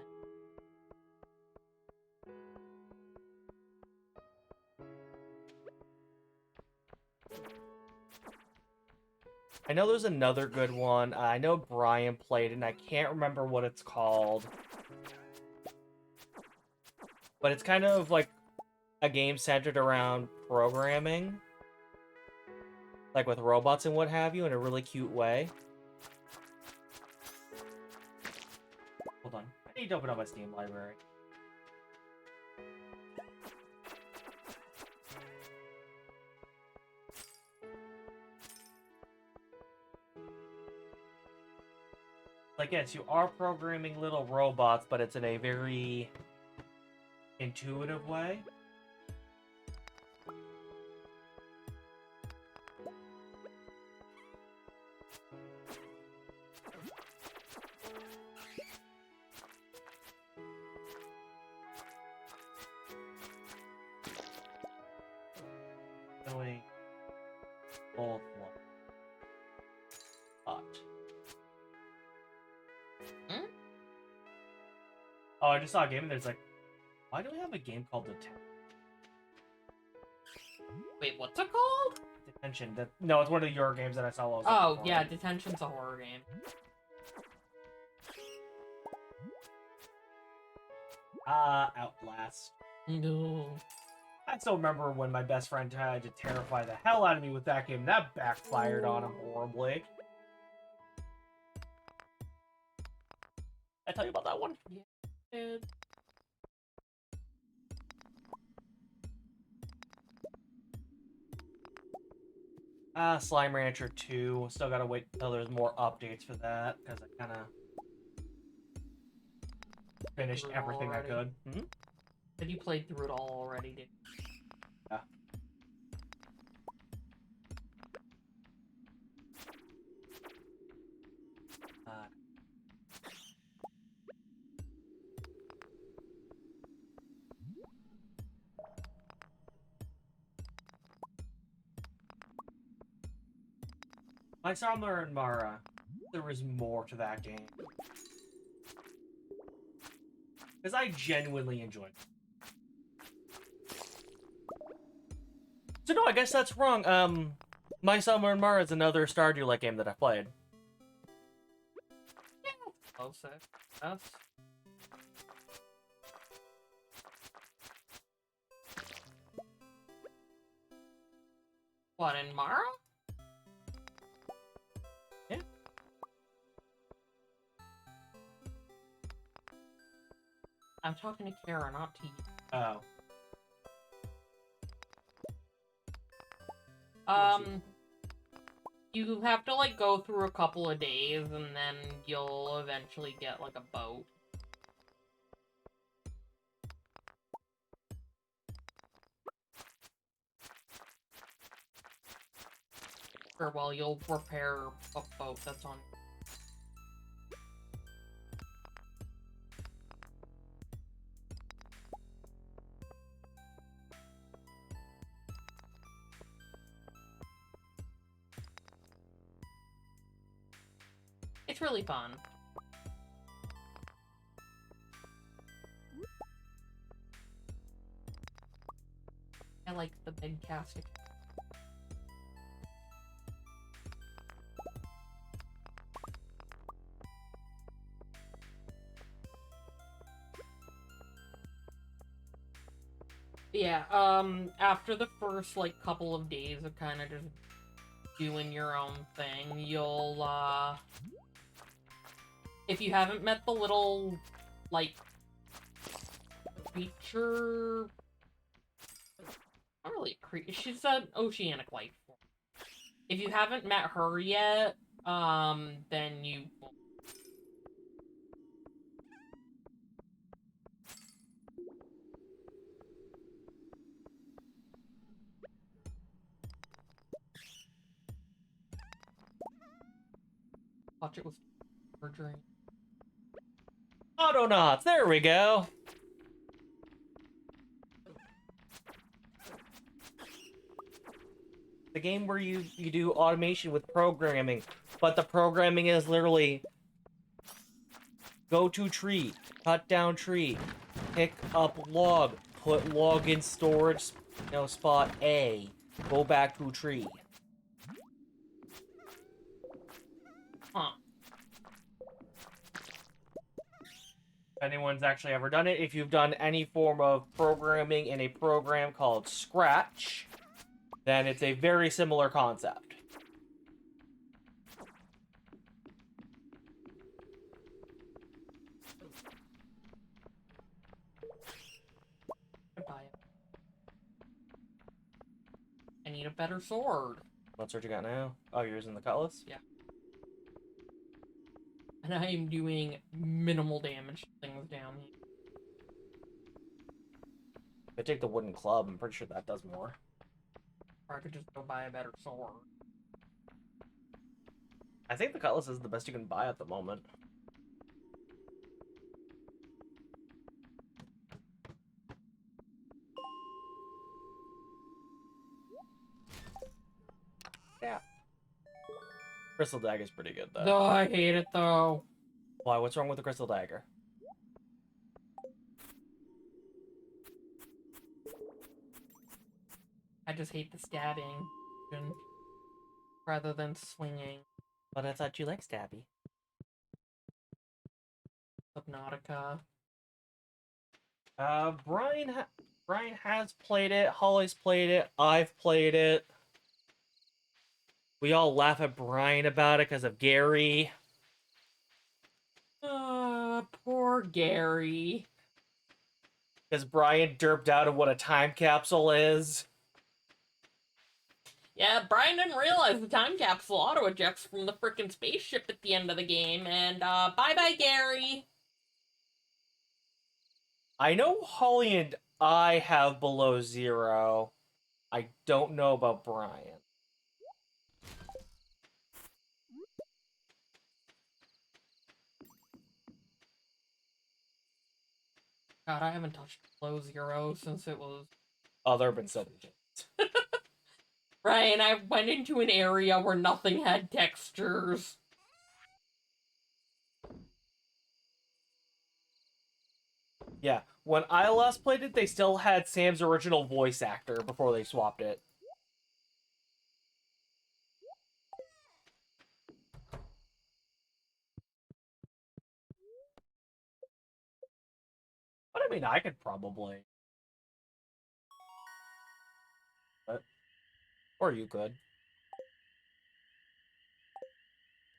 Speaker 2: I know there's another good one. I know Brian played it, and I can't remember what it's called. But it's kind of like a game centered around programming. Like with robots and what have you, in a really cute way. Hold on. I need to open up my Steam library. Like, yes, you are programming little robots, but it's in a very intuitive way. Doing both one. Oh, I just saw a game and there's like, why do we have a game called The Town?
Speaker 1: Wait, what's it called?
Speaker 2: Detention. No, it's one of your games that I saw. While I was
Speaker 1: Oh,
Speaker 2: looking for
Speaker 1: yeah,
Speaker 2: it.
Speaker 1: Detention's a horror game.
Speaker 2: Outlast.
Speaker 1: No.
Speaker 2: I still remember when my best friend tried to terrify the hell out of me with that game. That backfired on him horribly. I tell you about that one?
Speaker 1: Yeah, it
Speaker 2: Slime Rancher 2. Still gotta wait until there's more updates for that, because I kind of finished
Speaker 1: Through it
Speaker 2: everything I
Speaker 1: already.
Speaker 2: could. Mm-hmm.
Speaker 1: Said you played through it all already, did
Speaker 2: Yeah. Like Summer and Mara, there was more to that game. Because I genuinely enjoyed it. So no, I guess that's wrong. My Summer and Mara is another Stardew-like game that I played.
Speaker 1: close it. That's... What, in Mara?
Speaker 2: Yeah.
Speaker 1: I'm talking to Kara, not to you.
Speaker 2: Oh.
Speaker 1: You have to, like, go through a couple of days, and then you'll eventually get, like, a boat. Or, well, you'll repair a boat that's on... It's really fun. I like the big cast. Yeah, after the first, like, couple of days of kind of just doing your own thing, you'll, if you haven't met the little, like, creature... Not really a creature, she's an oceanic life form. If you haven't met her yet, then you... Watch it with her drink.
Speaker 2: Autonauts, there we go. The game where you do automation with programming, but the programming is literally go to tree, cut down tree, pick up log, put log in storage, spot A, go back to tree.
Speaker 1: Huh.
Speaker 2: If anyone's actually ever done it, if you've done any form of programming in a program called Scratch, then it's a very similar concept.
Speaker 1: Goodbye. I need a better sword.
Speaker 2: What sword you got now? Oh, you're using the cutlass?
Speaker 1: Yeah. And I am doing minimal damage to things down here.
Speaker 2: If I take the wooden club, I'm pretty sure that does more.
Speaker 1: Or I could just go buy a better sword.
Speaker 2: I think the cutlass is the best you can buy at the moment. Yeah. Crystal Dagger's pretty good, though.
Speaker 1: No, I hate it, though.
Speaker 2: Why? What's wrong with the Crystal Dagger?
Speaker 1: I just hate the stabbing. rather than swinging.
Speaker 2: But I thought you liked Stabby.
Speaker 1: Subnautica.
Speaker 2: Brian has played it. Holly's played it. I've played it. We all laugh at Brian about it because of Gary.
Speaker 1: Poor Gary.
Speaker 2: Because Brian derped out of what a time capsule is.
Speaker 1: Yeah, Brian didn't realize the time capsule auto-ejects from the frickin' spaceship at the end of the game, and, bye-bye, Gary!
Speaker 2: I know Holly and I have below 0. I don't know about Brian.
Speaker 1: God, I haven't touched below 0 since it was...
Speaker 2: Oh, there have been so many games.
Speaker 1: Right, and I went into an area where nothing had textures.
Speaker 2: Yeah, when I last played it, they still had Sam's original voice actor before they swapped it. But I mean, I could probably. Or you could.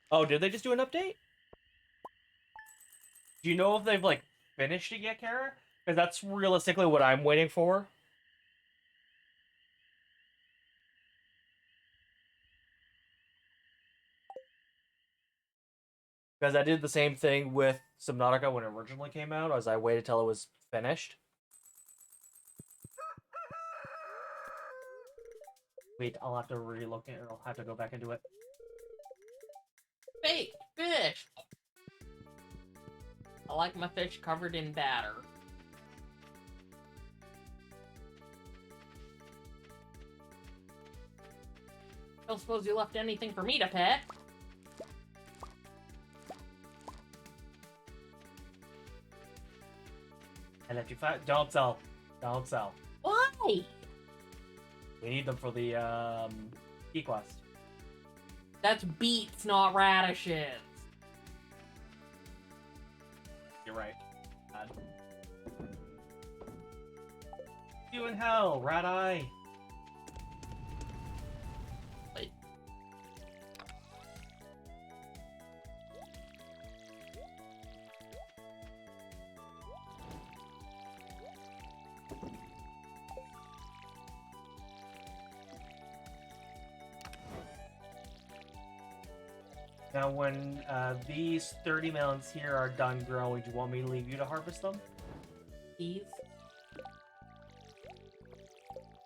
Speaker 2: Oh, did they just do an update? Do you know if they've, like, finished it yet, Kara? Because that's realistically what I'm waiting for. Because I did the same thing with Subnautica when it originally came out, as I waited till it was finished. Wait, I'll have to relook it, or I'll have to go back into it.
Speaker 1: Baked fish! I like my fish covered in batter. Don't suppose you left anything for me to pet?
Speaker 2: And if you find, don't sell. Don't sell.
Speaker 1: Why?
Speaker 2: We need them for the, key quest.
Speaker 1: That's beets, not radishes.
Speaker 2: You're right. You in hell, rat eye.
Speaker 1: Wait.
Speaker 2: Now, when these 30 melons here are done growing, do you want me to leave you to harvest them?
Speaker 1: Please.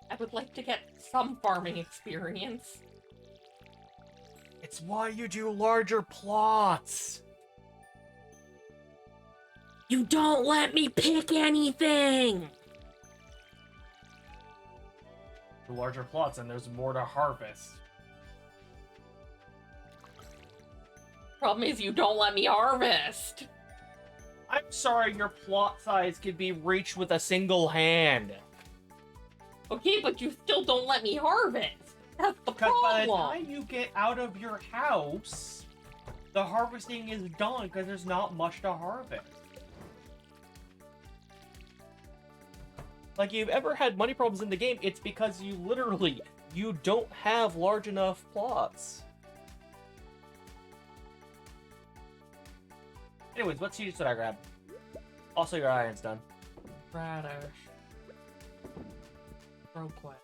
Speaker 1: I would like to get some farming experience.
Speaker 2: It's why you do larger plots.
Speaker 1: You don't let me pick anything!
Speaker 2: The larger plots, and there's more to harvest.
Speaker 1: Problem is you don't let me harvest.
Speaker 2: I'm sorry, your plot size can be reached with a single hand.
Speaker 1: Okay, but you still don't let me harvest. That's the
Speaker 2: Because by the
Speaker 1: problem.
Speaker 2: time you get out of your house, the harvesting is done because there's not much to harvest. Like, if you've ever had money problems in the game, it's because you don't have large enough plots. Anyways, what seeds did I grab? Also, your iron's done.
Speaker 1: Radish. Real quick.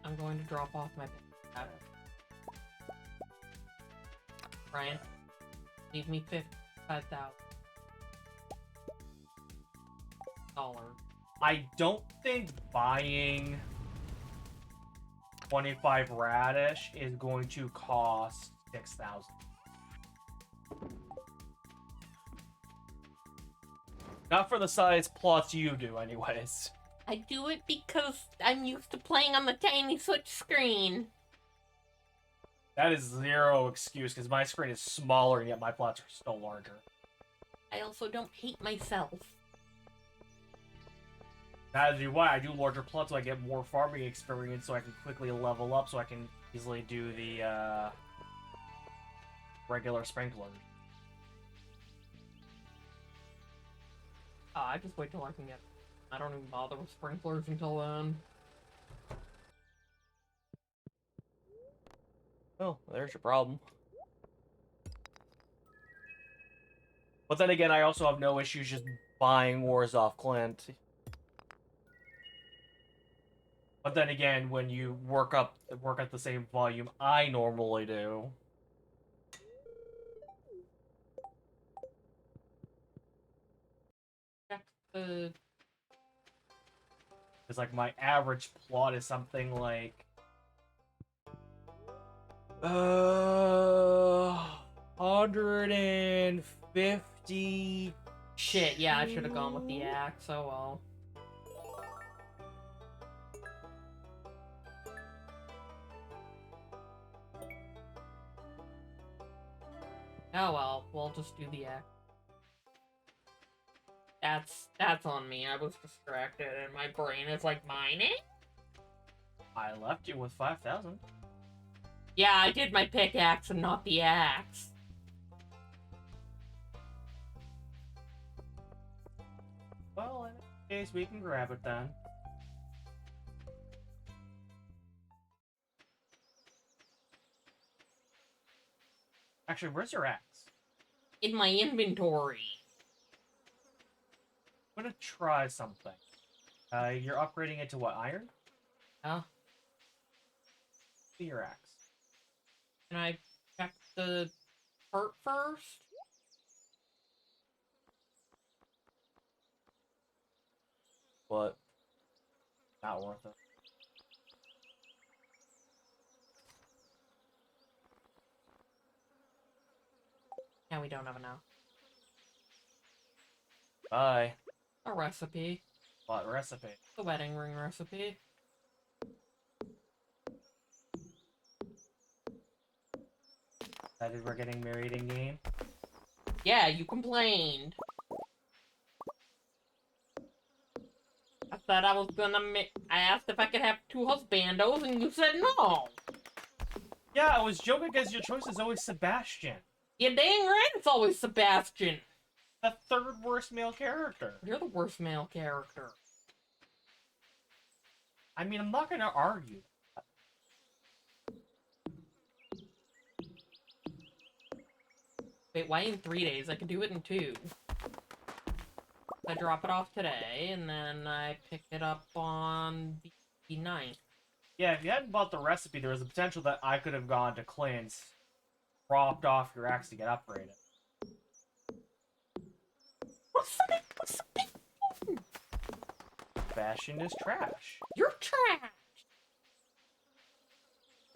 Speaker 1: I'm going to drop off my radish. Ryan, leave me $55,000.
Speaker 2: I don't think buying 25 radish is going to cost 6,000. Not for the size plots you do, anyways.
Speaker 1: I do it because I'm used to playing on the tiny Switch screen.
Speaker 2: That is zero excuse, because my screen is smaller, and yet my plots are still larger.
Speaker 1: I also don't hate myself.
Speaker 2: Neither do I. I do larger plots so I get more farming experience so I can quickly level up so I can easily do the regular sprinklers.
Speaker 1: I just wait till I can get... I don't even bother with sprinklers until then.
Speaker 2: Oh, there's your problem. But then again, I also have no issues just buying ores off Clint. But then again, when you work at the same volume I normally do.
Speaker 1: Check the...
Speaker 2: Because like my average plot is something like 150.
Speaker 1: Shit, yeah, I should have gone with the axe, oh well. Oh well, we'll just do the axe. That's on me. I was distracted and my brain is like mining.
Speaker 2: I left you with 5,000.
Speaker 1: Yeah, I did my pickaxe and not the axe.
Speaker 2: Well, in that case, we can grab it then. Actually, where's your axe?
Speaker 1: In my inventory.
Speaker 2: I'm gonna try something. You're upgrading it to what, iron?
Speaker 1: Huh?
Speaker 2: See your axe.
Speaker 1: Can I check the hurt first?
Speaker 2: But not worth it.
Speaker 1: Yeah, we don't have enough.
Speaker 2: Bye.
Speaker 1: A recipe.
Speaker 2: What recipe?
Speaker 1: The wedding ring recipe.
Speaker 2: Decided we're getting married in game.
Speaker 1: Yeah, you complained. I said I was gonna I asked if I could have 2 husbandos, and you said no.
Speaker 2: Yeah, I was joking because your choice is always Sebastian.
Speaker 1: You dang right it's always Sebastian.
Speaker 2: The third worst male character.
Speaker 1: You're the worst male character.
Speaker 2: I mean, I'm not gonna argue.
Speaker 1: Wait, why in 3 days? I could do it in 2. I drop it off today, and then I pick it up on the 9th.
Speaker 2: Yeah, if you hadn't bought the recipe, there was a potential that I could have gone to Clint's, dropped off your axe to get upgraded.
Speaker 1: What's the big thing?
Speaker 2: Fashion is trash.
Speaker 1: You're trash!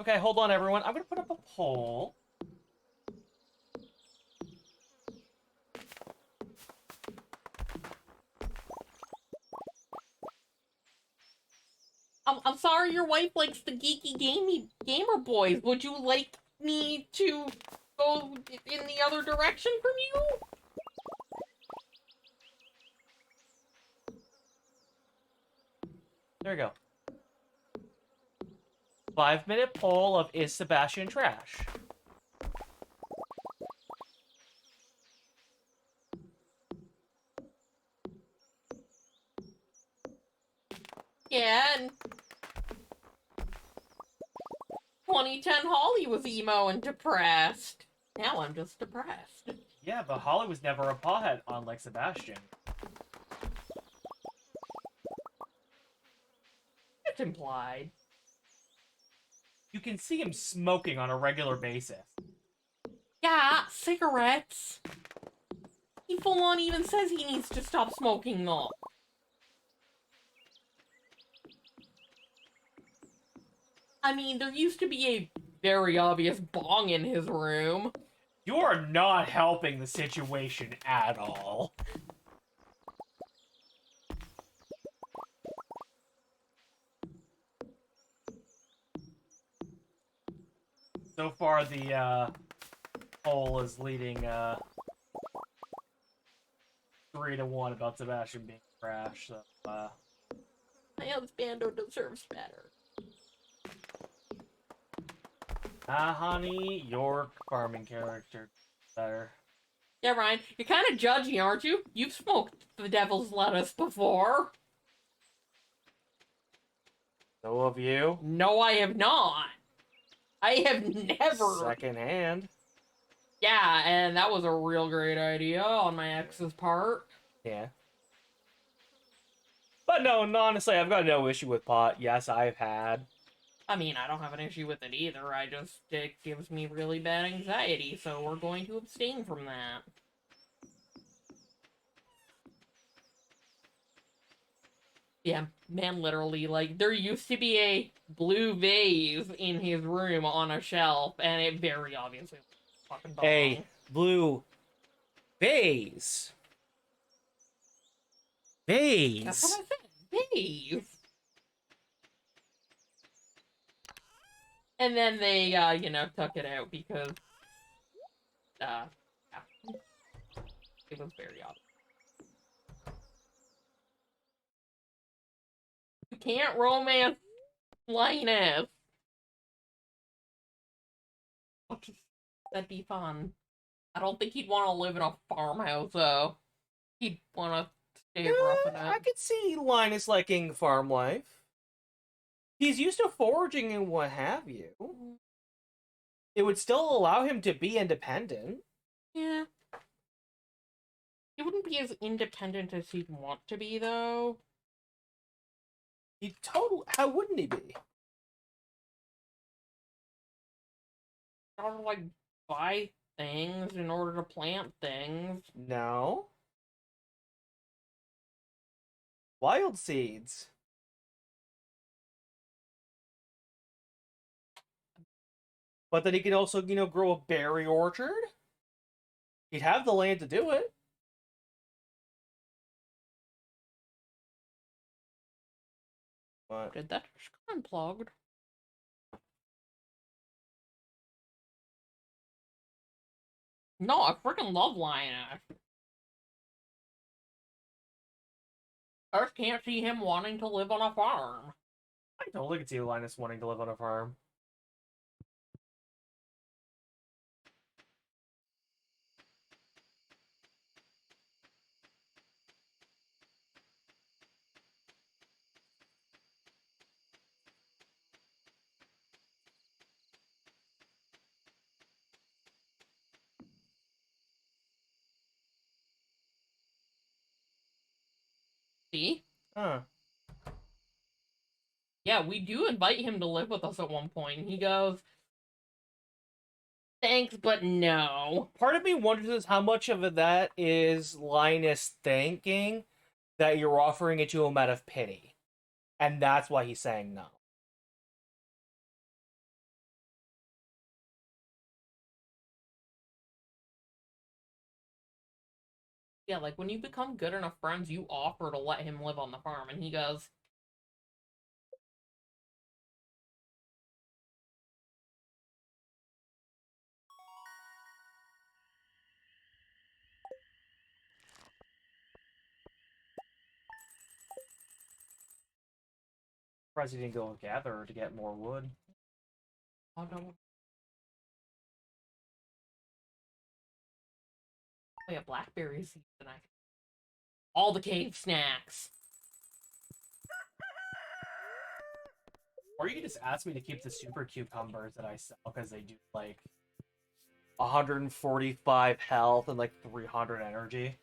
Speaker 2: Okay, hold on, everyone. I'm gonna put up a poll.
Speaker 1: I'm sorry your wife likes the geeky gamer boys. Would you like me to go in the other direction from you?
Speaker 2: There we go. 5-minute poll of is Sebastian trash?
Speaker 1: Yeah, and 2010 Holly was emo and depressed. Now I'm just depressed.
Speaker 2: Yeah, but Holly was never a pothead, unlike Sebastian.
Speaker 1: It's implied.
Speaker 2: You can see him smoking on a regular basis.
Speaker 1: Yeah, cigarettes. He full on even says he needs to stop smoking them. I mean, there used to be a very obvious bong in his room.
Speaker 2: You are not helping the situation at all. So far, the poll is leading 3-1 about Sebastian being trash. So,
Speaker 1: My husbando deserves better.
Speaker 2: Honey, your farming character better.
Speaker 1: Yeah, Ryan, you're kind of judgy, aren't you? You've smoked the devil's lettuce before.
Speaker 2: So have you.
Speaker 1: No, I have not. I have never.
Speaker 2: Second hand.
Speaker 1: Yeah, and that was a real great idea on my ex's part.
Speaker 2: Yeah. But no, honestly, I've got no issue with pot. Yes, I've had.
Speaker 1: I mean, I don't have an issue with it either. It gives me really bad anxiety, so we're going to abstain from that. Yeah, man, literally, like, there used to be a blue vase in his room on a shelf, and it very obviously fucking belonged.
Speaker 2: A blue vase.
Speaker 1: That's what I said, vase. And then they, took it out because, yeah. It was very obvious. You can't romance Linus. That'd be fun. I don't think he'd want to live in a farmhouse, though. He'd want to stay rough in
Speaker 2: I
Speaker 1: it.
Speaker 2: could see Linus liking farm life. He's used to foraging and what have you. It would still allow him to be independent.
Speaker 1: Yeah. He wouldn't be as independent as he'd want to be, though.
Speaker 2: He totally. How wouldn't he be?
Speaker 1: Gotta, like, buy things in order to plant things.
Speaker 2: No. Wild seeds. But then he could also, grow a berry orchard. He'd have the land to do it. But
Speaker 1: Did that just got unplugged? No, I freaking love Linus. I just can't see him wanting to live on a farm.
Speaker 2: I totally could see Linus wanting to live on a farm.
Speaker 1: See?
Speaker 2: Huh.
Speaker 1: Yeah, we do invite him to live with us at one point, and he goes, thanks, but no.
Speaker 2: Part of me wonders how much of that is Linus thinking that you're offering it to him out of pity. And that's why he's saying no.
Speaker 1: Yeah, like, when you become good enough friends, you offer to let him live on the farm, and he goes,
Speaker 2: Surprised he didn't go gather to get more wood.
Speaker 1: oh, no. Oh, yeah, blackberry seeds, and all the cave snacks.
Speaker 2: Or you could just ask me to keep the super cucumbers that I sell because they do like 145 health and like 300 energy.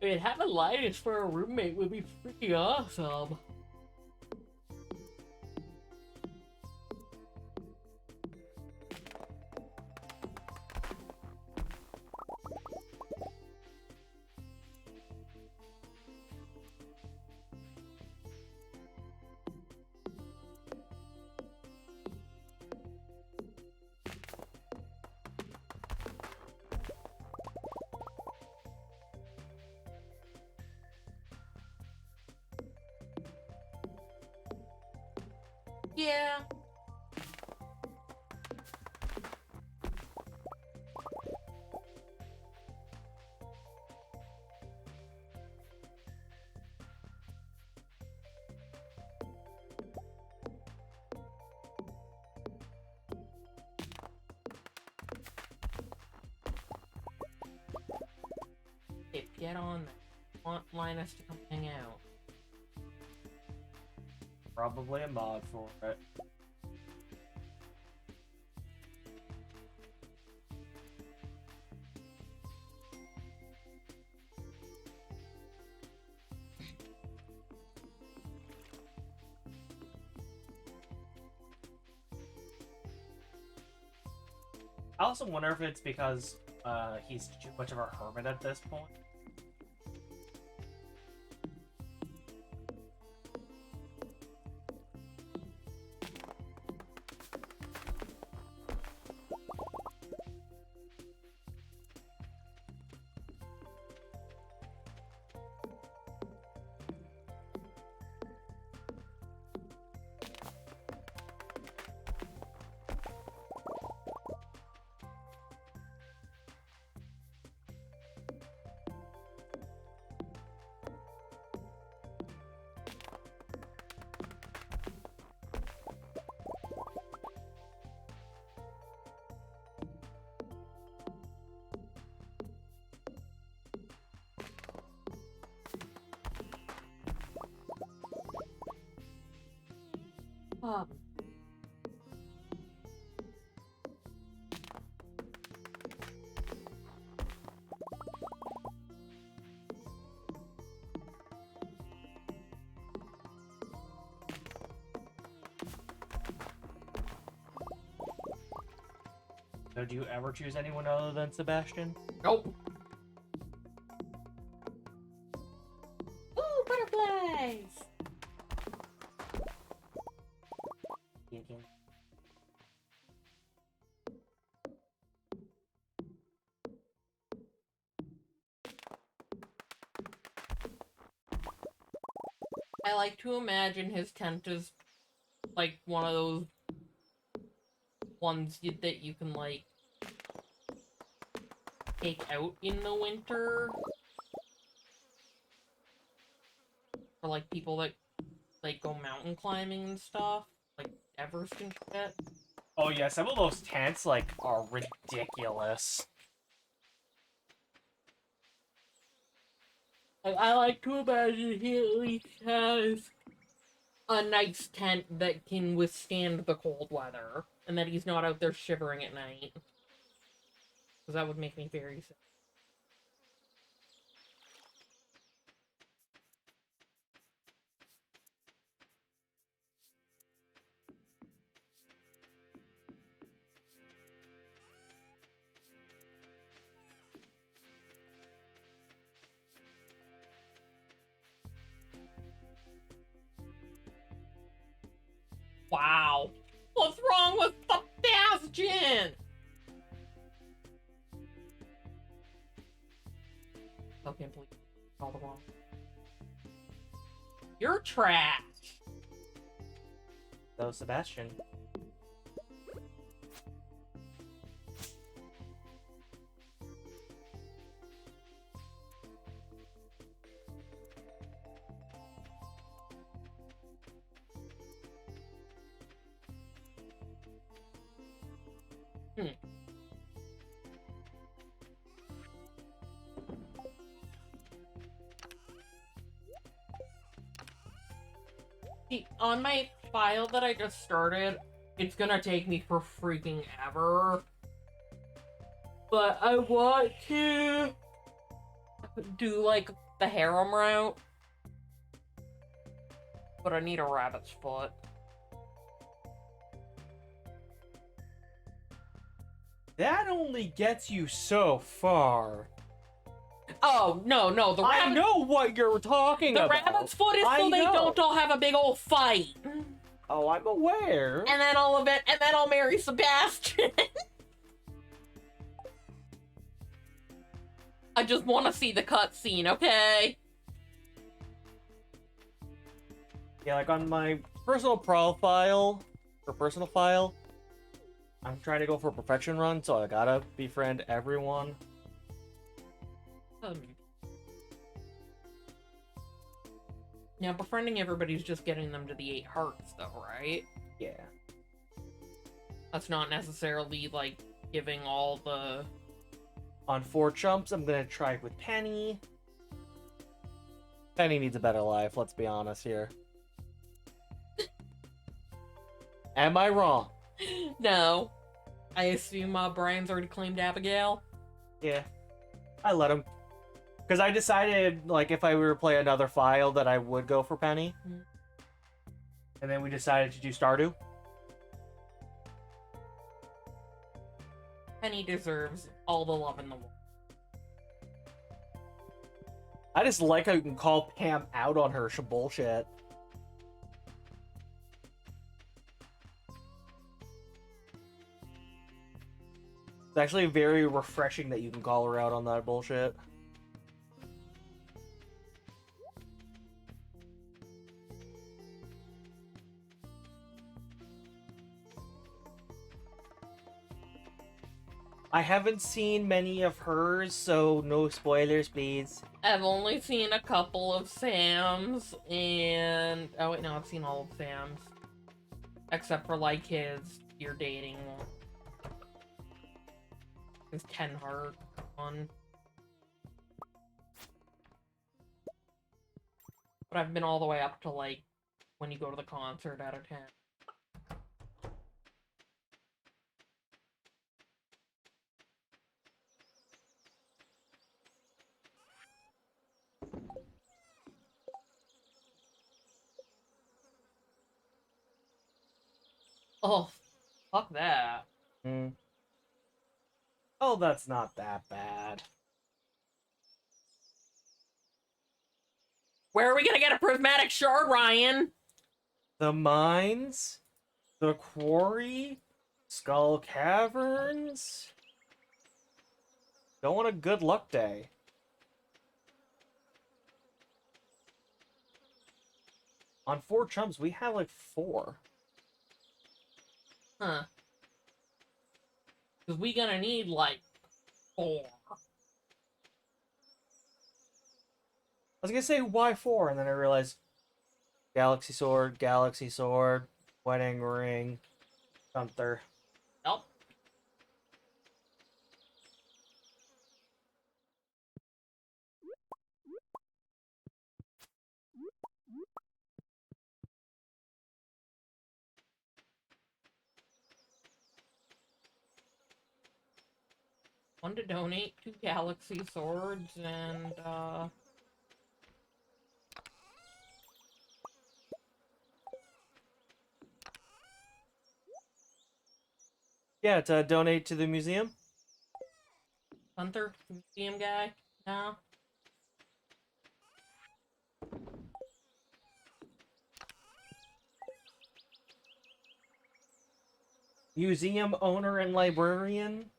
Speaker 1: I mean, having Linus for a roommate would be pretty awesome. Yeah. Okay, get on that. Want Linus to come hang out.
Speaker 2: Probably a mod for it. I also wonder if it's because he's too much of a hermit at this point.
Speaker 1: Oh.
Speaker 2: So do you ever choose anyone other than Sebastian?
Speaker 1: Nope. Ooh, butterflies! I like to imagine his tent is like one of those ones that you can like take out in the winter for like people that like go mountain climbing and stuff, like Everest and shit.
Speaker 2: Oh yeah, some of those tents like are ridiculous.
Speaker 1: Like, I like to imagine he at least has a nice tent that can withstand the cold weather, and that he's not out there shivering at night. Because that would make me very sick. Wow. What's wrong with Sebastian? I can't believe all the wrong. You're trash.
Speaker 2: So Sebastian.
Speaker 1: See, on my file that I just started, it's gonna take me for freaking ever. But I want to do, like, the harem route. But I need a rabbit's foot.
Speaker 2: That only gets you so far.
Speaker 1: Oh, no, the rabbit...
Speaker 2: I know what you're talking about.
Speaker 1: The rabbit's foot is so they don't all have a big old fight.
Speaker 2: Oh, I'm aware.
Speaker 1: And then I'll marry Sebastian. I just want to see the cutscene, okay?
Speaker 2: Yeah, like on my personal profile, for personal file, I'm trying to go for a perfection run, so I gotta befriend everyone.
Speaker 1: Now, befriending everybody's just getting them to the 8 hearts, though, right?
Speaker 2: Yeah.
Speaker 1: That's not necessarily, like, giving all the...
Speaker 2: On 4 chumps, I'm gonna try with Penny. Penny needs a better life, let's be honest here. Am I wrong?
Speaker 1: No. I assume Brian's already claimed Abigail?
Speaker 2: Yeah. I let him. Because I decided, like, if I were to play another file, that I would go for Penny.
Speaker 1: Mm.
Speaker 2: And then we decided to do Stardew.
Speaker 1: Penny deserves all the love in the world.
Speaker 2: I just like how you can call Pam out on her bullshit. It's actually very refreshing that you can call her out on that bullshit. I haven't seen many of hers, so no spoilers, please.
Speaker 1: I've only seen a couple of Sam's, and... Oh, wait, no, I've seen all of Sam's. Except for, like, his You're Dating one. His 10 heart one. But I've been all the way up to, like, when you go to the concert out of 10. Oh, fuck that.
Speaker 2: Hmm. Oh, that's not that bad.
Speaker 1: Where are we gonna get a prismatic shard, Ryan?
Speaker 2: The mines, the quarry, Skull Caverns. Going a good luck day. On 4 chumps, we have like 4.
Speaker 1: Huh. Because we gonna need, like, 4.
Speaker 2: I was gonna say why 4, and then I realized Galaxy Sword, Wedding Ring, Gunther.
Speaker 1: Nope. One to donate 2 Galaxy Swords, and,
Speaker 2: Yeah, to donate to the museum.
Speaker 1: Hunter, museum guy? No?
Speaker 2: Museum owner and librarian.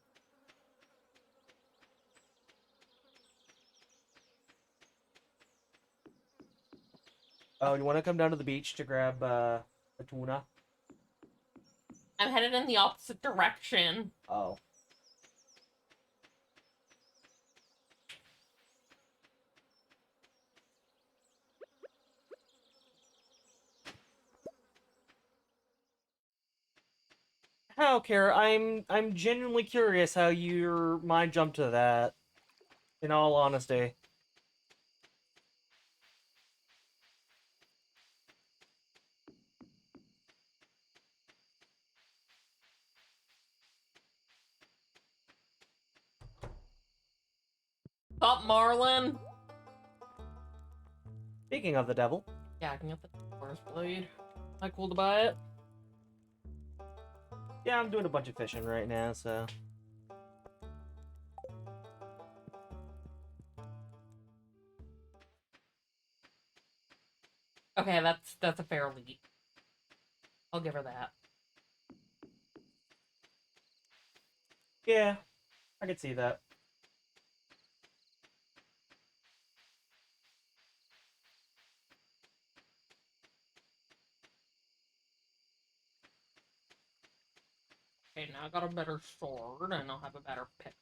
Speaker 2: Oh, you want to come down to the beach to grab a tuna?
Speaker 1: I'm headed in the opposite direction.
Speaker 2: Oh. How, Kara? I'm genuinely curious how your mind jumped to that. In all honesty.
Speaker 1: Up, Marlin!
Speaker 2: Speaking of the devil.
Speaker 1: Yeah, I can get the forest blade. Am I cool to buy it?
Speaker 2: Yeah, I'm doing a bunch of fishing right now, so.
Speaker 1: Okay, that's a fair lead. I'll give her that.
Speaker 2: Yeah, I could see that.
Speaker 1: I got a better sword, and I'll have a better pick.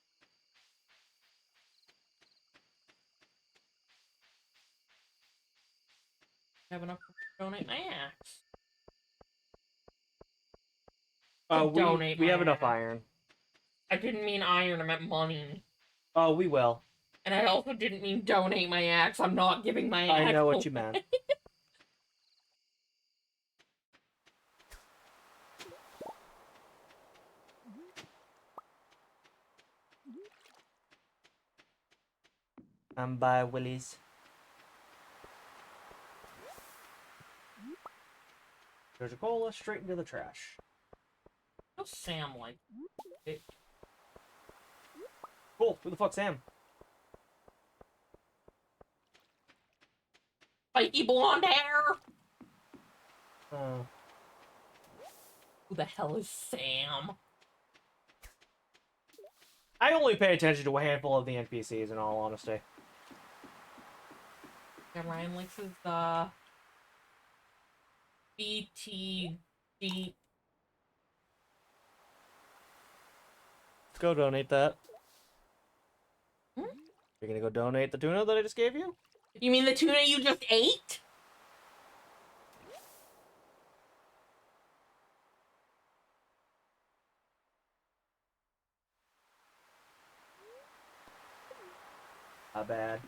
Speaker 1: I have enough to donate my axe. Donate
Speaker 2: We
Speaker 1: my
Speaker 2: have enough
Speaker 1: axe.
Speaker 2: iron.
Speaker 1: I didn't mean iron, I meant money.
Speaker 2: Oh, we will.
Speaker 1: And I also didn't mean donate my axe. I'm not giving my axe.
Speaker 2: I know what you meant. I'm by Willie's. There's a cola straight into the trash.
Speaker 1: What's Sam like?
Speaker 2: Cool. Who the fuck's Sam?
Speaker 1: Spiky blonde hair?
Speaker 2: Oh.
Speaker 1: Who the hell is Sam?
Speaker 2: I only pay attention to a handful of the NPCs, in all honesty.
Speaker 1: Yeah, Ryan likes his, BTG.
Speaker 2: Let's go donate that.
Speaker 1: Hmm?
Speaker 2: You're gonna go donate the tuna that I just gave you?
Speaker 1: You mean the tuna you just ate?
Speaker 2: Not bad.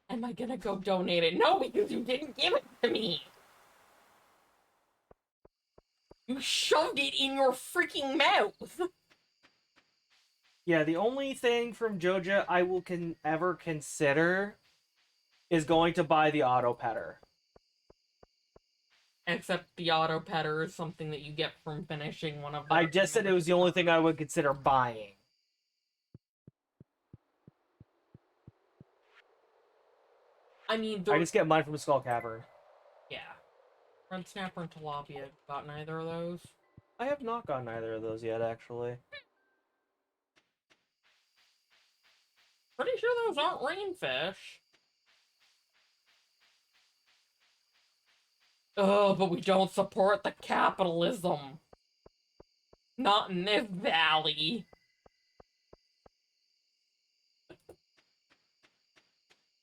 Speaker 1: Am I gonna go donate it? No, because you didn't give it to me. You shoved it in your freaking mouth.
Speaker 2: Yeah, the only thing from Joja I will ever consider is going to buy the auto petter.
Speaker 1: Except the auto petter is something that you get from finishing one of the...
Speaker 2: I just said it was the only thing I would consider buying.
Speaker 1: I mean,
Speaker 2: I just get mine from Skull Cavern.
Speaker 1: Yeah. Red Snapper and Tilapia. Got neither of those?
Speaker 2: I have not gotten either of those yet, actually.
Speaker 1: Pretty sure those aren't rainfish. Oh, but we don't support the capitalism. Not in this valley.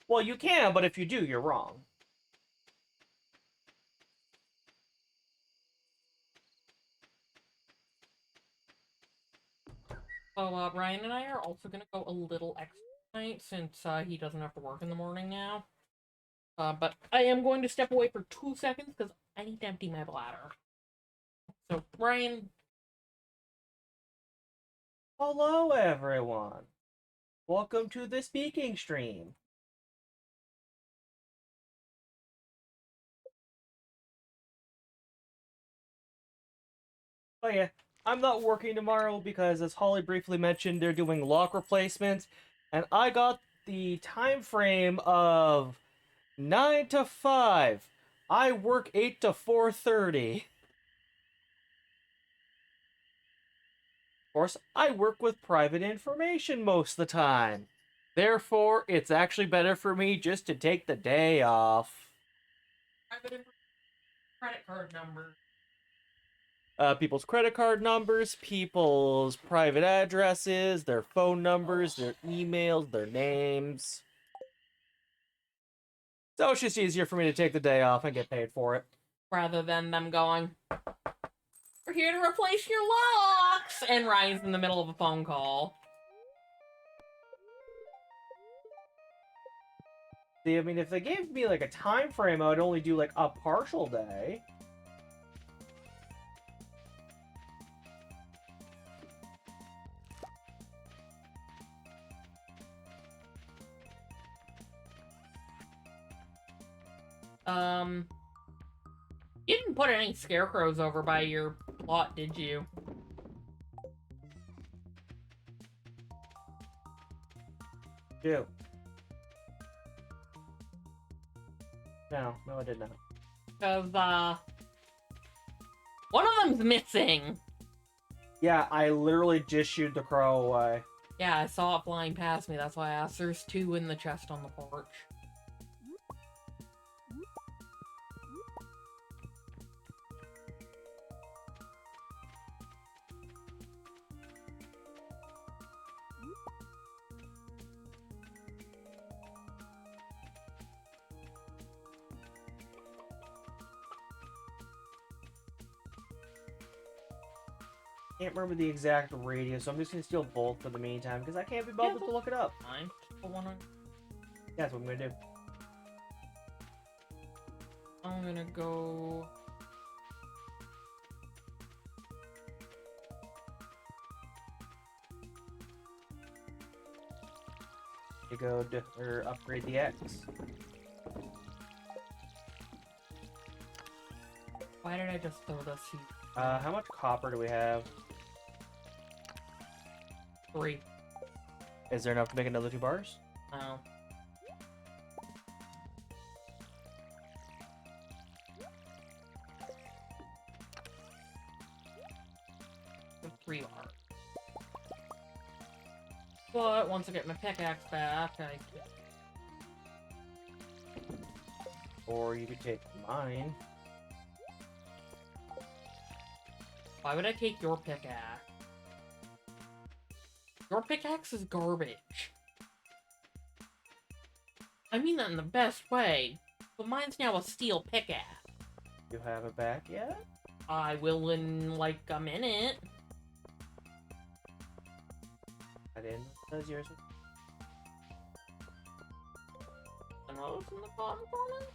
Speaker 2: Well, you can, but if you do, you're wrong.
Speaker 1: So, Ryan and I are also gonna go a little extra tonight since he doesn't have to work in the morning now. But I am going to step away for 2 seconds because I need to empty my bladder. So, Ryan.
Speaker 2: Hello, everyone. Welcome to the speaking stream. Oh yeah, I'm not working tomorrow because, as Holly briefly mentioned, they're doing lock replacements, and I got the time frame of 9 to 5. I work 8 to 4:30. Of course, I work with private information most of the time. Therefore, it's actually better for me just to take the day off.
Speaker 1: Private credit card number.
Speaker 2: People's credit card numbers, people's private addresses, their phone numbers, their emails, their names. So it's just easier for me to take the day off and get paid for it.
Speaker 1: Rather than them going, we're here to replace your locks! And Ryan's in the middle of a phone call.
Speaker 2: See, I mean, if they gave me, like, a time frame, I would only do, like, a partial day.
Speaker 1: You didn't put any scarecrows over by your plot, did you?
Speaker 2: Do. No, I did not.
Speaker 1: Because, one of them's missing.
Speaker 2: Yeah, I literally just shooed the crow away.
Speaker 1: Yeah, I saw it flying past me, that's why I asked. There's 2 in the chest on the porch.
Speaker 2: Can't remember the exact radius, so I'm just gonna steal both for the meantime because I can't be bothered to look it up.
Speaker 1: Fine. Put one on.
Speaker 2: That's what I'm gonna do.
Speaker 1: I'm gonna go.
Speaker 2: You go or upgrade the X.
Speaker 1: Why did I just throw this here?
Speaker 2: How much copper do we have?
Speaker 1: 3.
Speaker 2: Is there enough to make another 2 bars?
Speaker 1: No. For 3 bars. But once I get my pickaxe back, I can...
Speaker 2: Or you could take mine.
Speaker 1: Why would I take your pickaxe? Your pickaxe is garbage. I mean that in the best way, but mine's now a steel pickaxe.
Speaker 2: You have it back yet?
Speaker 1: I will in like a minute.
Speaker 2: I didn't. That's yours.
Speaker 1: A nose in the bottom corner?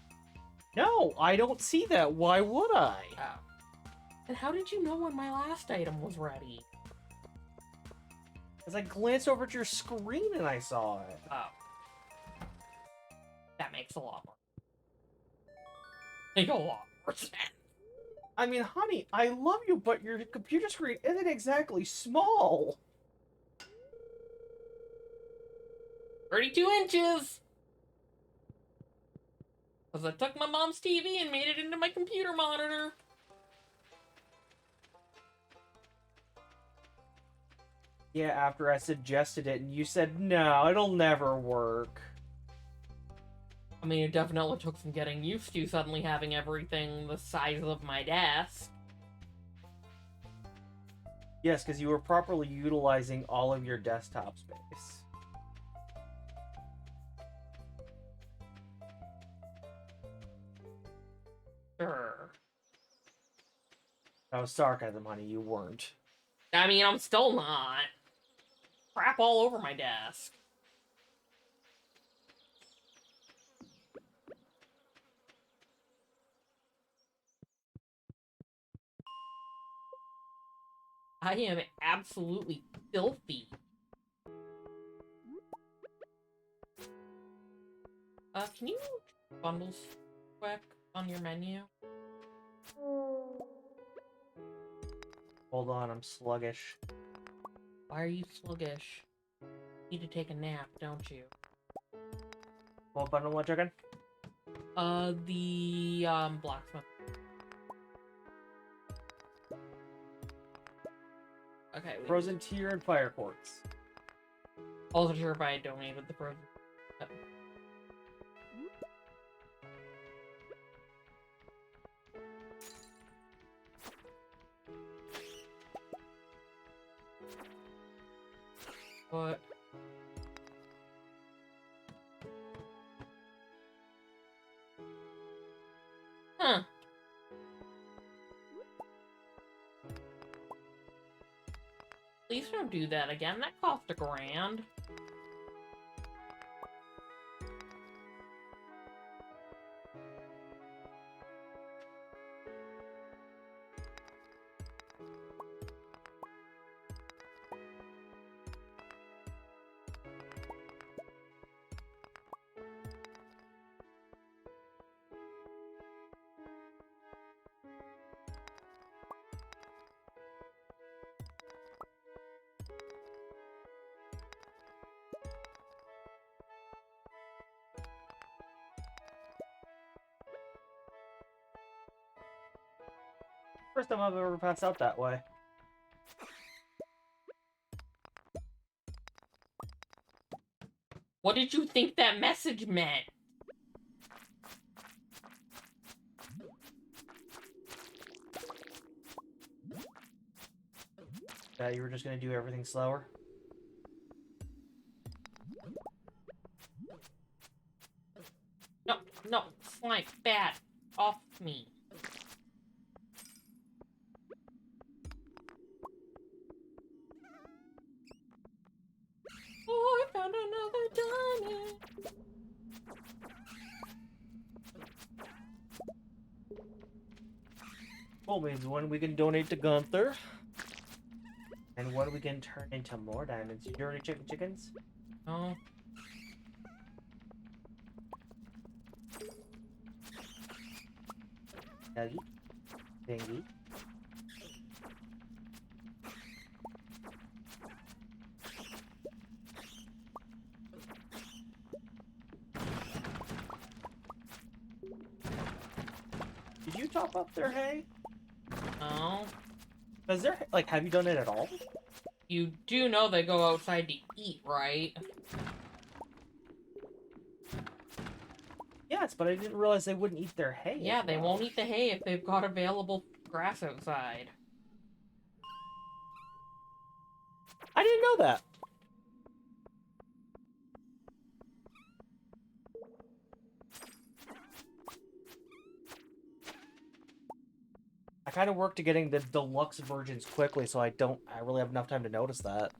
Speaker 2: No, I don't see that. Why would I?
Speaker 1: Oh. And how did you know when my last item was ready?
Speaker 2: As I glanced over at your screen and I saw it.
Speaker 1: Oh. That makes a lot more. Make a lot more sense.
Speaker 2: I mean, honey, I love you, but your computer screen isn't exactly small.
Speaker 1: 32 inches! Because I took my mom's TV and made it into my computer monitor.
Speaker 2: Yeah, after I suggested it and you said, no, it'll never work.
Speaker 1: I mean, it definitely took some getting used to suddenly having everything the size of my desk.
Speaker 2: Yes, because you were properly utilizing all of your desktop space.
Speaker 1: Sure.
Speaker 2: That was sarcasm, honey. You weren't.
Speaker 1: I mean, I'm still not. Crap all over my desk. I am absolutely filthy. Can you bundles quick on your menu?
Speaker 2: Hold on, I'm sluggish.
Speaker 1: Why are you sluggish? You need to take a nap, don't you?
Speaker 2: What bundle am I checking?
Speaker 1: The blacksmith. Okay.
Speaker 2: Frozen Tear and Fire Quartz.
Speaker 1: Also sure if I donated the frozen. But huh. Please don't do that again. That cost $1,000.
Speaker 2: First time I've ever passed out that way.
Speaker 1: What did you think that message meant?
Speaker 2: That you were just gonna do everything slower?
Speaker 1: No, no, slime, bad, off me.
Speaker 2: Well, means one we can donate to Gunther. And one we can turn into more diamonds. You dirty chickens?
Speaker 1: Oh.
Speaker 2: Doggy. Dingy. Did you top up their hay?
Speaker 1: Oh.
Speaker 2: Is there, like, have you done it at all?
Speaker 1: You do know they go outside to eat, right?
Speaker 2: Yes, but I didn't realize they wouldn't eat their hay.
Speaker 1: Yeah,
Speaker 2: as
Speaker 1: they
Speaker 2: well.
Speaker 1: won't eat the hay if they've got available grass outside.
Speaker 2: I didn't know that. I kind of worked to getting the deluxe versions quickly, so I really have enough time to notice that.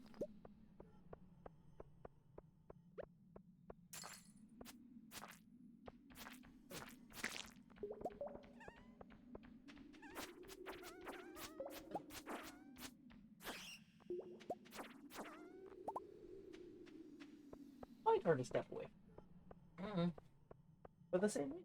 Speaker 2: I turned a step away.
Speaker 1: Mm.
Speaker 2: For the same reason.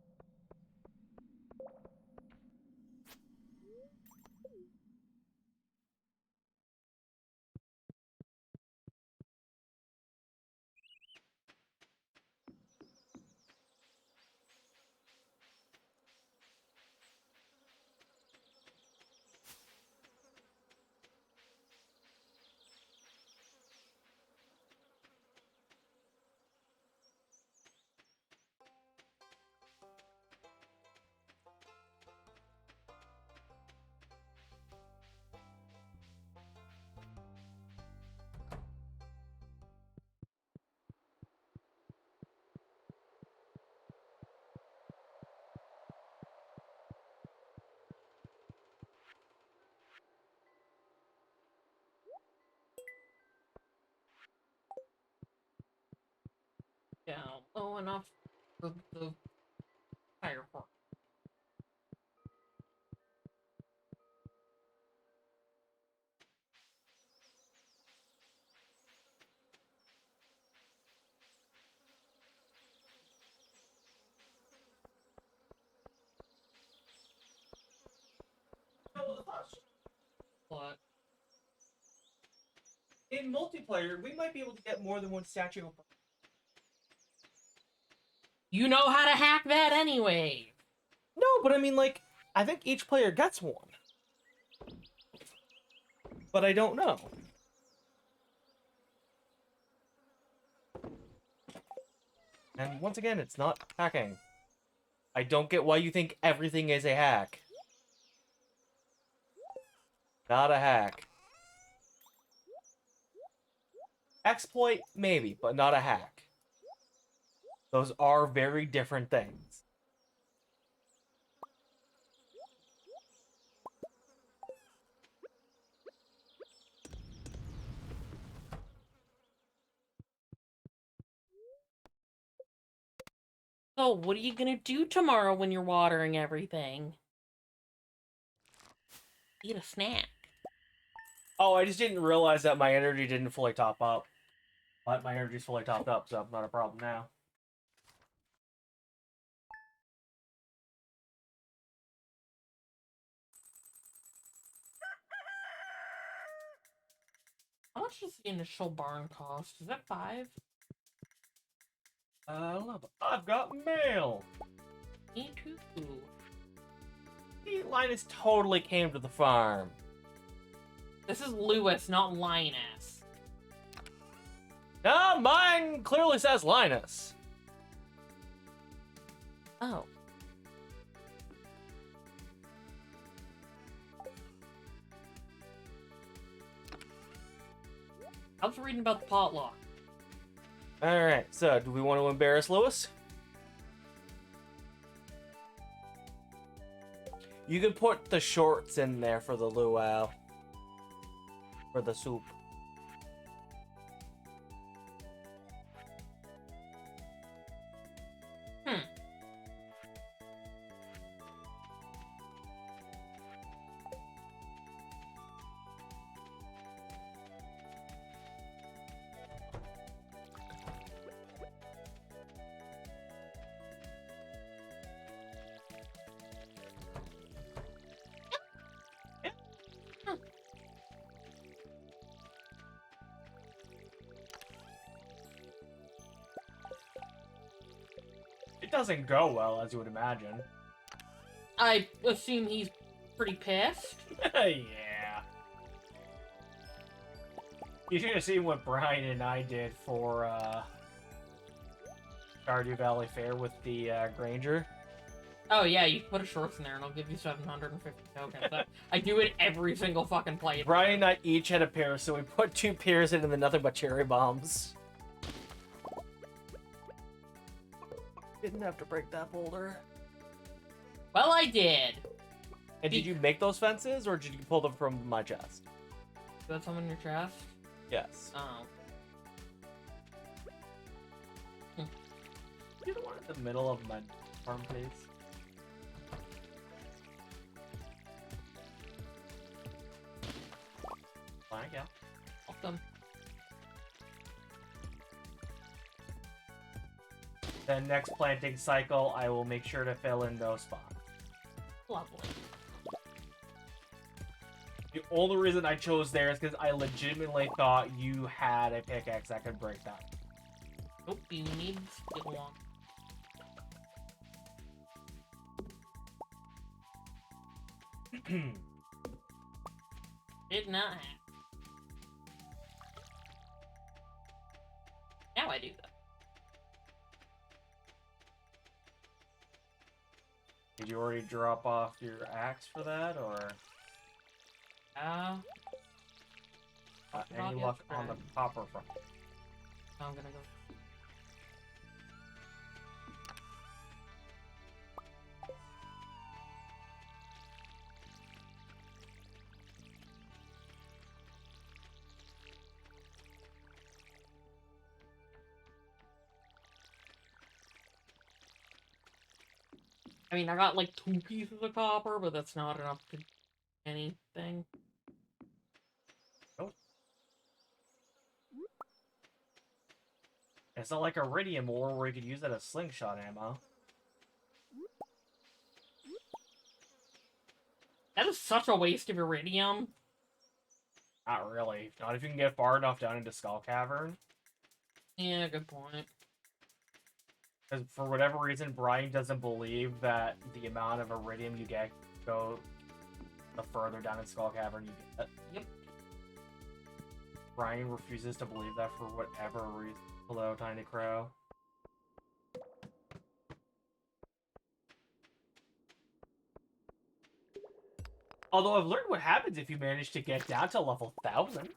Speaker 1: Yeah, low enough for the fire part. But
Speaker 2: In multiplayer, we might be able to get more than one statue.
Speaker 1: you know how to hack that anyway.
Speaker 2: No, but I mean, like, I think each player gets one. But I don't know. And once again, it's not hacking. I don't get why you think everything is a hack. Not a hack. Exploit, maybe, but not a hack. Those are very different things.
Speaker 1: So, what are you gonna do tomorrow when you're watering everything? Eat a snack.
Speaker 2: Oh, I just didn't realize that my energy didn't fully top up. But my energy's fully topped up, so not a problem now.
Speaker 1: How much does the initial barn cost? Is that 5?
Speaker 2: I don't know, but I've got mail!
Speaker 1: Me too.
Speaker 2: Linus totally came to the farm.
Speaker 1: This is Lewis, not Linus.
Speaker 2: No, mine clearly says Linus.
Speaker 1: Oh. I was reading about the potluck.
Speaker 2: Alright, so do we want to embarrass Lewis? You can put the shorts in there for the luau. For the soup. It doesn't go well, as you would imagine.
Speaker 1: I assume he's pretty pissed.
Speaker 2: Yeah. You should have seen what Brian and I did for Stardew Valley Fair with the Granger.
Speaker 1: Oh yeah, you put a shorts in there and I'll give you 750 tokens. I do it every single fucking play.
Speaker 2: Brian and I each had a pair, so we put 2 pairs in and then nothing but cherry bombs. Didn't have to break that boulder.
Speaker 1: Well, I did.
Speaker 2: And did you make those fences, or did you pull them from my chest?
Speaker 1: You got some in your chest?
Speaker 2: Yes.
Speaker 1: Oh.
Speaker 2: You don't want it in the middle of my farm, please. Thank you.
Speaker 1: Welcome.
Speaker 2: Then next planting cycle, I will make sure to fill in those spots.
Speaker 1: Lovely.
Speaker 2: The only reason I chose there is because I legitimately thought you had a pickaxe that could break that.
Speaker 1: Nope, you need to get along. Did not have. Now I do that.
Speaker 2: Did you already drop off your axe for that, or any luck on the copper front?
Speaker 1: I'm gonna go. I mean, I got like 2 pieces of copper, but that's not enough to anything.
Speaker 2: Nope. It's not like iridium ore where you could use that as slingshot ammo.
Speaker 1: That is such a waste of iridium.
Speaker 2: Not really. Not if you can get far enough down into Skull Cavern.
Speaker 1: Yeah, good point.
Speaker 2: Because for whatever reason, Brian doesn't believe that the amount of iridium you get go the further down in Skull Cavern you get.
Speaker 1: Yep.
Speaker 2: Brian refuses to believe that for whatever reason. Hello, Tiny Crow. Although I've learned what happens if you manage to get down to level 1000.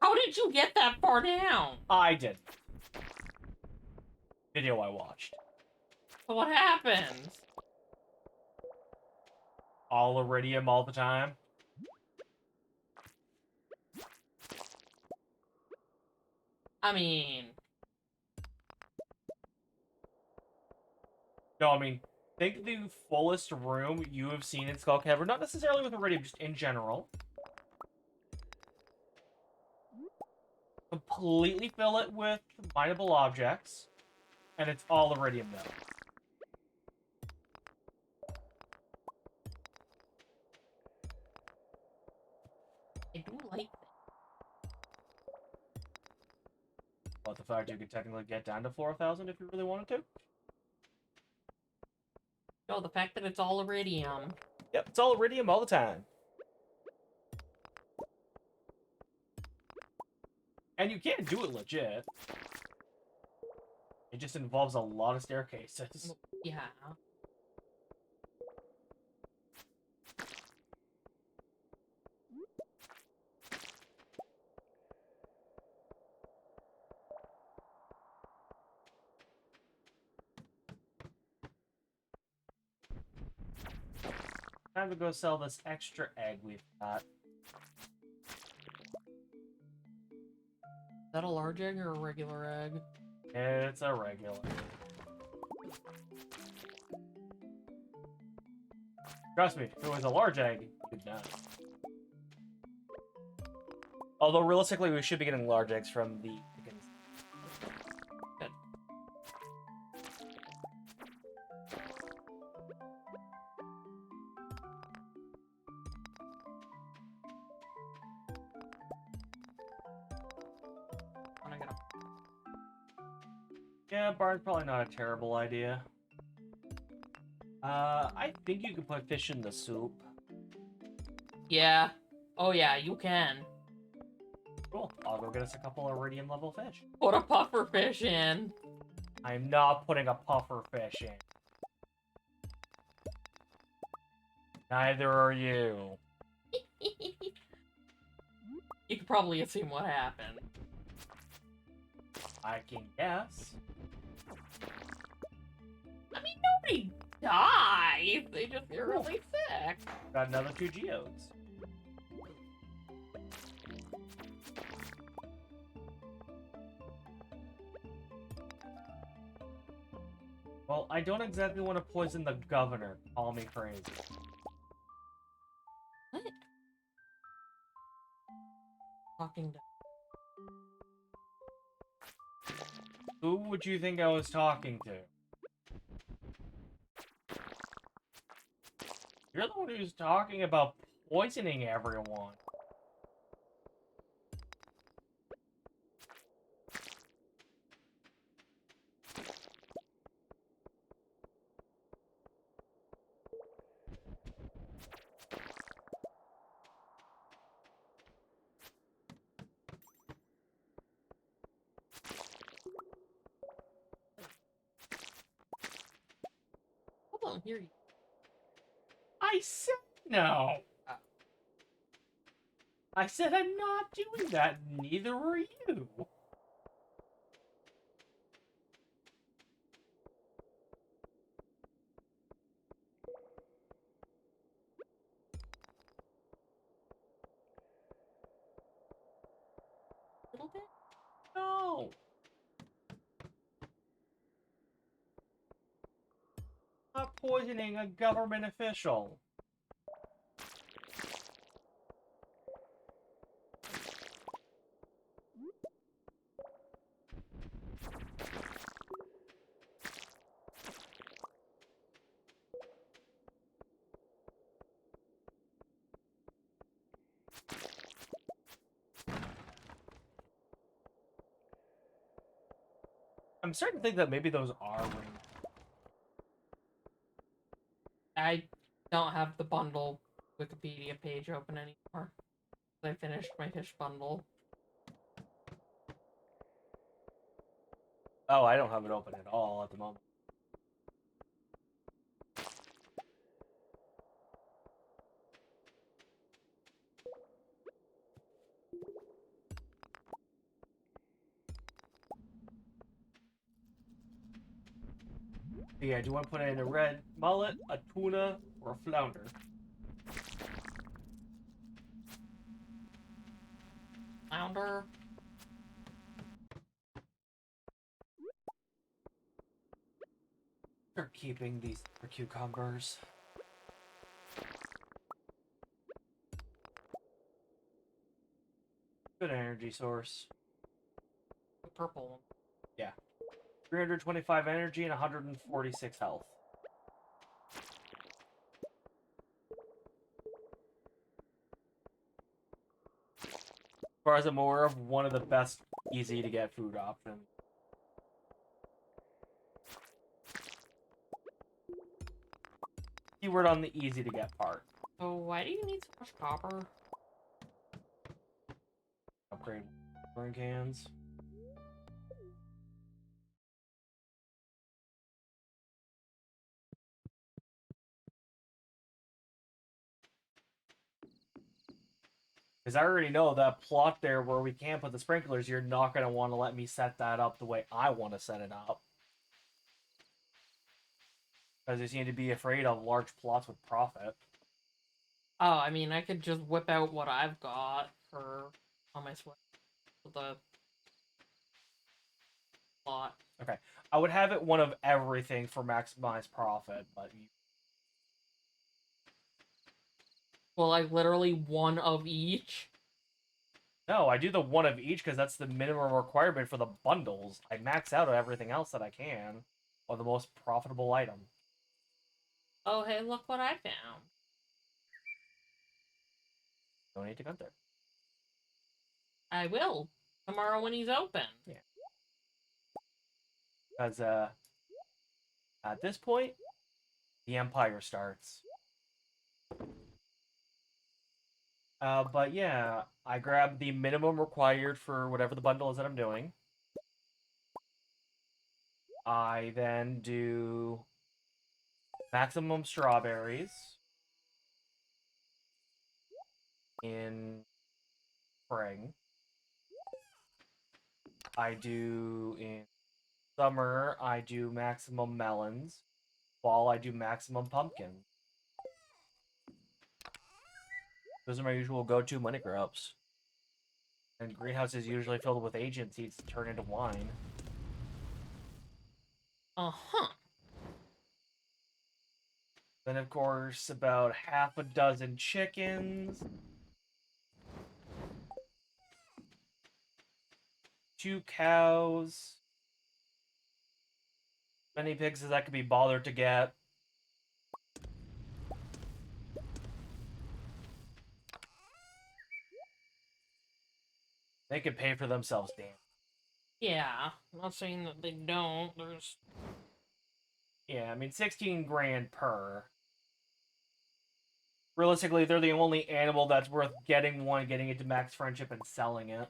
Speaker 1: How did you get that far down?
Speaker 2: I did. Video I watched.
Speaker 1: So what happens?
Speaker 2: All iridium all the time.
Speaker 1: I mean...
Speaker 2: No, I mean, think the fullest room you have seen in Skull Cavern, not necessarily with iridium, just in general. Completely fill it with mineable objects, and it's all iridium though.
Speaker 1: I do like that.
Speaker 2: But the fact you could technically get down to 4,000 if you really wanted to.
Speaker 1: No, the fact that it's all iridium.
Speaker 2: Yep, it's all iridium all the time. And you can't do it legit. It just involves a lot of staircases.
Speaker 1: Yeah.
Speaker 2: Time to go sell this extra egg we've got.
Speaker 1: Is that a large egg or a regular egg?
Speaker 2: It's a regular. Trust me, if it was a large egg, you'd know. Although realistically, we should be getting large eggs from the chickens.
Speaker 1: Good.
Speaker 2: Yeah, barn's probably not a terrible idea. I think you can put fish in the soup.
Speaker 1: Yeah. Oh yeah, you can.
Speaker 2: Cool. I'll go get us a couple of Iridium level fish.
Speaker 1: Put a puffer fish in.
Speaker 2: I'm not putting a puffer fish in. Neither are you.
Speaker 1: You could probably assume what happened.
Speaker 2: I can guess.
Speaker 1: I mean, nobody dies. They just get really sick.
Speaker 2: Got another 2 geodes. Well, I don't exactly want to poison the governor. Call me crazy.
Speaker 1: What? Talking to.
Speaker 2: Who would you think I was talking to? You're the one who's talking about poisoning everyone.
Speaker 1: Hold on, here you.
Speaker 2: I said no. I said I'm not doing that. Neither are you.
Speaker 1: A little bit.
Speaker 2: No. Not poisoning a government official. I'm starting to think that maybe those are rings.
Speaker 1: I don't have the bundle Wikipedia page open anymore. I finished my fish bundle.
Speaker 2: Oh, I don't have it open at all at the moment. Yeah, do you want to put in a red mullet, a tuna, or a flounder?
Speaker 1: Flounder.
Speaker 2: They're keeping these for cucumbers. Good energy source.
Speaker 1: The purple one.
Speaker 2: Yeah. 325 energy and 146 health. As far as I'm aware of, one of the best easy to get food options. Keyword on the easy to get part.
Speaker 1: So why do you need so much copper?
Speaker 2: Upgrade burn cans. Because I already know that plot there where we can't put the sprinklers, you're not going to want to let me set that up the way I want to set it up. Because you seem to be afraid of large plots with profit.
Speaker 1: Oh, I mean, I could just whip out what I've got for on my switch with the plot.
Speaker 2: Okay. I would have it one of everything for maximized profit, but you...
Speaker 1: Well, like literally one of each.
Speaker 2: No, I do the one of each because that's the minimum requirement for the bundles. I max out everything else that I can on the most profitable item.
Speaker 1: Oh, hey, look what I found.
Speaker 2: Don't need to go there.
Speaker 1: I will tomorrow when he's open.
Speaker 2: Yeah. Because at this point, the Empire starts. But yeah, I grab the minimum required for whatever the bundle is that I'm doing. I then do maximum strawberries in spring. I do in summer, I do maximum melons. Fall, I do maximum pumpkin. Those are my usual go-to money crops. And greenhouse is usually filled with agent seeds to turn into wine.
Speaker 1: Uh-huh.
Speaker 2: Then, of course, about half a dozen chickens. 2 cows. Many pigs as I could be bothered to get. They could pay for themselves, damn.
Speaker 1: Yeah, I'm not saying that they don't. There's...
Speaker 2: Yeah, I mean, 16 grand per. Realistically, they're the only animal that's worth getting one, getting it to max friendship, and selling it.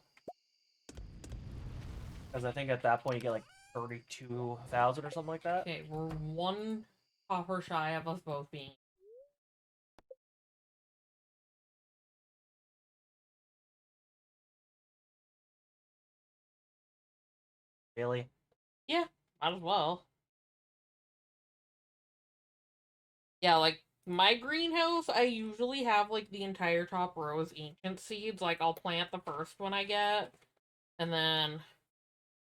Speaker 2: Because I think at that point you get like 32,000 or something like that.
Speaker 1: Okay, we're 1 copper shy of us both being...
Speaker 2: Really?
Speaker 1: Yeah, might as well. Yeah, like, my greenhouse, I usually have, like, the entire top row as ancient seeds. Like, I'll plant the first one I get, and then, as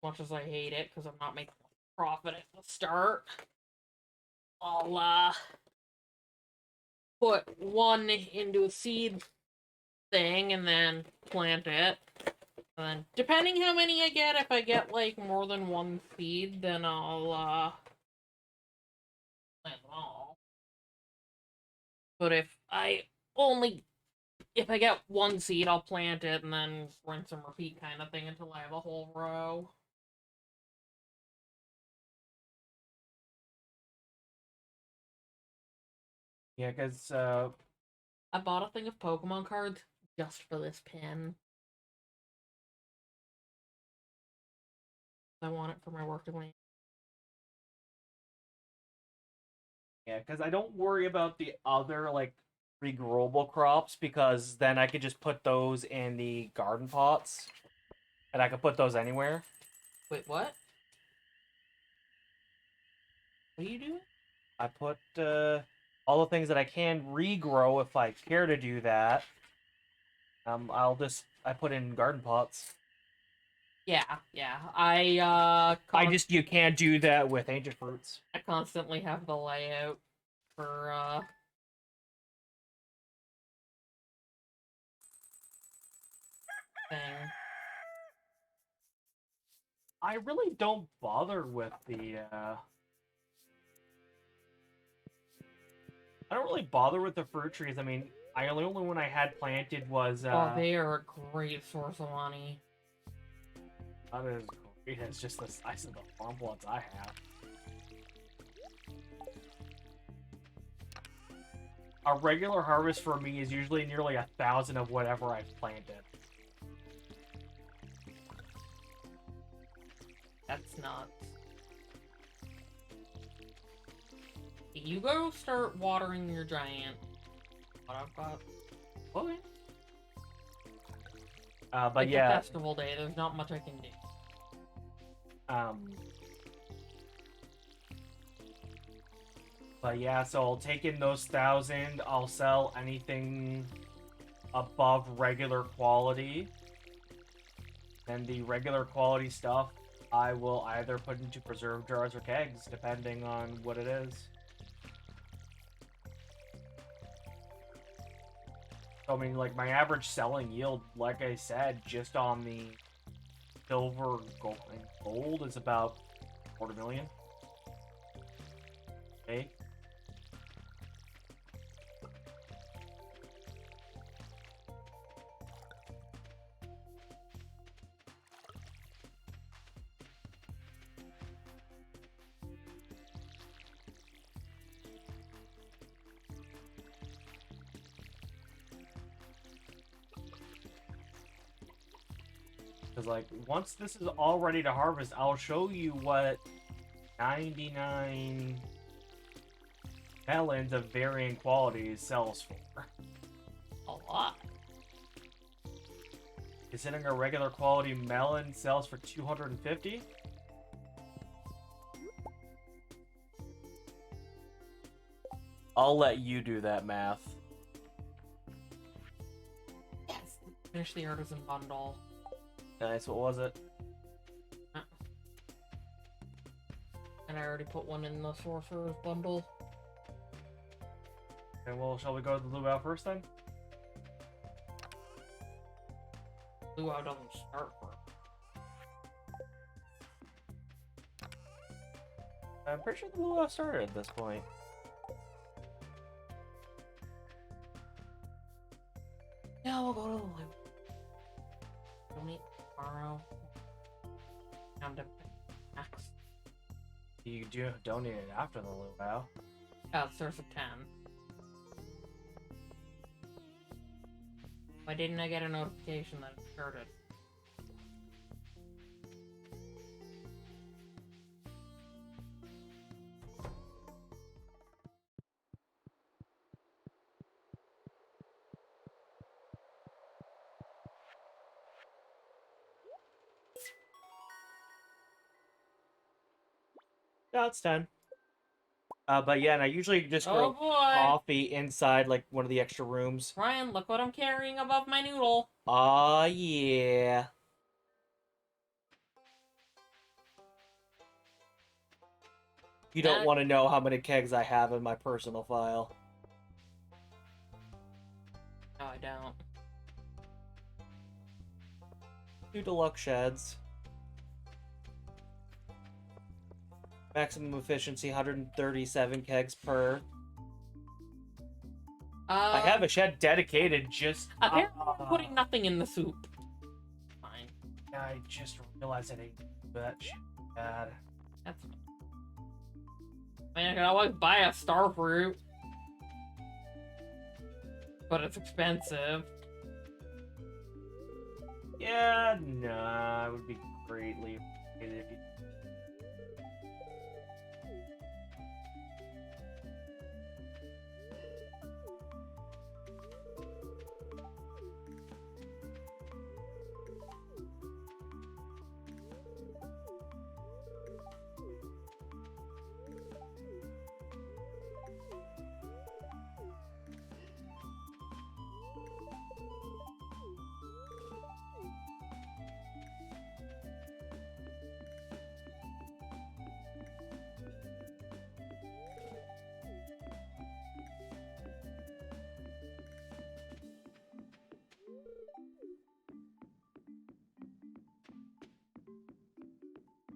Speaker 1: much as I hate it, because I'm not making a profit at the start, I'll, put one into a seed thing, and then plant it. And then, depending how many I get, if I get, like, more than 1 seed, then I'll, plant them all. But if I get 1 seed, I'll plant it and then rinse and repeat kind of thing until I have a whole row.
Speaker 2: Yeah, because
Speaker 1: I bought a thing of Pokemon cards just for this pin. I want it for my work domain.
Speaker 2: yeah, because I don't worry about the other like regrowable crops because then I could just put those in the garden pots, and I could put those anywhere.
Speaker 1: Wait, what? What are you doing?
Speaker 2: I put all the things that I can regrow if I care to do that. I put in garden pots.
Speaker 1: Yeah, yeah.
Speaker 2: You can't do that with ancient fruits.
Speaker 1: I constantly have the layout for thing.
Speaker 2: I really don't bother with I don't really bother with the fruit trees. I mean, I only one I had planted was
Speaker 1: Oh, they are a great source of money.
Speaker 2: not as great as just the size of the farm plots I have. A regular harvest for me is usually nearly 1,000 of whatever I've planted.
Speaker 1: That's nuts. You go start watering your giant. What I've got.
Speaker 2: Okay. But
Speaker 1: Like
Speaker 2: yeah,
Speaker 1: the festival day, there's not much I can do.
Speaker 2: But yeah, so I'll take in those 1,000. I'll sell anything above regular quality. And the regular quality stuff, I will either put into preserve jars or kegs, depending on what it is. So, I mean, like, my average selling yield, like I said, just on the silver and gold is about 250,000. Okay. Because, like, once this is all ready to harvest, I'll show you what 99 melons of varying qualities sells for.
Speaker 1: A lot.
Speaker 2: Considering a regular quality melon sells for 250? I'll let you do that math.
Speaker 1: Yes. Finish the artisan bundle.
Speaker 2: Nice, what was it?
Speaker 1: And I already put one in the sorcerer's bundle.
Speaker 2: Okay, well, shall we go to the luau first then?
Speaker 1: Luau doesn't start for.
Speaker 2: I'm pretty sure the luau started at this point.
Speaker 1: Yeah, we'll go to the luau. Donate tomorrow. Down to max.
Speaker 2: You do donate it after the luau.
Speaker 1: Oh, source of 10. Why didn't I get a notification that it started?
Speaker 2: No, it's 10. But yeah, and I usually just
Speaker 1: Oh
Speaker 2: grow
Speaker 1: boy!
Speaker 2: coffee inside, like, one of the extra rooms.
Speaker 1: Ryan, look what I'm carrying above my noodle.
Speaker 2: Aw, yeah. You don't want to know how many kegs I have in my personal file.
Speaker 1: No, I don't.
Speaker 2: 2 deluxe sheds. Maximum efficiency, 137 kegs per. I have a shed dedicated just...
Speaker 1: Apparently I'm putting nothing in the soup. Fine.
Speaker 2: I just realized I didn't do that shit bad.
Speaker 1: That's fine. I mean, I can always buy a star fruit. But it's expensive.
Speaker 2: Yeah, nah, it would be greatly appreciated if you...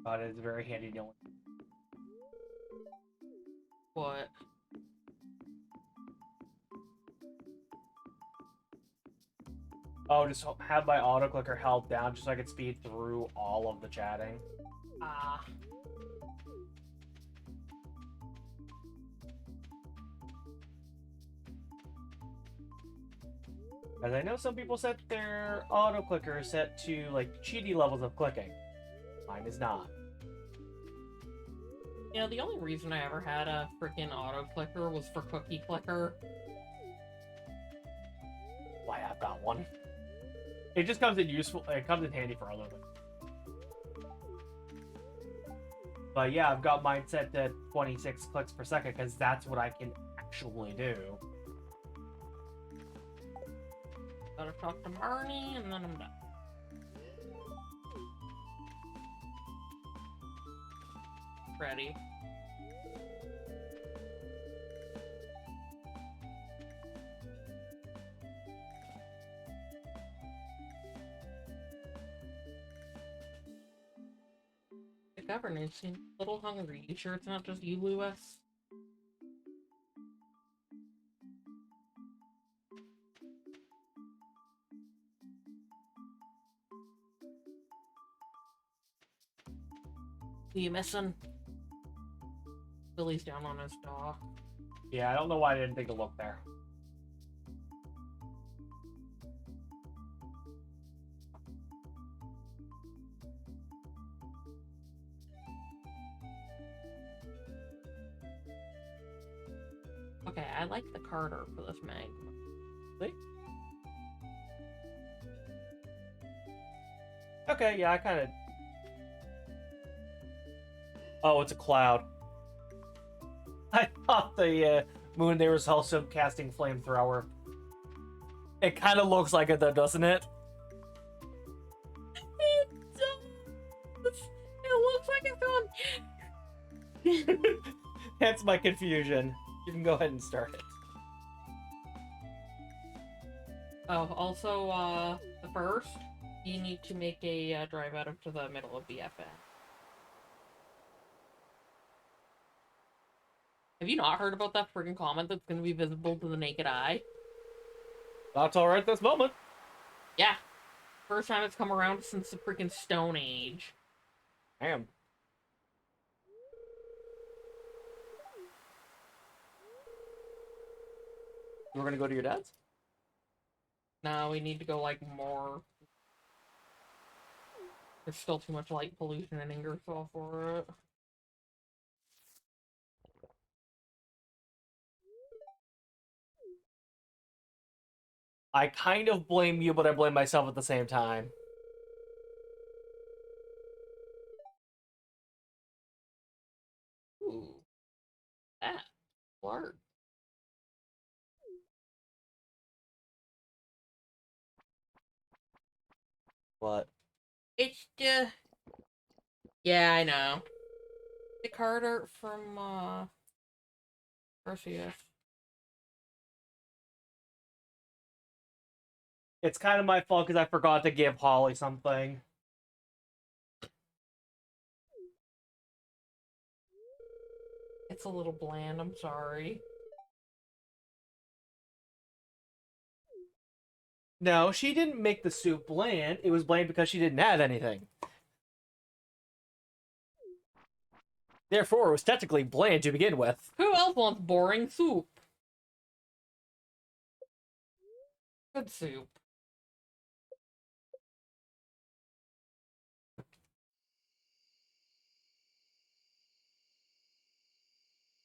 Speaker 2: But it's very handy knowing.
Speaker 1: What?
Speaker 2: Oh, just have my auto clicker held down just so I can speed through all of the chatting.
Speaker 1: Ah.
Speaker 2: As I know some people set their auto clicker set to like cheaty levels of clicking. Mine is not.
Speaker 1: You know, the only reason I ever had a freaking auto clicker was for cookie clicker.
Speaker 2: Why I've got one. It just comes in useful. It comes in handy for other things. But yeah, I've got mine set to 26 clicks per second because that's what I can actually do.
Speaker 1: Gotta talk to Marnie and then I'm done. Ready. The governor seems a little hungry. You sure it's not just you, Lewis? Who you missing? Billy's down on his dock.
Speaker 2: Yeah, I don't know why I didn't think to look there.
Speaker 1: Okay, I like the Carter for this mag.
Speaker 2: See? Okay, yeah, I kind of... Oh, it's a cloud. I thought the moon there was also casting flamethrower. It kind of looks like it though, doesn't it?
Speaker 1: It does. It looks like it's on.
Speaker 2: Hence my confusion. You can go ahead and start it.
Speaker 1: Oh, also, the first, you need to make a drive out of to the middle of the FN. Have you not heard about that friggin' comment that's going to be visible to the naked eye?
Speaker 2: That's alright this moment.
Speaker 1: Yeah. First time it's come around since the freaking Stone Age.
Speaker 2: Damn. We're gonna go to your dad's?
Speaker 1: No, we need to go, like, more... There's still too much light pollution in Ingersoll for it.
Speaker 2: I kind of blame you, but I blame myself at the same time.
Speaker 1: Ooh. That. Large.
Speaker 2: What?
Speaker 1: It's just... Yeah, I know. The Carter from, Perseus.
Speaker 2: It's kind of my fault because I forgot to give Holly something.
Speaker 1: It's a little bland, I'm sorry.
Speaker 2: No, she didn't make the soup bland. It was bland because she didn't add anything. Therefore, it was technically bland to begin with.
Speaker 1: Who else wants boring soup? Good soup.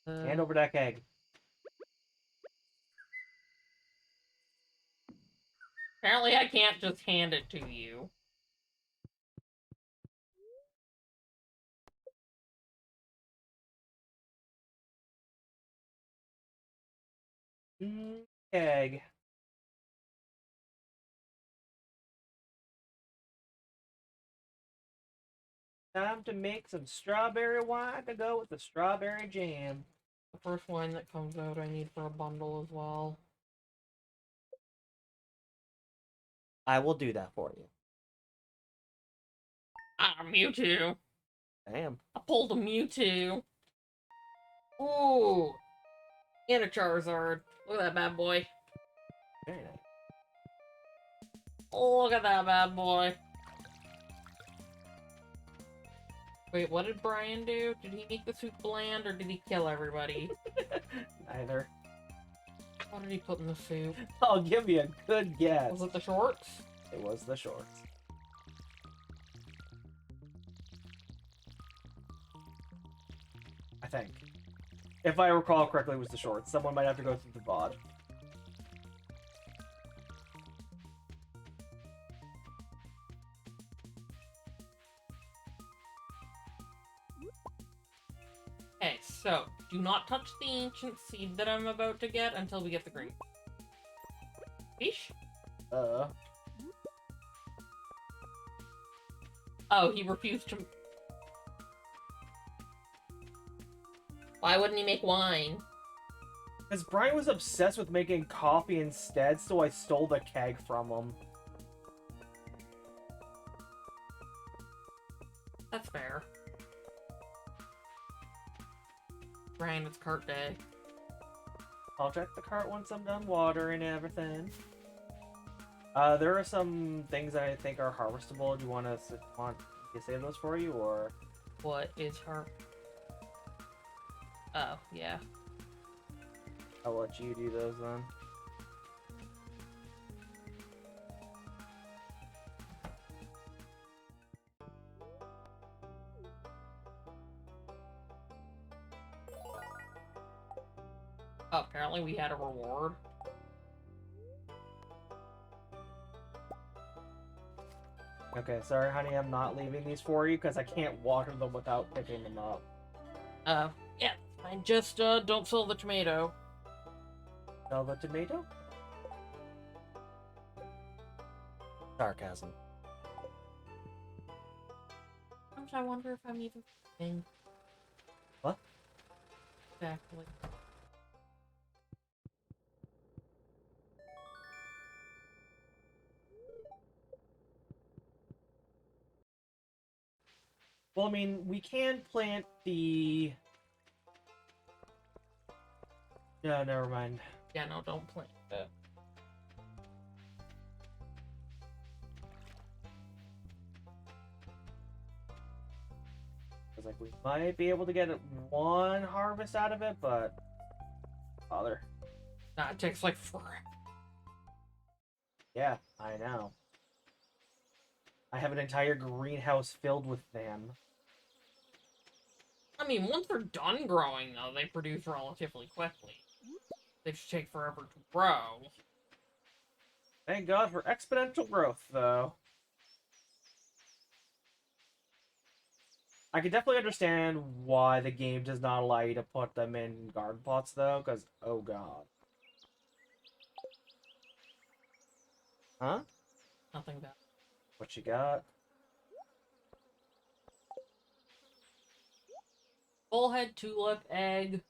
Speaker 2: Hand over that keg.
Speaker 1: Apparently I can't just hand it to you.
Speaker 2: Keg. Time to make some strawberry wine to go with the strawberry jam.
Speaker 1: The first wine that comes out I need for a bundle as well.
Speaker 2: I will do that for you.
Speaker 1: Ah, Mewtwo.
Speaker 2: Damn.
Speaker 1: I pulled a Mewtwo. Ooh. And a Charizard. Look at that bad boy.
Speaker 2: Very nice.
Speaker 1: Look at that bad boy. Wait, what did Brian do? Did he make the soup bland or did he kill everybody?
Speaker 2: Neither.
Speaker 1: What did he put in the soup?
Speaker 2: I'll give you a good guess.
Speaker 1: Was it the shorts?
Speaker 2: It was the shorts. I think. If I recall correctly, it was the shorts. Someone might have to go through the VOD.
Speaker 1: Okay, so do not touch the ancient seed that I'm about to get until we get the green. Fish? Oh, he refused to... Why wouldn't he make wine?
Speaker 2: Because Brian was obsessed with making coffee instead, so I stole the keg from him.
Speaker 1: That's fair. Brian, it's cart day.
Speaker 2: I'll check the cart once I'm done watering everything. There are some things that I think are harvestable. Do you want to save those for you, or?
Speaker 1: What is her? Oh, yeah.
Speaker 2: I'll let you do those then.
Speaker 1: Oh, apparently we had a reward.
Speaker 2: Okay, sorry, honey, I'm not leaving these for you because I can't water them without picking them up.
Speaker 1: Yeah, fine. Just, don't sell the tomato.
Speaker 2: Sell the tomato? Sarcasm.
Speaker 1: Sometimes I wonder if I'm even thinking.
Speaker 2: What?
Speaker 1: Exactly.
Speaker 2: Well, I mean, we can plant the... No, never mind.
Speaker 1: Yeah, no, don't plant it.
Speaker 2: I was like, we might be able to get one harvest out of it, but... Bother.
Speaker 1: Nah, it takes like forever.
Speaker 2: Yeah, I know. I have an entire greenhouse filled with them.
Speaker 1: I mean, once they're done growing, though, they produce relatively quickly. They just take forever to grow.
Speaker 2: Thank God for exponential growth, though. I can definitely understand why the game does not allow you to put them in garden plots, though, because, oh God. Huh?
Speaker 1: Nothing bad.
Speaker 2: What you got?
Speaker 1: Bullhead, tulip, egg,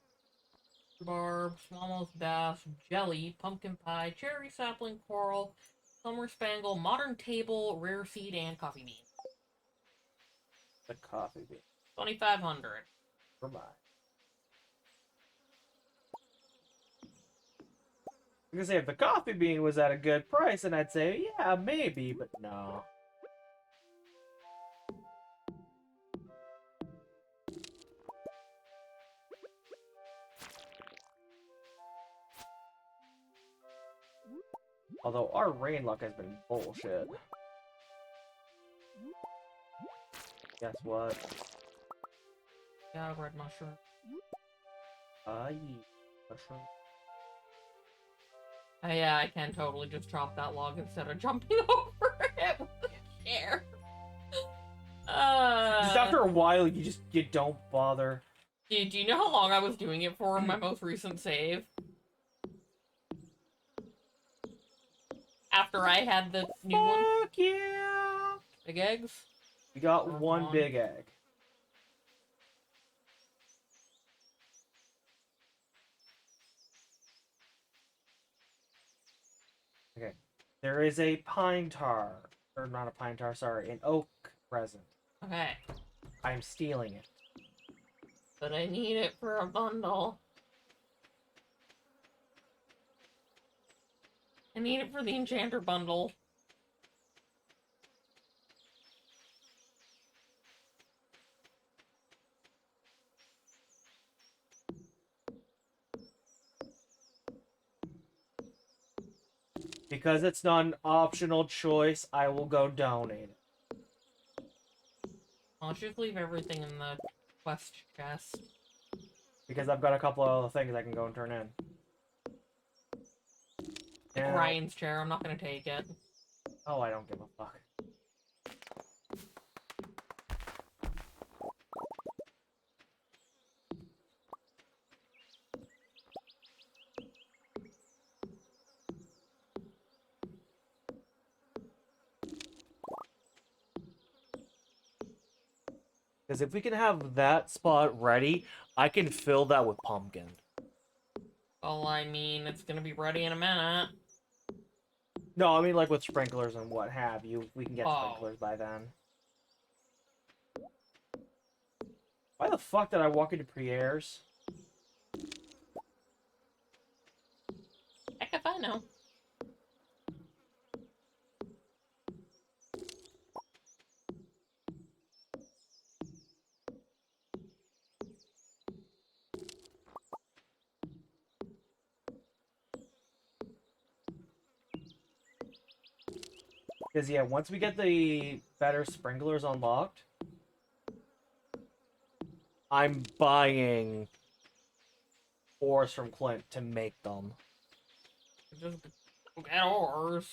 Speaker 1: rhubarb, smallmouth bass, jelly, pumpkin pie, cherry sapling, coral, summer spangle, modern table, rare seed, and coffee bean.
Speaker 2: The coffee bean.
Speaker 1: 2,500.
Speaker 2: For mine. I was gonna say, if the coffee bean was at a good price, then I'd say, yeah, maybe, but no. Although our rain luck has been bullshit. Guess what?
Speaker 1: Yeah, red mushroom.
Speaker 2: Mushroom.
Speaker 1: Yeah, I can totally just chop that log instead of jumping over it with the chair.
Speaker 2: Just after a while, you don't bother.
Speaker 1: Do you know how long I was doing it for in my most recent save? After I had the new one?
Speaker 2: Fuck yeah!
Speaker 1: Big eggs?
Speaker 2: We got
Speaker 1: Or
Speaker 2: one big egg. Okay. There is a pine tar. Or not a pine tar, sorry. An oak resin.
Speaker 1: Okay.
Speaker 2: I'm stealing it.
Speaker 1: But I need it for a bundle. I need it for the enchanter bundle.
Speaker 2: Because it's not an optional choice, I will go donate it.
Speaker 1: I'll just leave everything in the quest chest.
Speaker 2: Because I've got a couple of other things I can go and turn in.
Speaker 1: Like
Speaker 2: Now...
Speaker 1: Ryan's chair, I'm not gonna take it.
Speaker 2: Oh, I don't give a fuck. Because if we can have that spot ready, I can fill that with pumpkin.
Speaker 1: Well, I mean, it's gonna be ready in a minute.
Speaker 2: No, I mean like with sprinklers and what have you. We can get
Speaker 1: Oh.
Speaker 2: sprinklers by then. Why the fuck did I walk into Prieres?
Speaker 1: Heck if I know.
Speaker 2: Because, yeah, once we get the better sprinklers unlocked, I'm buying ores from Clint to make them.
Speaker 1: Just get ores.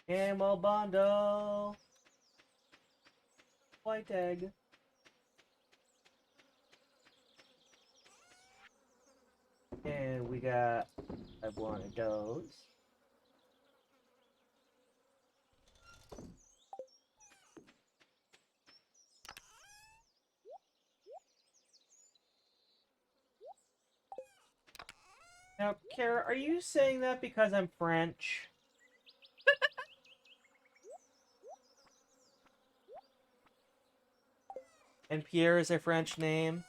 Speaker 2: Ammo bundle. White egg. And we got one of those. Now, Kara, are you saying that because I'm French? And Pierre is a French name?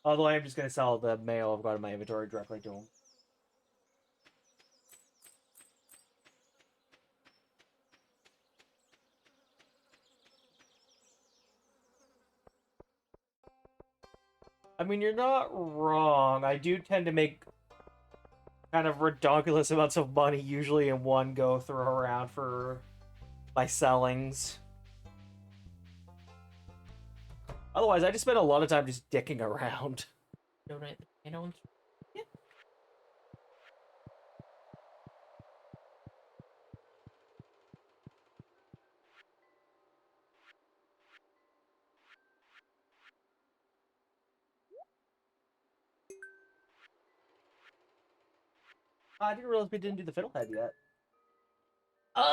Speaker 2: Although I am just going to sell the mail I've got in my inventory directly to him. I mean, you're not wrong. I do tend to make kind of ridiculous amounts of money usually in one go throw around for my sellings. Otherwise, I just spend a lot of time just dicking around.
Speaker 1: Donate the potatoes. Yeah.
Speaker 2: I didn't realize we didn't do the fiddlehead yet.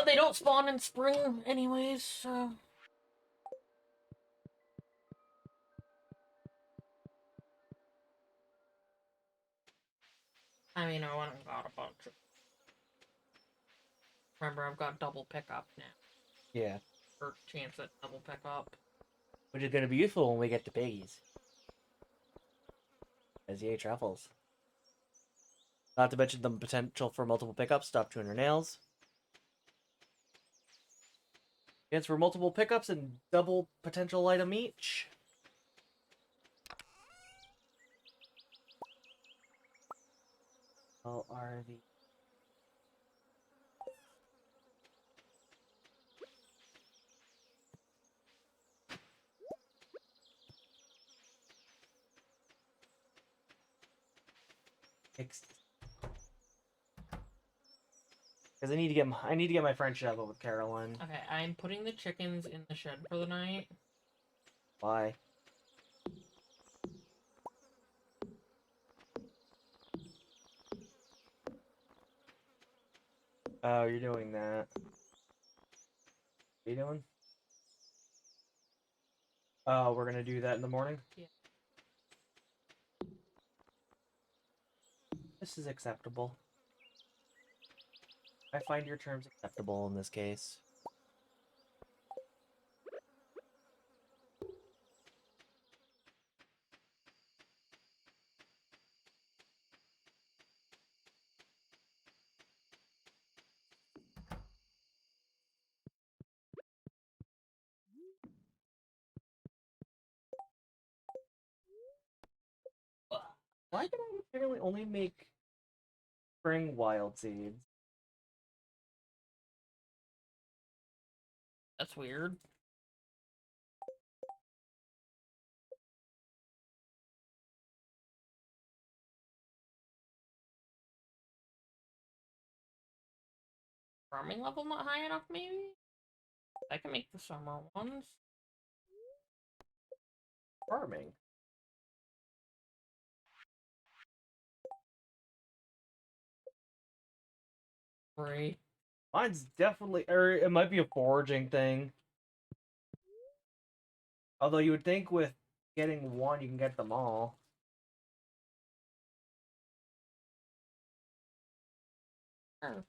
Speaker 1: They don't spawn in spring anyways, so... I mean, I went and got a bunch of... Remember, I've got double pickup now.
Speaker 2: Yeah.
Speaker 1: Or chance at double pickup.
Speaker 2: Which is going to be useful when we get to piggies. As EA travels. Not to mention the potential for multiple pickups, stop 200 nails. Chance for multiple pickups and double potential item each. RV. Because I need to get my friendship up with Carolyn.
Speaker 1: Okay, I'm putting the chickens in the shed for the night.
Speaker 2: Why? Oh, you're doing that. What are you doing? Oh, we're gonna do that in the morning?
Speaker 1: Yeah.
Speaker 2: This is acceptable. I find your terms acceptable in this case. Why can I apparently only make spring wild seeds?
Speaker 1: That's weird. Farming level not high enough, maybe? I can make the summer ones.
Speaker 2: Farming.
Speaker 1: Free.
Speaker 2: Mine's definitely, or it might be a foraging thing. Although you would think with getting one, you can get them all.
Speaker 1: Sure.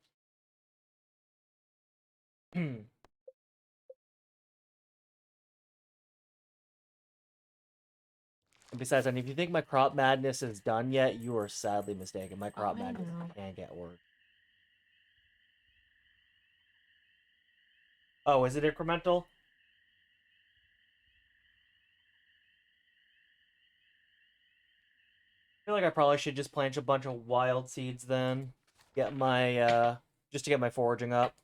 Speaker 2: And besides, and if you think my crop madness is done yet, you are sadly mistaken. My crop madness can get worse. Oh, is it incremental? I feel like I probably should just plant a bunch of wild seeds then. Get my, just to get my foraging up.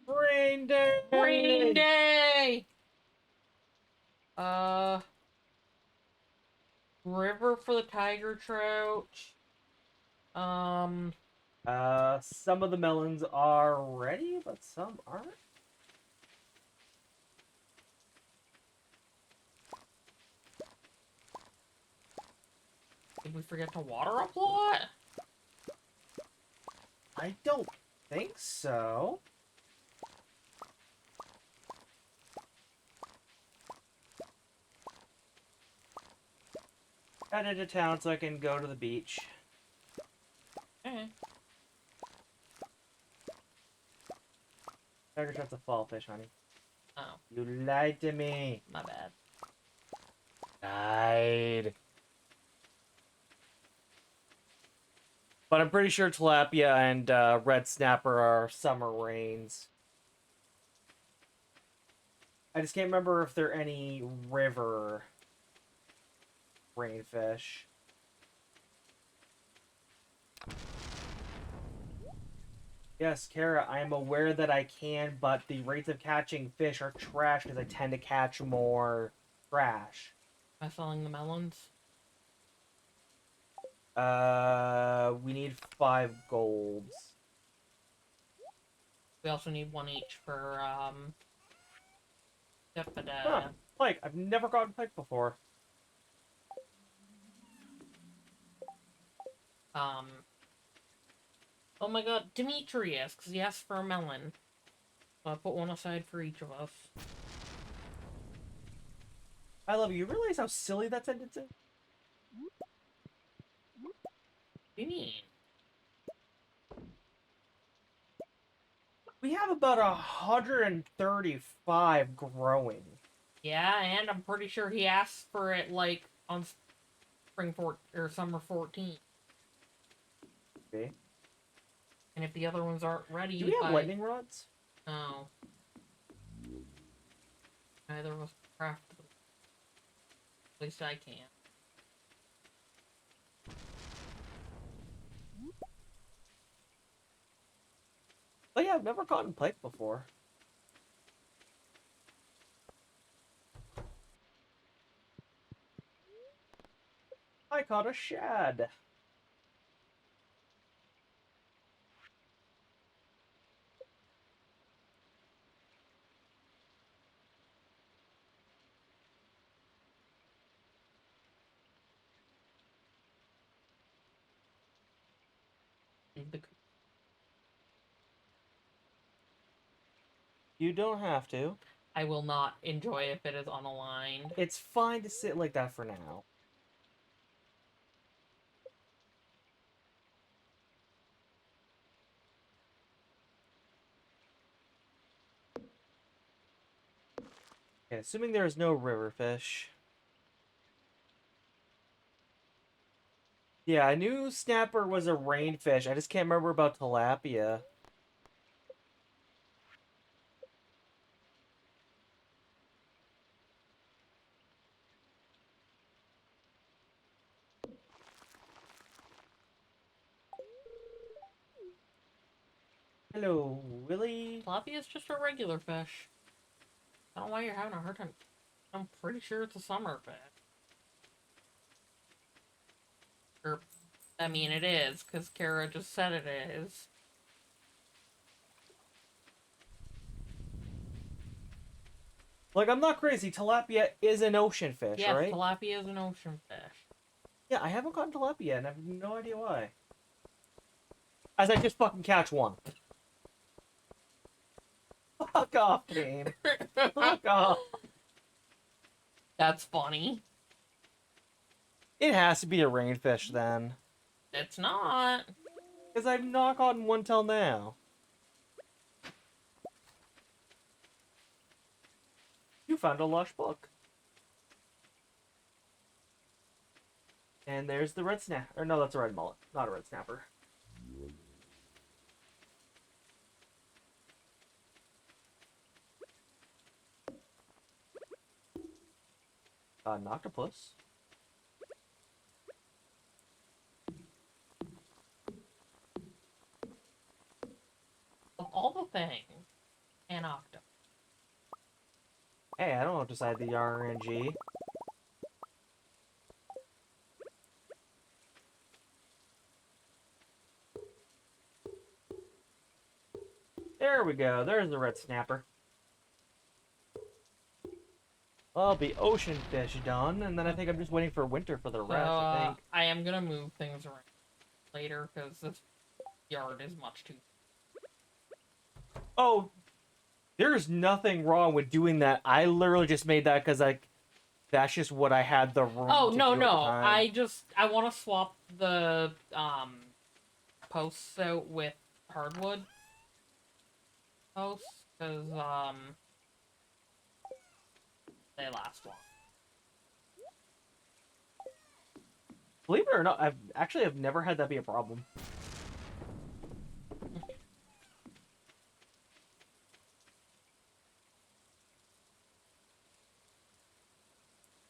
Speaker 2: Rain day!
Speaker 1: Rain day! River for the tiger trout.
Speaker 2: Some of the melons are ready, but some aren't.
Speaker 1: Did we forget to water a plot?
Speaker 2: I don't think so. Headed to town so I can go to the beach.
Speaker 1: Okay.
Speaker 2: Tiger trout's a fall fish, honey.
Speaker 1: Oh,
Speaker 2: You lied to me.
Speaker 1: my bad.
Speaker 2: Lied. But I'm pretty sure tilapia and red snapper are summer rains. I just can't remember if there are any river rainfish. Yes, Kara, I am aware that I can, but the rates of catching fish are trash because I tend to catch more trash.
Speaker 1: Am I selling the melons?
Speaker 2: We need 5 golds.
Speaker 1: We also need 1 each for,
Speaker 2: Huh, pike. I've never gotten pike before.
Speaker 1: Oh my god, Demetrius, because he asked for a melon. So I put one aside for each of us.
Speaker 2: I love you. You realize how silly that sentence is?
Speaker 1: What do you mean?
Speaker 2: We have about 135 growing.
Speaker 1: Yeah, and I'm pretty sure he asked for it, like, on or summer 14.
Speaker 2: Okay.
Speaker 1: And if the other ones aren't ready,
Speaker 2: Do we have lightning rods?
Speaker 1: No. Neither of us craft them. At least I can.
Speaker 2: Oh yeah, I've never gotten pike before. I caught a shad. You don't have to.
Speaker 1: I will not enjoy if it is unaligned.
Speaker 2: It's fine to sit like that for now. Okay, assuming there is no river fish. Yeah, I knew snapper was a rainfish. I just can't remember about tilapia. Hello, Willie.
Speaker 1: Tilapia is just a regular fish. I don't know why you're having a hard time. I'm pretty sure it's a summer fish. Or, I mean, it is, because Kara just said it is.
Speaker 2: Like, I'm not crazy. Tilapia is an ocean fish,
Speaker 1: Yes,
Speaker 2: right?
Speaker 1: tilapia is an ocean fish.
Speaker 2: Yeah, I haven't gotten tilapia, and I have no idea why. As I just fucking catch one. Fuck off, game. Fuck off.
Speaker 1: That's funny.
Speaker 2: It has to be a rainfish, then.
Speaker 1: It's not.
Speaker 2: Because I've not gotten one till now. You found a lush book. And there's the red snap. Or no, that's a red mullet. Not a red snapper. An octopus.
Speaker 1: Of all the things, an octopus.
Speaker 2: Hey, I don't decide the RNG. There we go. There's the red snapper. Well, the ocean fish done, and then I think I'm just waiting for winter for the
Speaker 1: So,
Speaker 2: rest, I think.
Speaker 1: I am gonna move things around later because this yard is much too.
Speaker 2: Oh, there's nothing wrong with doing that. I literally just made that because that's just what I had the room
Speaker 1: Oh,
Speaker 2: to
Speaker 1: no,
Speaker 2: do at the
Speaker 1: no.
Speaker 2: time.
Speaker 1: I want to swap the, posts out with hardwood posts because, they last long.
Speaker 2: Believe it or not, I've never had that be a problem.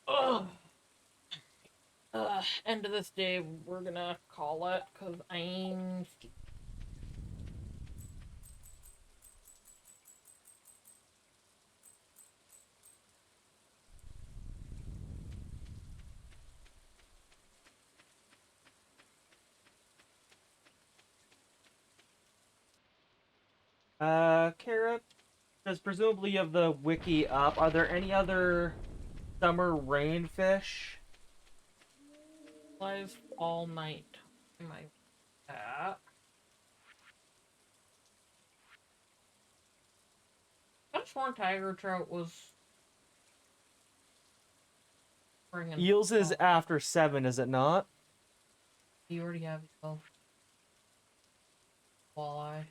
Speaker 1: Ugh. End of this day, we're gonna call it because I'm.
Speaker 2: Carrot, because presumably you have the wiki up. Are there any other summer rainfish?
Speaker 1: Lies all night. My cat. I sworn tiger trout was. Bringing.
Speaker 2: Eels is after 7, is it not?
Speaker 1: You already have yourself. Walleye.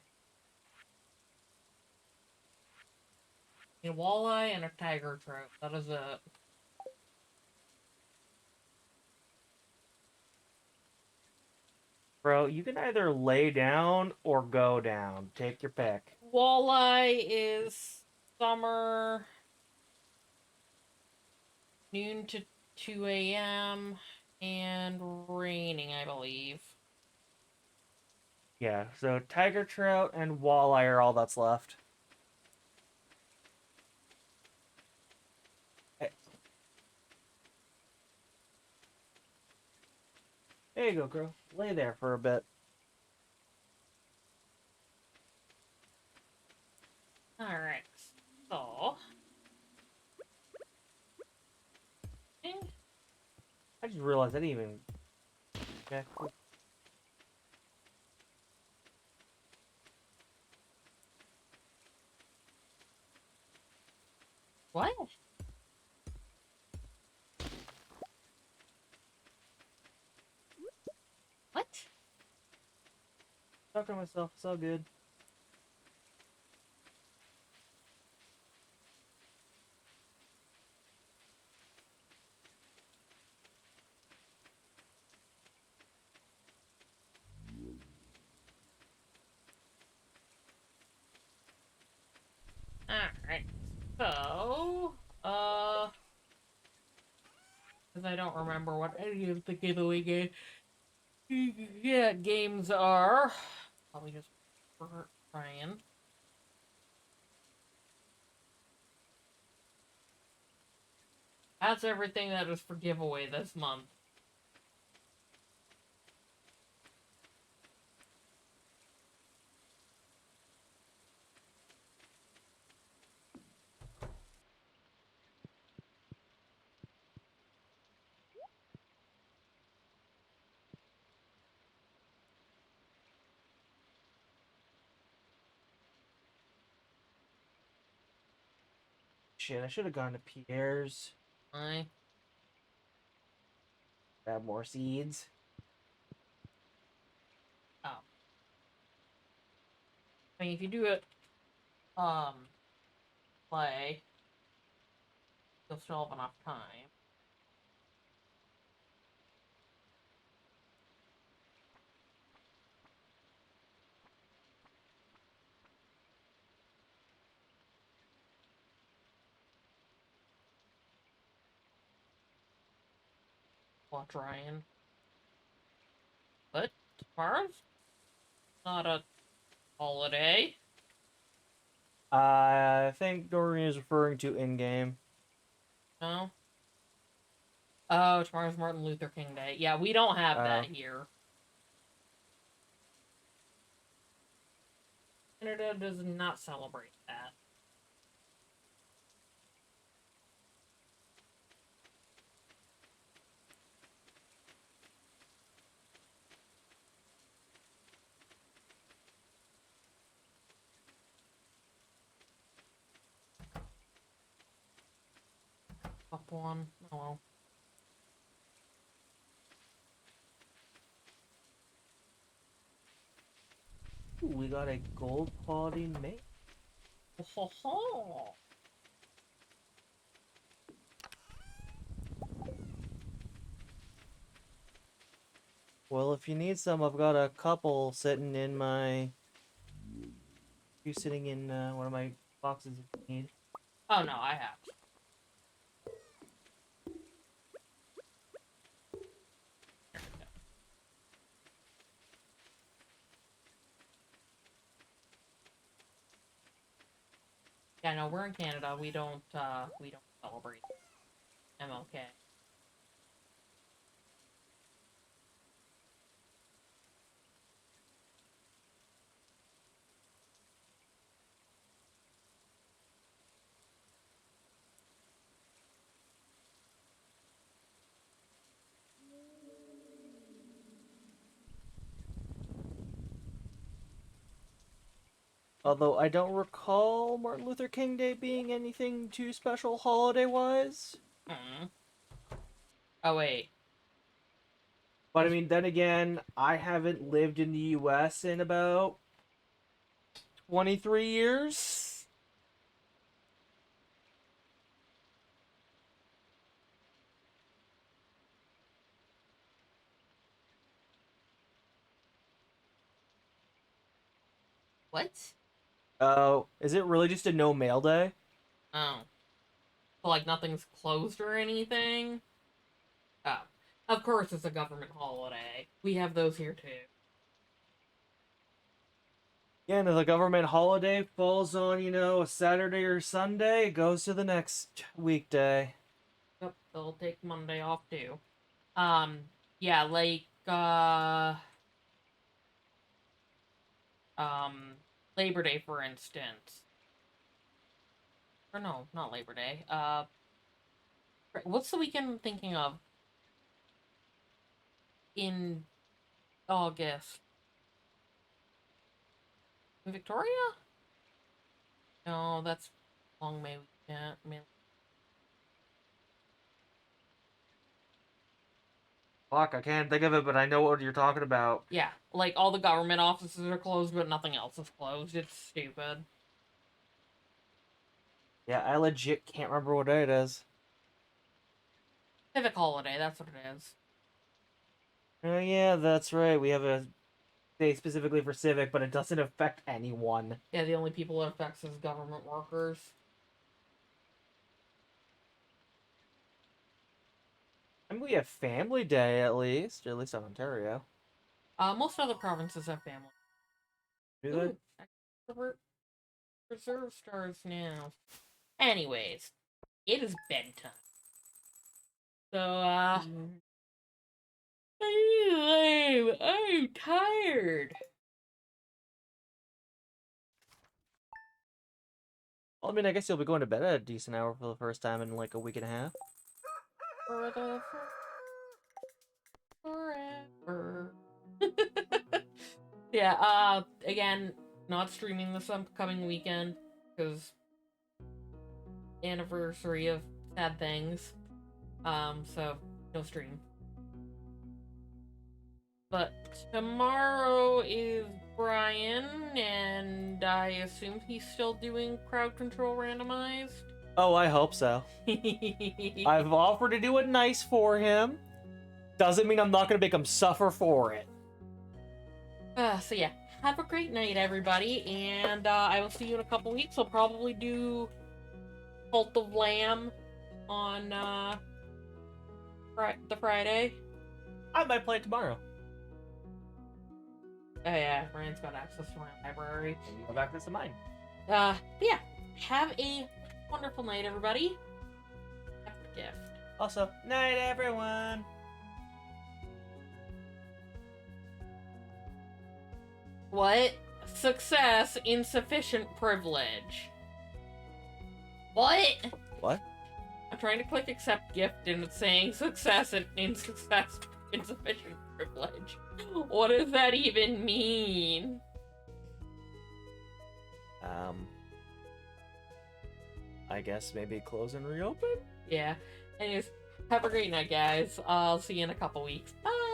Speaker 1: A walleye and a tiger trout. That is it.
Speaker 2: Bro, you can either lay down or go down. Take your pick.
Speaker 1: Walleye is summer noon to 2 a.m. and raining, I believe.
Speaker 2: Yeah, so tiger trout and walleye are all that's left. Hey. There you go, girl. Lay there for a bit.
Speaker 1: Alright, so.
Speaker 2: I just realized I didn't even. Okay.
Speaker 1: What? What?
Speaker 2: Talking to myself, it's all good.
Speaker 1: Alright, so. Because I don't remember what any of the giveaway games are. Probably just for Ryan. That's everything that is for giveaway this month.
Speaker 2: Shit, I should have gone to Pierre's.
Speaker 1: I
Speaker 2: Grab more seeds.
Speaker 1: oh. I mean, if you do it, um, play, you'll still have enough time. Watch Ryan. But tomorrow's not a holiday.
Speaker 2: I think Dorian is referring to in-game.
Speaker 1: No? Oh, tomorrow's Martin Luther King Day. Yeah, we don't have that
Speaker 2: Oh.
Speaker 1: here. Canada does not celebrate that. Up one. Oh well.
Speaker 2: Ooh, we got a gold quality mate.
Speaker 1: Ho ho.
Speaker 2: Well, if you need some, I've got a couple sitting in my... You sitting in one of my boxes if you need.
Speaker 1: Oh no, I have. There we go. Yeah, no, we're in Canada. We don't celebrate MLK.
Speaker 2: Although I don't recall Martin Luther King Day being anything too special holiday-wise.
Speaker 1: Mm. Oh wait.
Speaker 2: But I mean, then again, I haven't lived in the US in about 23 years.
Speaker 1: What?
Speaker 2: Oh, is it really just a no mail day?
Speaker 1: Oh. So, like, nothing's closed or anything? Oh. Of course it's a government holiday. We have those here too.
Speaker 2: Yeah, and if the government holiday falls on, a Saturday or Sunday, it goes to the next weekday.
Speaker 1: Yep, they'll take Monday off too. Yeah, like, Labor Day, for instance. Or no, not Labor Day. What's the weekend I'm thinking of? In August. In Victoria? No, that's Long May weekend.
Speaker 2: Fuck, I can't think of it, but I know what you're talking about.
Speaker 1: Yeah, like all the government offices are closed, but nothing else is closed. It's stupid.
Speaker 2: Yeah, I legit can't remember what day it is.
Speaker 1: Civic holiday, that's what it is.
Speaker 2: Oh, yeah, that's right. We have a day specifically for Civic, but it doesn't affect anyone.
Speaker 1: Yeah, the only people it affects is government workers.
Speaker 2: I mean, we have Family Day at least in Ontario.
Speaker 1: Most other provinces have family.
Speaker 2: Do they?
Speaker 1: Ooh, reserve stars now. Anyways, it is bedtime. So, I'm tired.
Speaker 2: Well, I mean, I guess you'll be going to bed at a decent hour for the first time in like a week and a half.
Speaker 1: Forever. Yeah, again, not streaming this upcoming weekend, because anniversary of sad things. So, no stream. But tomorrow is Brian, and I assume he's still doing crowd control randomized.
Speaker 2: Oh, I hope so. I've offered to do it nice for him. Doesn't mean I'm not going to make him suffer for it.
Speaker 1: So yeah, have a great night, everybody, and I will see you in a couple weeks. I'll probably do Cult of Lamb on the Friday.
Speaker 2: I might play it tomorrow.
Speaker 1: Oh yeah, Ryan's got access to my library.
Speaker 2: And you have access to mine.
Speaker 1: But yeah, have a wonderful night, everybody. Have a gift.
Speaker 2: Also, night everyone.
Speaker 1: What? Success, insufficient privilege. What?
Speaker 2: What?
Speaker 1: I'm trying to click accept gift and it's saying success and insufficient privilege. What does that even mean?
Speaker 2: I guess maybe close and reopen?
Speaker 1: Yeah. Anyways, have a great night, guys. I'll see you in a couple weeks. Bye!